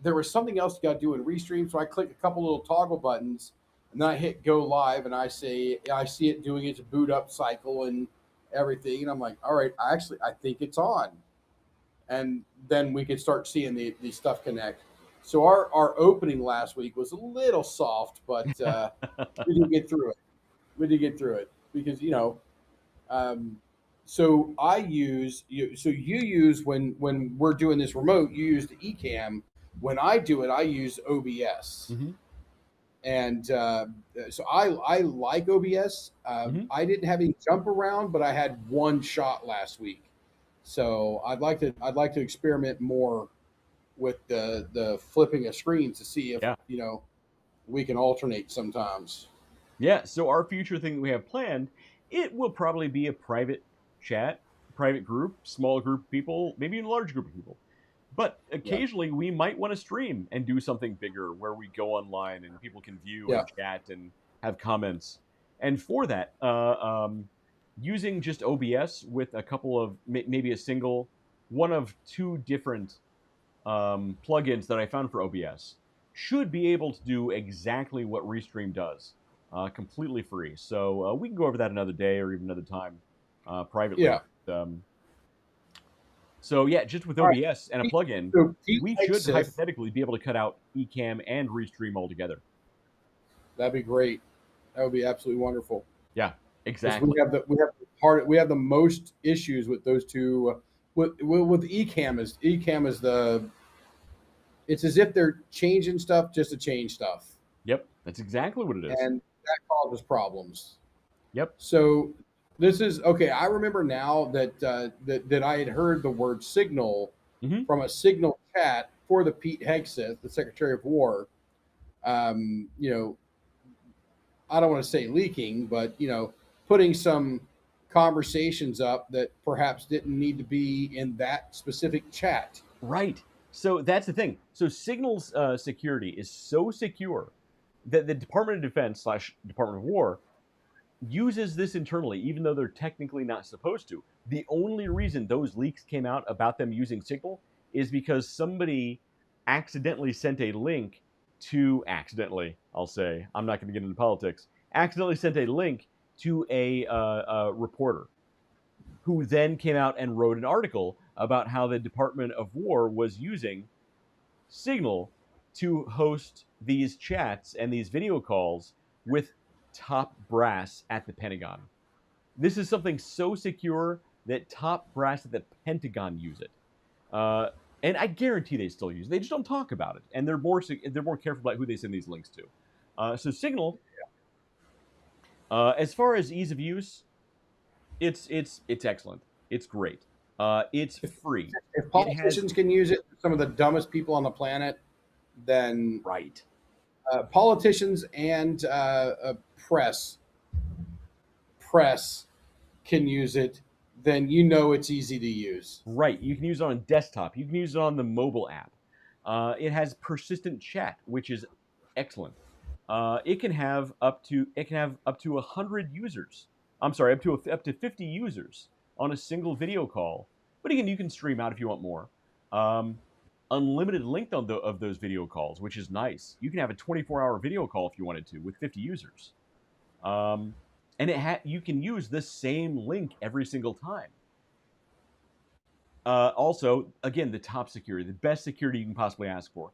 there was something else you got to do in Restream, so I click a couple little toggle buttons, and then I hit go live, and I see it doing its boot up cycle and everything, and I'm like, all right, I think it's on. And then we could start seeing the stuff connect. So our opening last week was a little soft, but we did get through it. Because so I use you. So you use when we're doing this remote, you use the Ecamm. When I do it, I use OBS. Mm-hmm. And so I like OBS. I didn't have any jump around, but I had one shot last week. So I'd like to experiment more with the flipping of screens to see if we can alternate sometimes. Yeah. So our future thing that we have planned, it will probably be a private chat, private group, small group of people, maybe even a large group of people. But occasionally we might want to stream and do something bigger where we go online and people can view and chat and have comments. And for that, using just OBS with a couple of maybe a single, one of 2 different plugins that I found for OBS should be able to do exactly what Restream does, completely free. So we can go over that another day or even another time privately. Yeah. So yeah, just with OBS and a plugin, we should hypothetically be able to cut out Ecamm and Restream altogether. That'd be great. That would be absolutely wonderful. Yeah, exactly. We have the most issues with those two. With Ecamm is the. It's as if they're changing stuff just to change stuff. Yep, that's exactly what it is. And that causes problems. Yep. So this is okay. I remember now that I had heard the word signal from a Signal chat for the Pete Hegseth, the Secretary of War. I don't want to say leaking, but putting some conversations up that perhaps didn't need to be in that specific chat. Right. So that's the thing. So Signal's security is so secure that the Department of Defense / Department of War uses this internally, even though they're technically not supposed to. The only reason those leaks came out about them using Signal is because somebody accidentally sent a link to I'll say, I'm not going to get into politics, accidentally sent a link to a reporter who then came out and wrote an article about how the Department of War was using Signal to host these chats and these video calls with top brass at the Pentagon. This is something so secure that top brass at the Pentagon use it. And I guarantee they still use it. They just don't talk about it. And they're more careful about who they send these links to. So Signal, as far as ease of use, it's excellent. It's great. It's free. If politicians can use it, some of the dumbest people on the planet, then right. Politicians and press can use it, then it's easy to use. Right. You can use it on desktop. You can use it on the mobile app. It has persistent chat, which is excellent. It can have up to 100 users. I'm sorry, up to 50 users on a single video call. But again, you can stream out if you want more. Unlimited length of those video calls, which is nice. You can have a 24-hour video call if you wanted to with 50 users. And you can use the same link every single time. Also, again, the top security, the best security you can possibly ask for.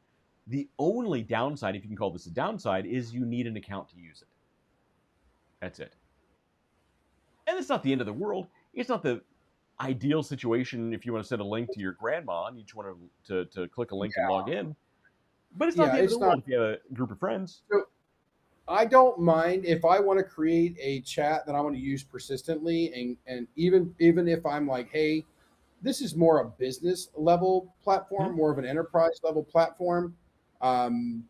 The only downside, if you can call this a downside, is you need an account to use it. That's it. And it's not the end of the world. It's not the ideal situation if you want to send a link to your grandma and you just want to click a link and log in. But it's not Yeah, the end of it's the world not. if you have a group of friends. So I don't mind if I want to create a chat that I want to use persistently, and even if I'm like, hey, this is more a business level Hmm? platform, more of an enterprise level platform. Um,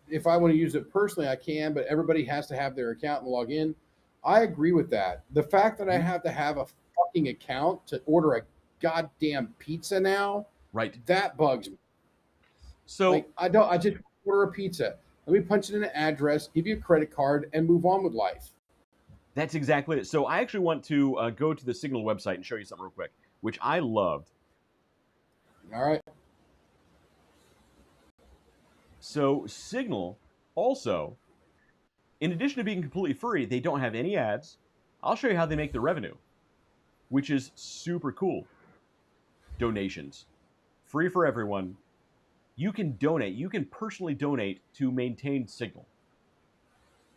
if I want to use it personally, I can, but everybody has to have their account and log in. I agree with that. The fact that I Hmm? have to have a fucking account to order a goddamn pizza now, Right. that bugs me. So Like I just order a pizza. Let me punch in an address, give you a credit card, and move on with life. that's exactly it. So I actually want to go to the Signal website and show you something real quick, which I loved. All right. So Signal also, in addition to being completely free, they don't have any ads. I'll show you how they make their revenue, which is super cool. Donations, free for everyone. You can donate. You can personally donate to maintain Signal.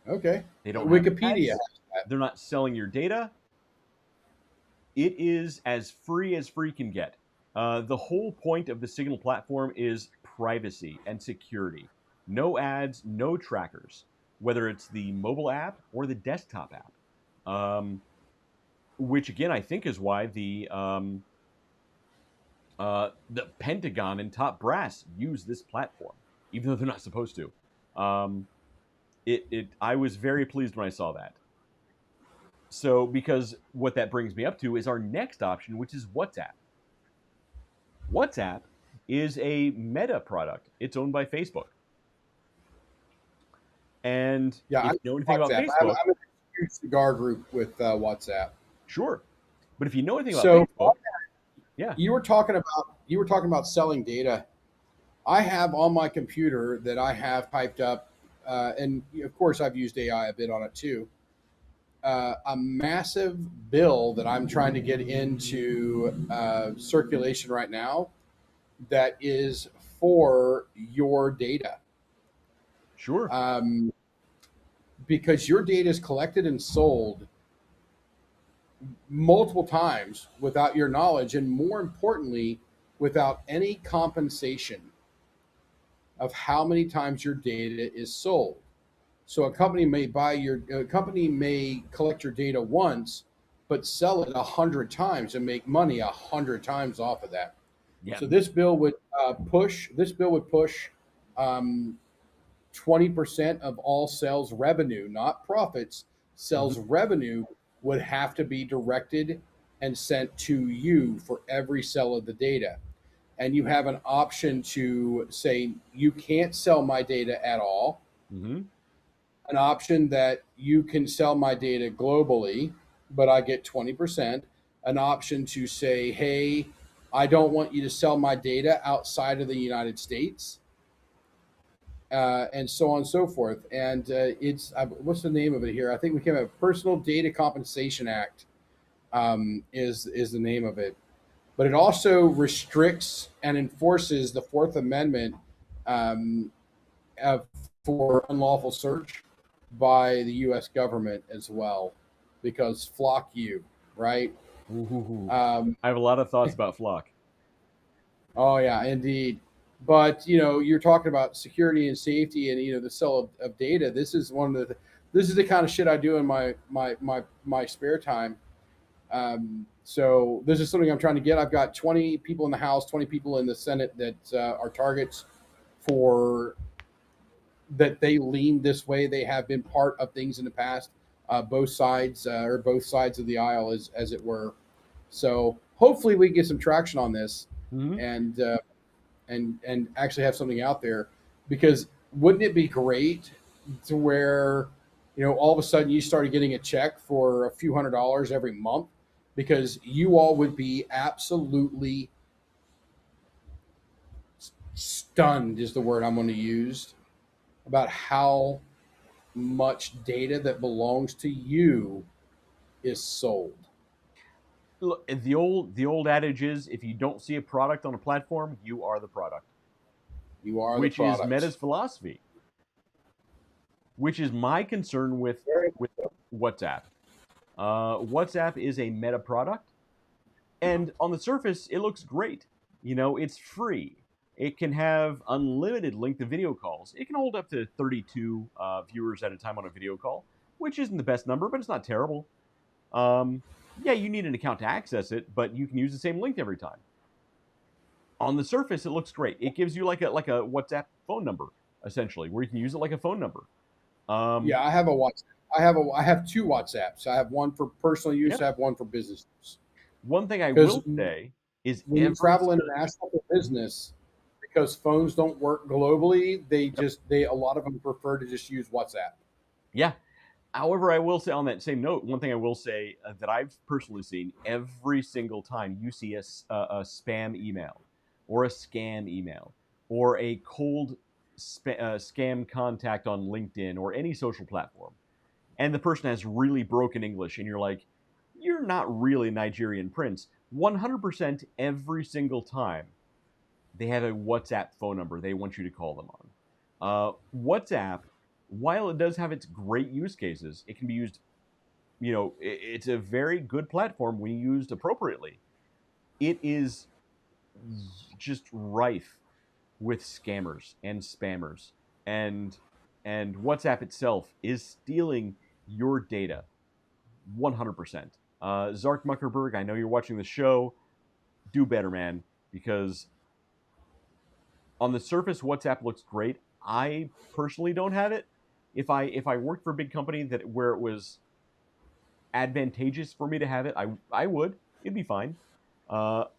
Okay. They don't have Wikipedia has ads. that. They're not selling your data. It is as free can get. The whole point of the Signal platform is privacy and security. No ads, no trackers, whether it's the mobile app or the desktop app. Which again, I think is why the Pentagon and top brass use this platform, even though they're not supposed to. Um, I was very pleased when I saw that. So, because what that brings me up to is our next option, which is WhatsApp. WhatsApp is a Meta product. It's owned by Facebook. And Yeah, I if use you know anything about WhatsApp. Facebook, I'm in a huge cigar group with WhatsApp. sure. But if you know anything about So Facebook, yeah, you were talking about selling data. I have on my computer that I have typed up, and of course I've used AI a bit on it too. A massive bill that I'm trying to get into circulation right now that is for your data. sure. Um, because your data is collected and sold multiple times without your knowledge, and more importantly, without any compensation of how many times your data is sold. So a company may collect your data once, but sell it 100 times and make money 100 times off of that. Yeah. So this bill would push 20% of all sales revenue, not profits. Sales Mhm. revenue would have to be directed and sent to you for every sale of the data. And you have an option to say, you can't sell my data at all. Mhm. An option that you can sell my data globally, but I get 20%. An option to say, hey, I don't want you to sell my data outside of the United States, and so on and so forth. And it's what's the name of it here? I think we came up Personal Data Compensation Act is the name of it. But it also restricts and enforces the Fourth Amendment um, of, for unlawful search by the U.S. government as well, because flock you, right? Ooh. Um, I have a lot of thoughts about Flock. oh yeah, indeed. But you're talking about security and safety, and the sale of data. This is the kind of shit I do in my spare time. So this is something I'm trying to get. I've got 20 people in the House, 20 people in the Senate that are targets for that. They lean this way. They have been part of things in the past, both sides or both sides of the aisle, as it were. So hopefully we can get some traction on this, Mhm. and and actually have something out there. Because wouldn't it be great to where all of a sudden you started getting a check for a few $100s every month, because you all would be absolutely stunned is the word I'm going to use about how much data that belongs to you is sold. Look, the old adage is if you don't see a product on a platform, you are the product, You are the which is product. Meta's philosophy, which is my concern with Very WhatsApp. WhatsApp is a Meta product. And on the surface, it looks great. It's free. It can have unlimited length of video calls. It can hold up to 32 viewers at a time on a video call, which isn't the best number, but it's not terrible. Yeah, you need an account to access it, but you can use the same link every time. On the surface, it looks great. It gives you like a WhatsApp phone number, essentially, where you can use it like a phone number. Yeah, I have a WhatsApp. I have two WhatsApps. I have one for personal use. Yeah. I have one for business use. One thing I will say is when you travel international for business, because phones don't work globally, a lot of them prefer to just use WhatsApp. Yeah. However, I will say on that same note, one thing I will say that I've personally seen every single time you see a spam email or a scam email or a cold scam contact on LinkedIn or any social platform, and the person has really broken English, and you're like, you're not really Nigerian Prince. 100% every single time they have a WhatsApp phone number they want you to call them on. WhatsApp, while it does have its great use cases, it can be used, it's a very good platform when used appropriately. It is just rife with scammers and spammers, and WhatsApp itself is stealing your data 100%. Zark Muckerberg, I know you're watching the show. Do better, man, because on the surface, WhatsApp looks great. I personally don't have it. If I worked for a big company where it was advantageous for me to have it, I would. It'd be fine. But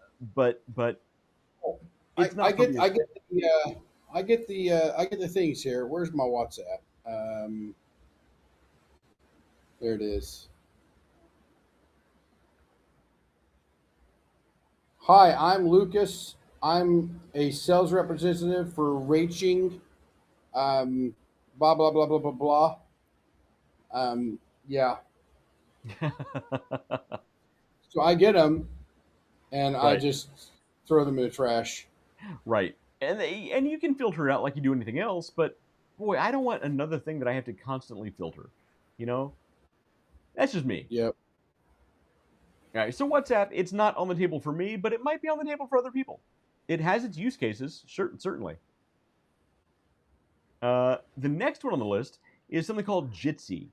it's not. I get the things here. Where's my WhatsApp? There it is. Hi, I'm Lucas. I'm a sales representative for Raching. Blah blah blah blah blah blah. Yeah. So I get them, and I Right. just throw them in the trash. Right. And you can filter it out like you do anything else, but boy, I don't want another thing that I have to constantly filter. That's just me. Yep. All right. So WhatsApp, it's not on the table for me, but it might be on the table for other people. It has its use cases, certainly. The next one on the list is something called Jitsi,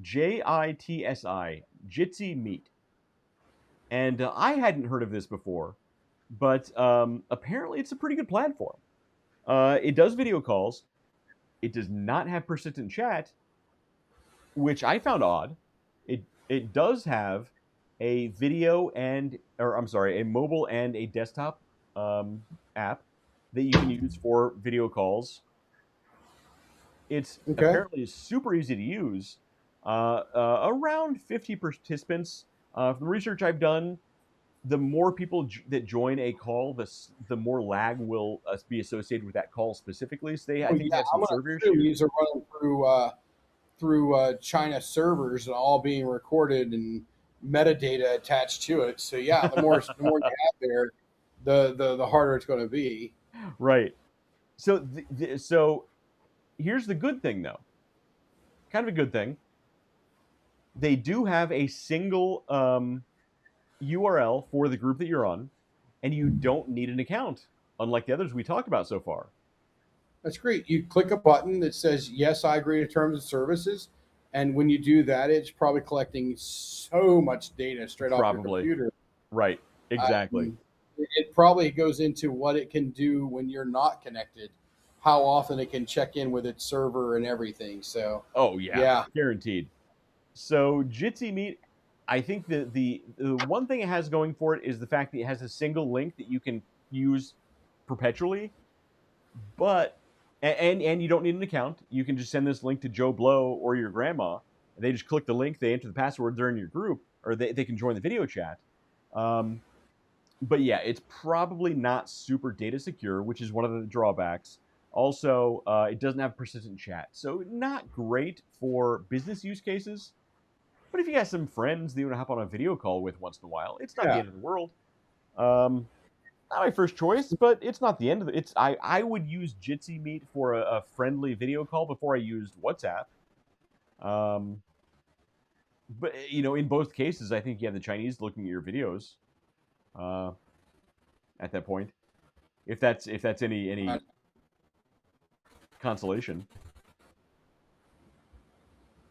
JITSI, Jitsi Meet. And I hadn't heard of this before, but apparently it's a pretty good platform. It does video calls. It does not have persistent chat, which I found odd. It does have a a mobile and a desktop app that you can use for video calls. It's apparently super easy to use. Around 50 participants. From the research I've done, the more people that join a call, the more lag will be associated with that call specifically. So I think they have some server issues. These are running through China servers and all being recorded and metadata attached to it. So yeah, the more you have there, the harder it's going to be. Right. So so here's the good thing, though. Kind of a good thing. They do have a single URL for the group that you're on, and you don't need an account, unlike the others we talked about so far. That's great. You click a button that says, yes, I agree to terms and services. And when you do that, it's probably collecting so much data straight off your computer. Right. Exactly. It probably goes into what it can do when you're not connected, how often it can check in with its server and everything. So, oh, yeah. Guaranteed. So Jitsi Meet, I think the one thing it has going for it is the fact that it has a single link that you can use perpetually, but and you don't need an account. You can just send this link to Joe Blow or your grandma, and they just click the link, they enter the password, they're in your group, or they can join the video chat. But yeah, it's probably not super data secure, which is one of the drawbacks. Also, it doesn't have persistent chat, so not great for business use cases. But if you got some friends that you want to hop on a video call with once in a while, it's not the end of the world. Not my first choice, but it's not the end of it. I would use Jitsi Meet for a friendly video call before I used WhatsApp. But in both cases, I think you have the Chinese looking at your videos. at that point, if that's any consolation.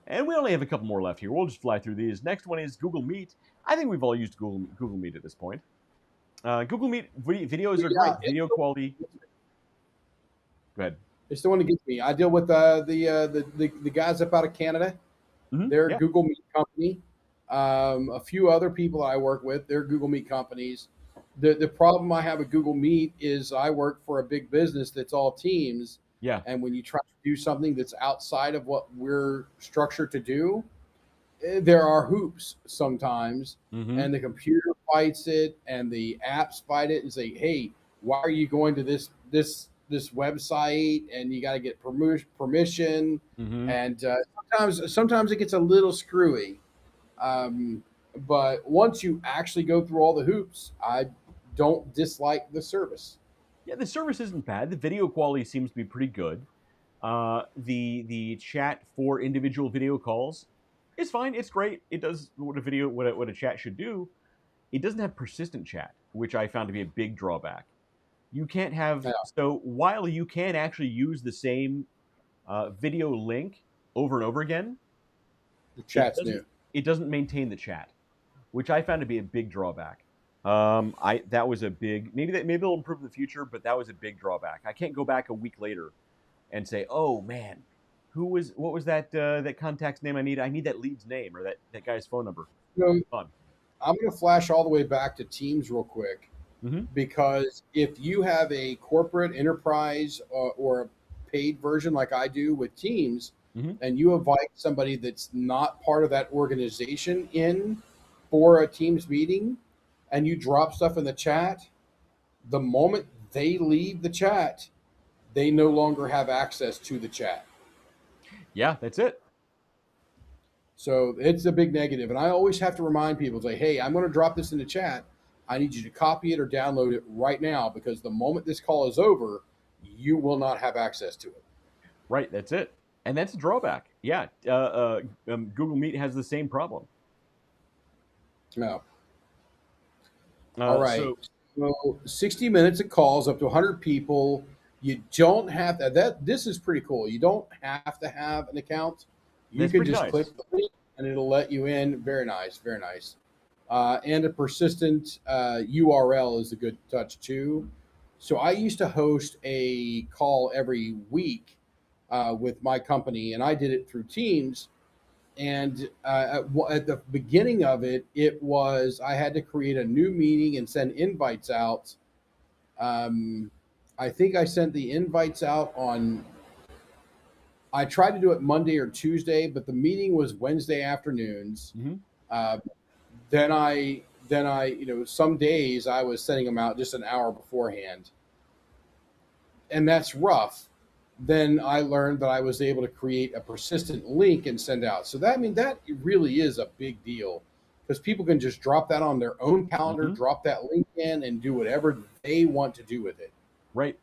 And we only have a couple more left here. We'll just fly through these. Next one is Google Meet. I think we've all used Google Meet at this point. Google Meet videos are great. Video quality. Go ahead. It's the one that gets me. I deal with the guys up out of Canada. Mhm, They're yeah. a Google Meet company. A few other people I work with, they're Google Meet companies. The problem I have with Google Meet is I work for a big business that's all Teams. Yeah. And when you try to do something that's outside of what we're structured to do, there are hoops sometimes, Mhm. and the computer fights it, and the apps fight it, and say, "Hey, why are you going to this website?" And you got to get permission, Mhm. and sometimes it gets a little screwy. But once you actually go through all the hoops, I don't dislike the service. Yeah, the service isn't bad. The video quality seems to be pretty good. The chat for individual video calls is fine. It's great. It does what a chat should do. It doesn't have persistent chat, which I found to be a big drawback. You can't have Yeah. so while you can actually use the same video link over and over again, The it chat's doesn't new. it doesn't maintain the chat, which I found to be a big drawback. That was a big maybe they'll improve in the future, but that was a big drawback. I can't go back a week later and say, oh man, what was that contact's name I need? I need that lead's name or that guy's phone number. You know, Fun. I'm going to flash all the way back to Teams real quick, Mm-hmm. because if you have a corporate enterprise or a paid version like I do with Teams, Mm-hmm. and you invite somebody that's not part of that organization in for a Teams meeting, and you drop stuff in the chat, the moment they leave the chat, they no longer have access to the chat. Yeah, that's it. So it's a big negative. And I always have to remind people, say, hey, I'm going to drop this in the chat. I need you to copy it or download it right now, because the moment this call is over, you will not have access to it. Right, that's it. And that's a drawback. Yeah, Google Meet has the same problem. No. All right. So, So 60 minutes of calls, up to 100 people. You don't have that. This is pretty cool. You don't have to have an account. You That's can pretty just nice. click the link and it'll let you in. Very nice. Very nice. And a persistent URL is a good touch too. So I used to host a call every week with my company, and I did it through Teams. And at the beginning of it, it was I had to create a new meeting and send invites out. I think I sent the invites out on. I tried to do it Monday or Tuesday, but the meeting was Wednesday afternoons. Mhm. Uh, then I, some days I was sending them out just an hour beforehand, and that's rough. Then I learned that I was able to create a persistent link and send out. So that really is a big deal, because people can just drop that on their own calendar, Mhm. drop that link in, and do whatever they want to do with it. Right.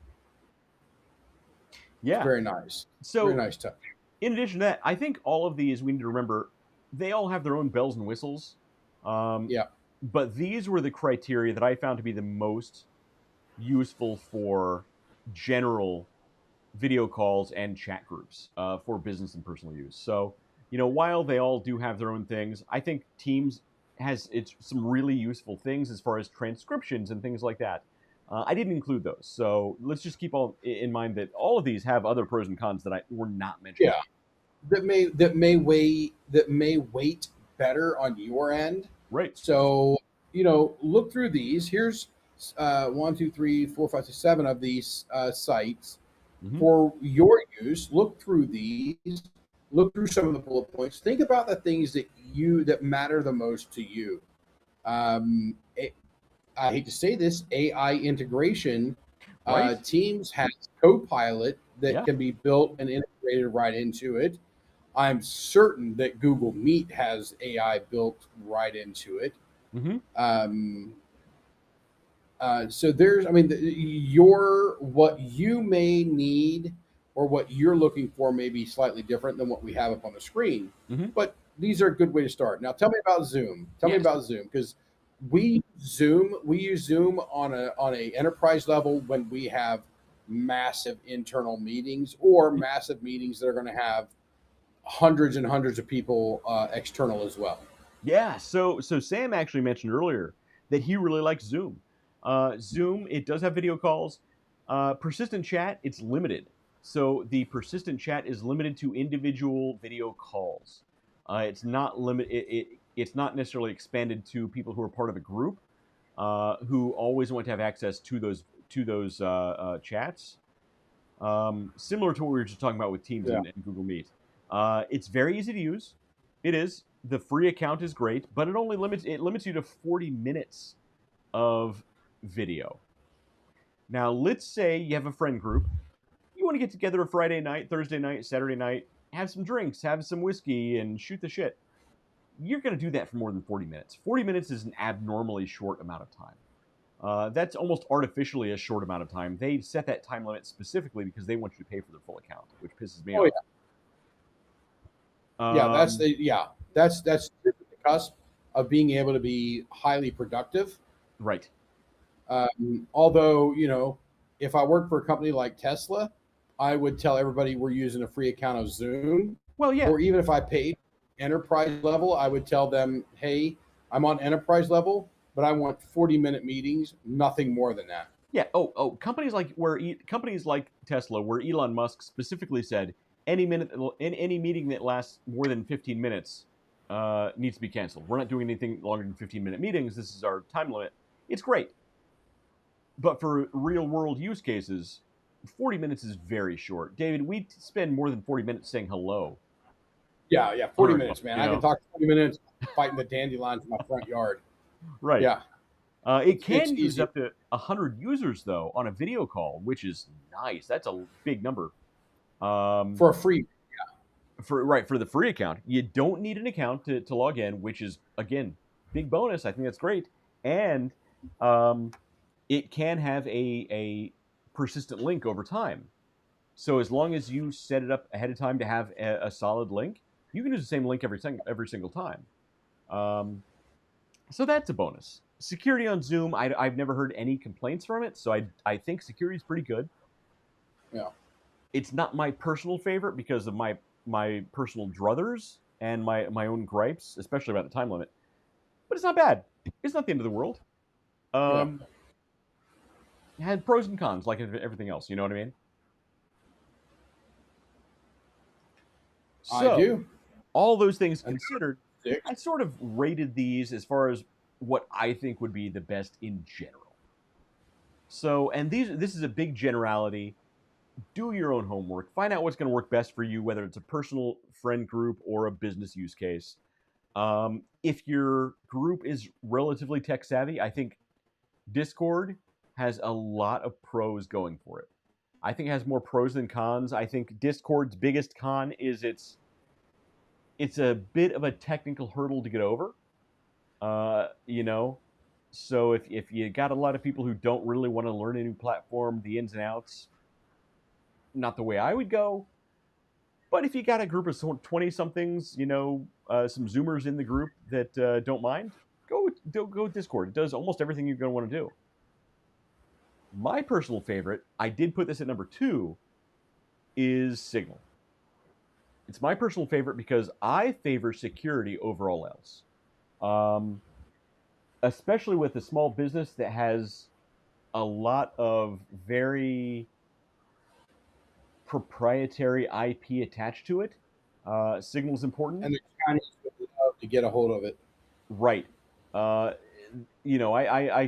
Yeah. Very nice. So, Very nice touch. in addition to that, I think all of these we need to remember they all have their own bells and whistles. Yeah. But these were the criteria that I found to be the most useful for general video calls and chat groups for business and personal use. So, while they all do have their own things, I think Teams has some really useful things as far as transcriptions and things like that. I didn't include those, so let's just keep all in mind that all of these have other pros and cons that were not mentioned. Yeah. That may weight better on your end. Right. So, look through these. Here's 1, 2, 3, 4, 5, 6, 7 of these sites Mhm. for your use. Look through these. Look through some of the bullet points. Think about the things that matter the most to you. I hate to say this, AI integration. Right. Teams has Copilot that Yeah. can be built and integrated right into it. I'm certain that Google Meet has AI built right into it. Mm-hmm. So there's, what you may need or what you're looking for may be slightly different than what we have up on the screen. Mm-hmm. But these are a good way to start. Now, tell me about Zoom. Tell me Yes. about Zoom, because We use Zoom on a enterprise level when we have massive internal meetings or massive meetings that are going to have hundreds and hundreds of people external as well. Yeah, so Sam actually mentioned earlier that he really likes Zoom. Zoom, it does have video calls. Persistent chat, it's limited. So the persistent chat is limited to individual video calls. It's not it's not necessarily expanded to people who are part of a group who always want to have access to those chats. Similar to what we were just talking about with Teams Yeah. and Google Meet. It's very easy to use. It is. The free account is great, but it only limits you to 40 minutes of video. Now, let's say you have a friend group. You want to get together a Friday night, Thursday night, Saturday night, have some drinks, have some whiskey, and shoot the shit. You're going to do that for more than 40 minutes. 40 minutes is an abnormally short amount of time. That's almost artificially a short amount of time. They set that time limit specifically because they want you to pay for their full account, which pisses me off. Yeah. That's the cusp of being able to be highly productive. Right. Although, if I worked for a company like Tesla, I would tell everybody we're using a free account of Zoom. Well, yeah. Or even if I paid enterprise level, I would tell them, hey, I'm on enterprise level, but I want 40-minute meetings, nothing more than that. Yeah. Companies like Tesla, where Elon Musk specifically said any meeting that lasts more than 15 minutes needs to be canceled. We're not doing anything longer than 15-minute meetings. This is our time limit. It's great. But for real world use cases, 40 minutes is very short. David, we spend more than 40 minutes saying hello. Yeah, 40 minutes, man. I can talk 40 minutes fighting the dandelions in my front yard. Right. Yeah. It can use up to 100 users, though, on a video call, which is nice. That's a big number. For a free. For the free account. You don't need an account to log in, which is, again, big bonus. I think that's great. And it can have a persistent link over time. So as long as you set it up ahead of time to have a solid link, you can use the same link every single time. So that's a bonus. Security on Zoom, I've never heard any complaints from it, so I think security is pretty good. Yeah. It's not my personal favorite because of my personal druthers and my own gripes, especially about the time limit. But it's not bad. It's not the end of the world. It had pros and cons like everything else. You know what I mean? So, I do. All those things considered, I sort of rated these as far as what I think would be the best in general. So, and this is a big generality. Do your own homework. Find out what's going to work best for you, whether it's a personal friend group or a business use case. If your group is relatively tech savvy, I think Discord has a lot of pros going for it. I think it has more pros than cons. I think Discord's biggest con is it's a bit of a technical hurdle to get over. So if you got a lot of people who don't really want to learn a new platform, the ins and outs, not the way I would go. But if you got a group of 20-somethings, some Zoomers in the group that don't mind, go with Discord. It does almost everything you're going to want to do. My personal favorite, I did put this at number 2, is Signal. It's my personal favorite because I favor security over all else. Especially with a small business that has a lot of very proprietary IP attached to it. Signal is important. And the Chinese would love to get a hold of it. Right. I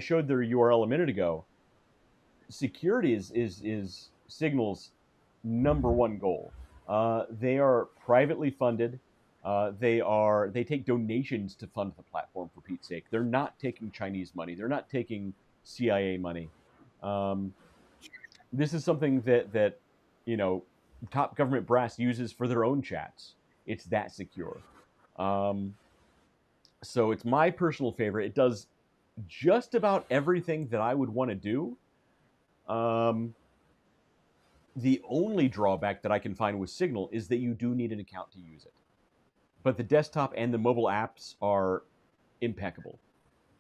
showed their URL a minute ago. Security is Signal's number one goal. They are privately funded. They take donations to fund the platform, for Pete's sake. They're not taking Chinese money. They're not taking CIA money. This is something that top government brass uses for their own chats. It's that secure. So it's my personal favorite. It does just about everything that I would want to do. The only drawback that I can find with Signal is that you do need an account to use it. But the desktop and the mobile apps are impeccable.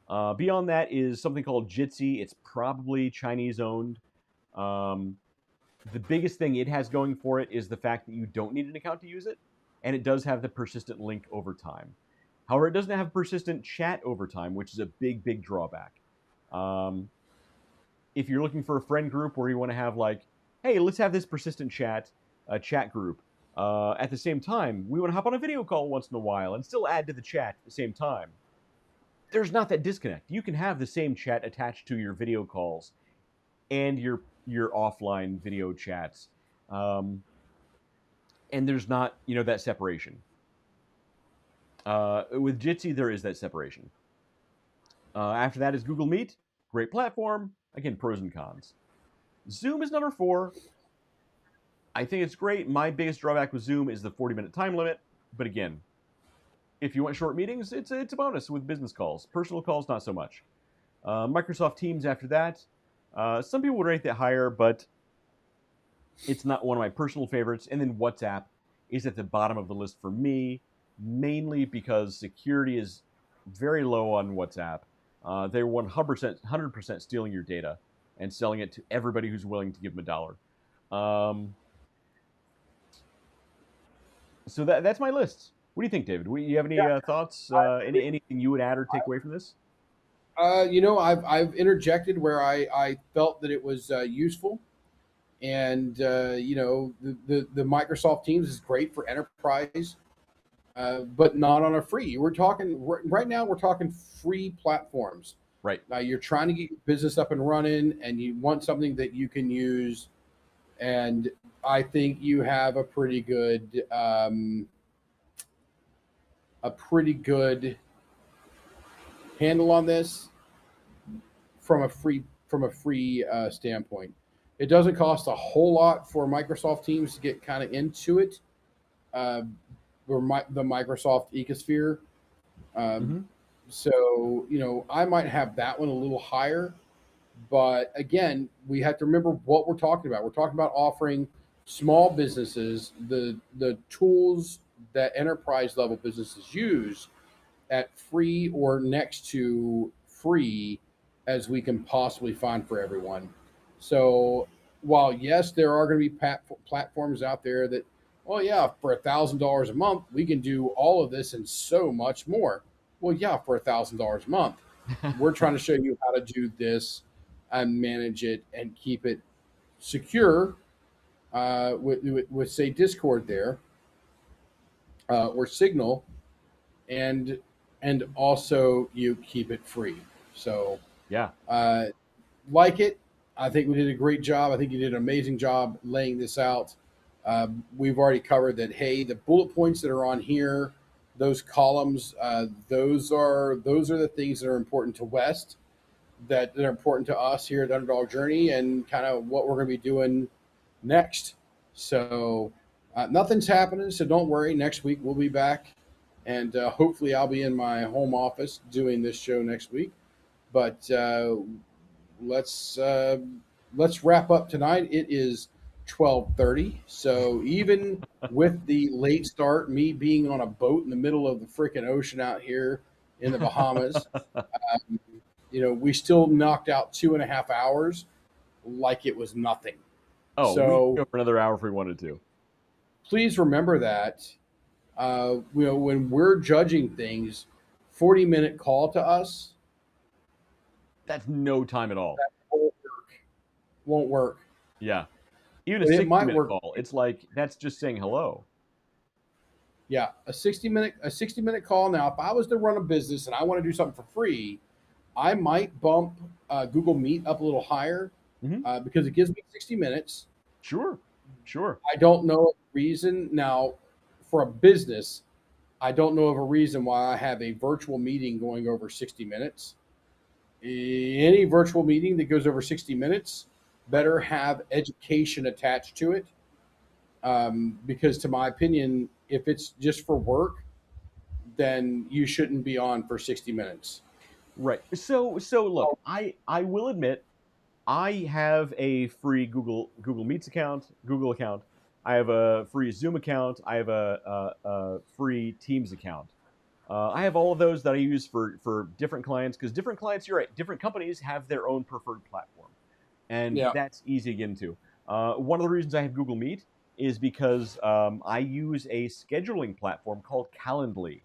Beyond that is something called Jitsi. It's probably Chinese owned. Um, the biggest thing it has going for it is the fact that you don't need an account to use it, and it does have the persistent link over time. However, it doesn't have persistent chat over time, which is a big, big drawback. Um, if you're looking for a friend group where you want to have like, hey, let's have this persistent chat group. At the same time, we want to hop on a video call once in a while and still add to the chat at the same time. There's not that disconnect. You can have the same chat attached to your video calls and your offline video chats, and there's not that separation. With Jitsi, there is that separation. After that is Google Meet, great platform. Again, pros and cons. Zoom is number 4. I think it's great. My biggest drawback with Zoom is the 40-minute time limit. But again, if you want short meetings, it's a bonus with business calls. Personal calls, not so much. Microsoft Teams after that. Some people would rate that higher, but it's not one of my personal favorites. And then WhatsApp is at the bottom of the list for me, mainly because security is very low on WhatsApp. They're 100% stealing your data and selling it to everybody who's willing to give them $1. So that's my list. What do you think, David? You have any thoughts? Anything you would add or take away from this? I've interjected where I felt that it was useful, and the Microsoft Teams is great for enterprise, but not on a free. We're talking right now. We're talking free platforms. Right. You're trying to get your business up and running, and you want something that you can use. And I think you have a pretty good handle on this from a free standpoint. It doesn't cost a whole lot for Microsoft Teams to get kind of into it, or the Microsoft ecosphere. So I might have that one a little higher. But again, we have to remember what we're talking about. We're talking about offering small businesses the tools that enterprise level businesses use at free or next to free as we can possibly find for everyone. So while yes, there are going to be platforms out there that, oh yeah, for $1,000 a month, we can do all of this and so much more. Well, yeah, for $1,000 a month, we're trying to show you how to do this and manage it and keep it secure with say Discord there or Signal, and also you keep it free. So yeah, like it. I think we did a great job. I think you did an amazing job laying this out. We've already covered that. Hey, the bullet points that are on here, those columns, those are the things that are important to West, that are important to us here at Underdog Journey, and kind of what we're going to be doing next. So nothing's happening, so don't worry. Next week we'll be back, and hopefully I'll be in my home office doing this show next week. But let's wrap up tonight. It is 12:30, so even with the late start, me being on a boat in the middle of the freaking ocean out here in the Bahamas, we still knocked out 2.5 hours like it was nothing. Oh, so we could go for another hour if we wanted to. Please remember that when we're judging things, 40-minute call to us, that's no time at all. That won't work. Yeah. Even a 60-minute call, it's like that's just saying hello. Yeah, a 60-minute call. Now, if I was to run a business and I want to do something for free, I might bump Google Meet up a little higher because it gives me 60 minutes. Sure. I don't know a reason. Now, for a business, I don't know of a reason why I have a virtual meeting going over 60 minutes. Any virtual meeting that goes over 60 minutes better have education attached to it. Because to my opinion, if it's just for work, then you shouldn't be on for 60 minutes. Right. So look, I will admit, I have a free Google Meets account, Google account. I have a free Zoom account. I have a free Teams account. I have all of those that I use for different clients because different clients, you're right, different companies have their own preferred platform, and Yeah. that's easy to get into. One of the reasons I have Google Meet is because I use a scheduling platform called Calendly,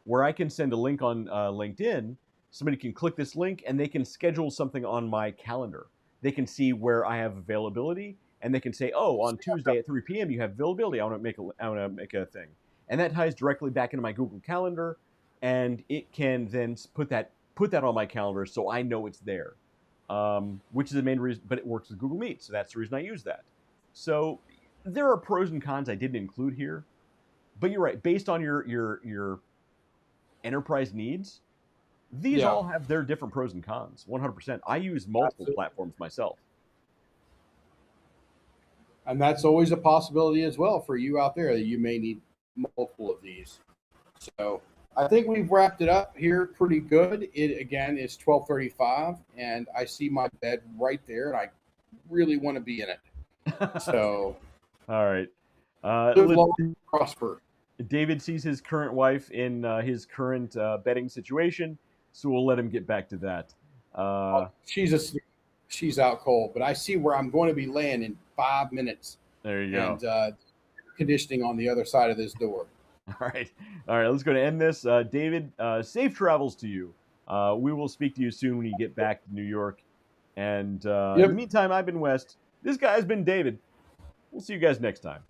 where I can send a link on LinkedIn. Somebody can click this link and they can schedule something on my calendar. They can see where I have availability, and they can say, "Oh, on Tuesday at 3 p.m. you have availability. I want to make a thing," and that ties directly back into my Google Calendar, and it can then put that on my calendar so I know it's there, which is the main reason. But it works with Google Meet, so that's the reason I use that. So there are pros and cons I didn't include here, but you're right. Based on your enterprise needs, these Yeah. all have their different pros and cons. 100%. I use multiple Absolutely. platforms myself. And that's always a possibility as well for you out there that you may need multiple of these. So I think we've wrapped it up here pretty good. It again is 12:35, and I see my bed right there, and I really want to be in it. So All right. live long and prosper. David sees his current wife in his current betting situation, so we'll let him get back to that. She's out cold, but I see where I'm going to be laying in 5 minutes, There you go. and conditioning on the other side of this door. All right. All right. Let's go to end this. David, safe travels to you. We will speak to you soon when you get back to New York. And in Yep. the meantime, I've been West. This guy has been David. We'll see you guys next time.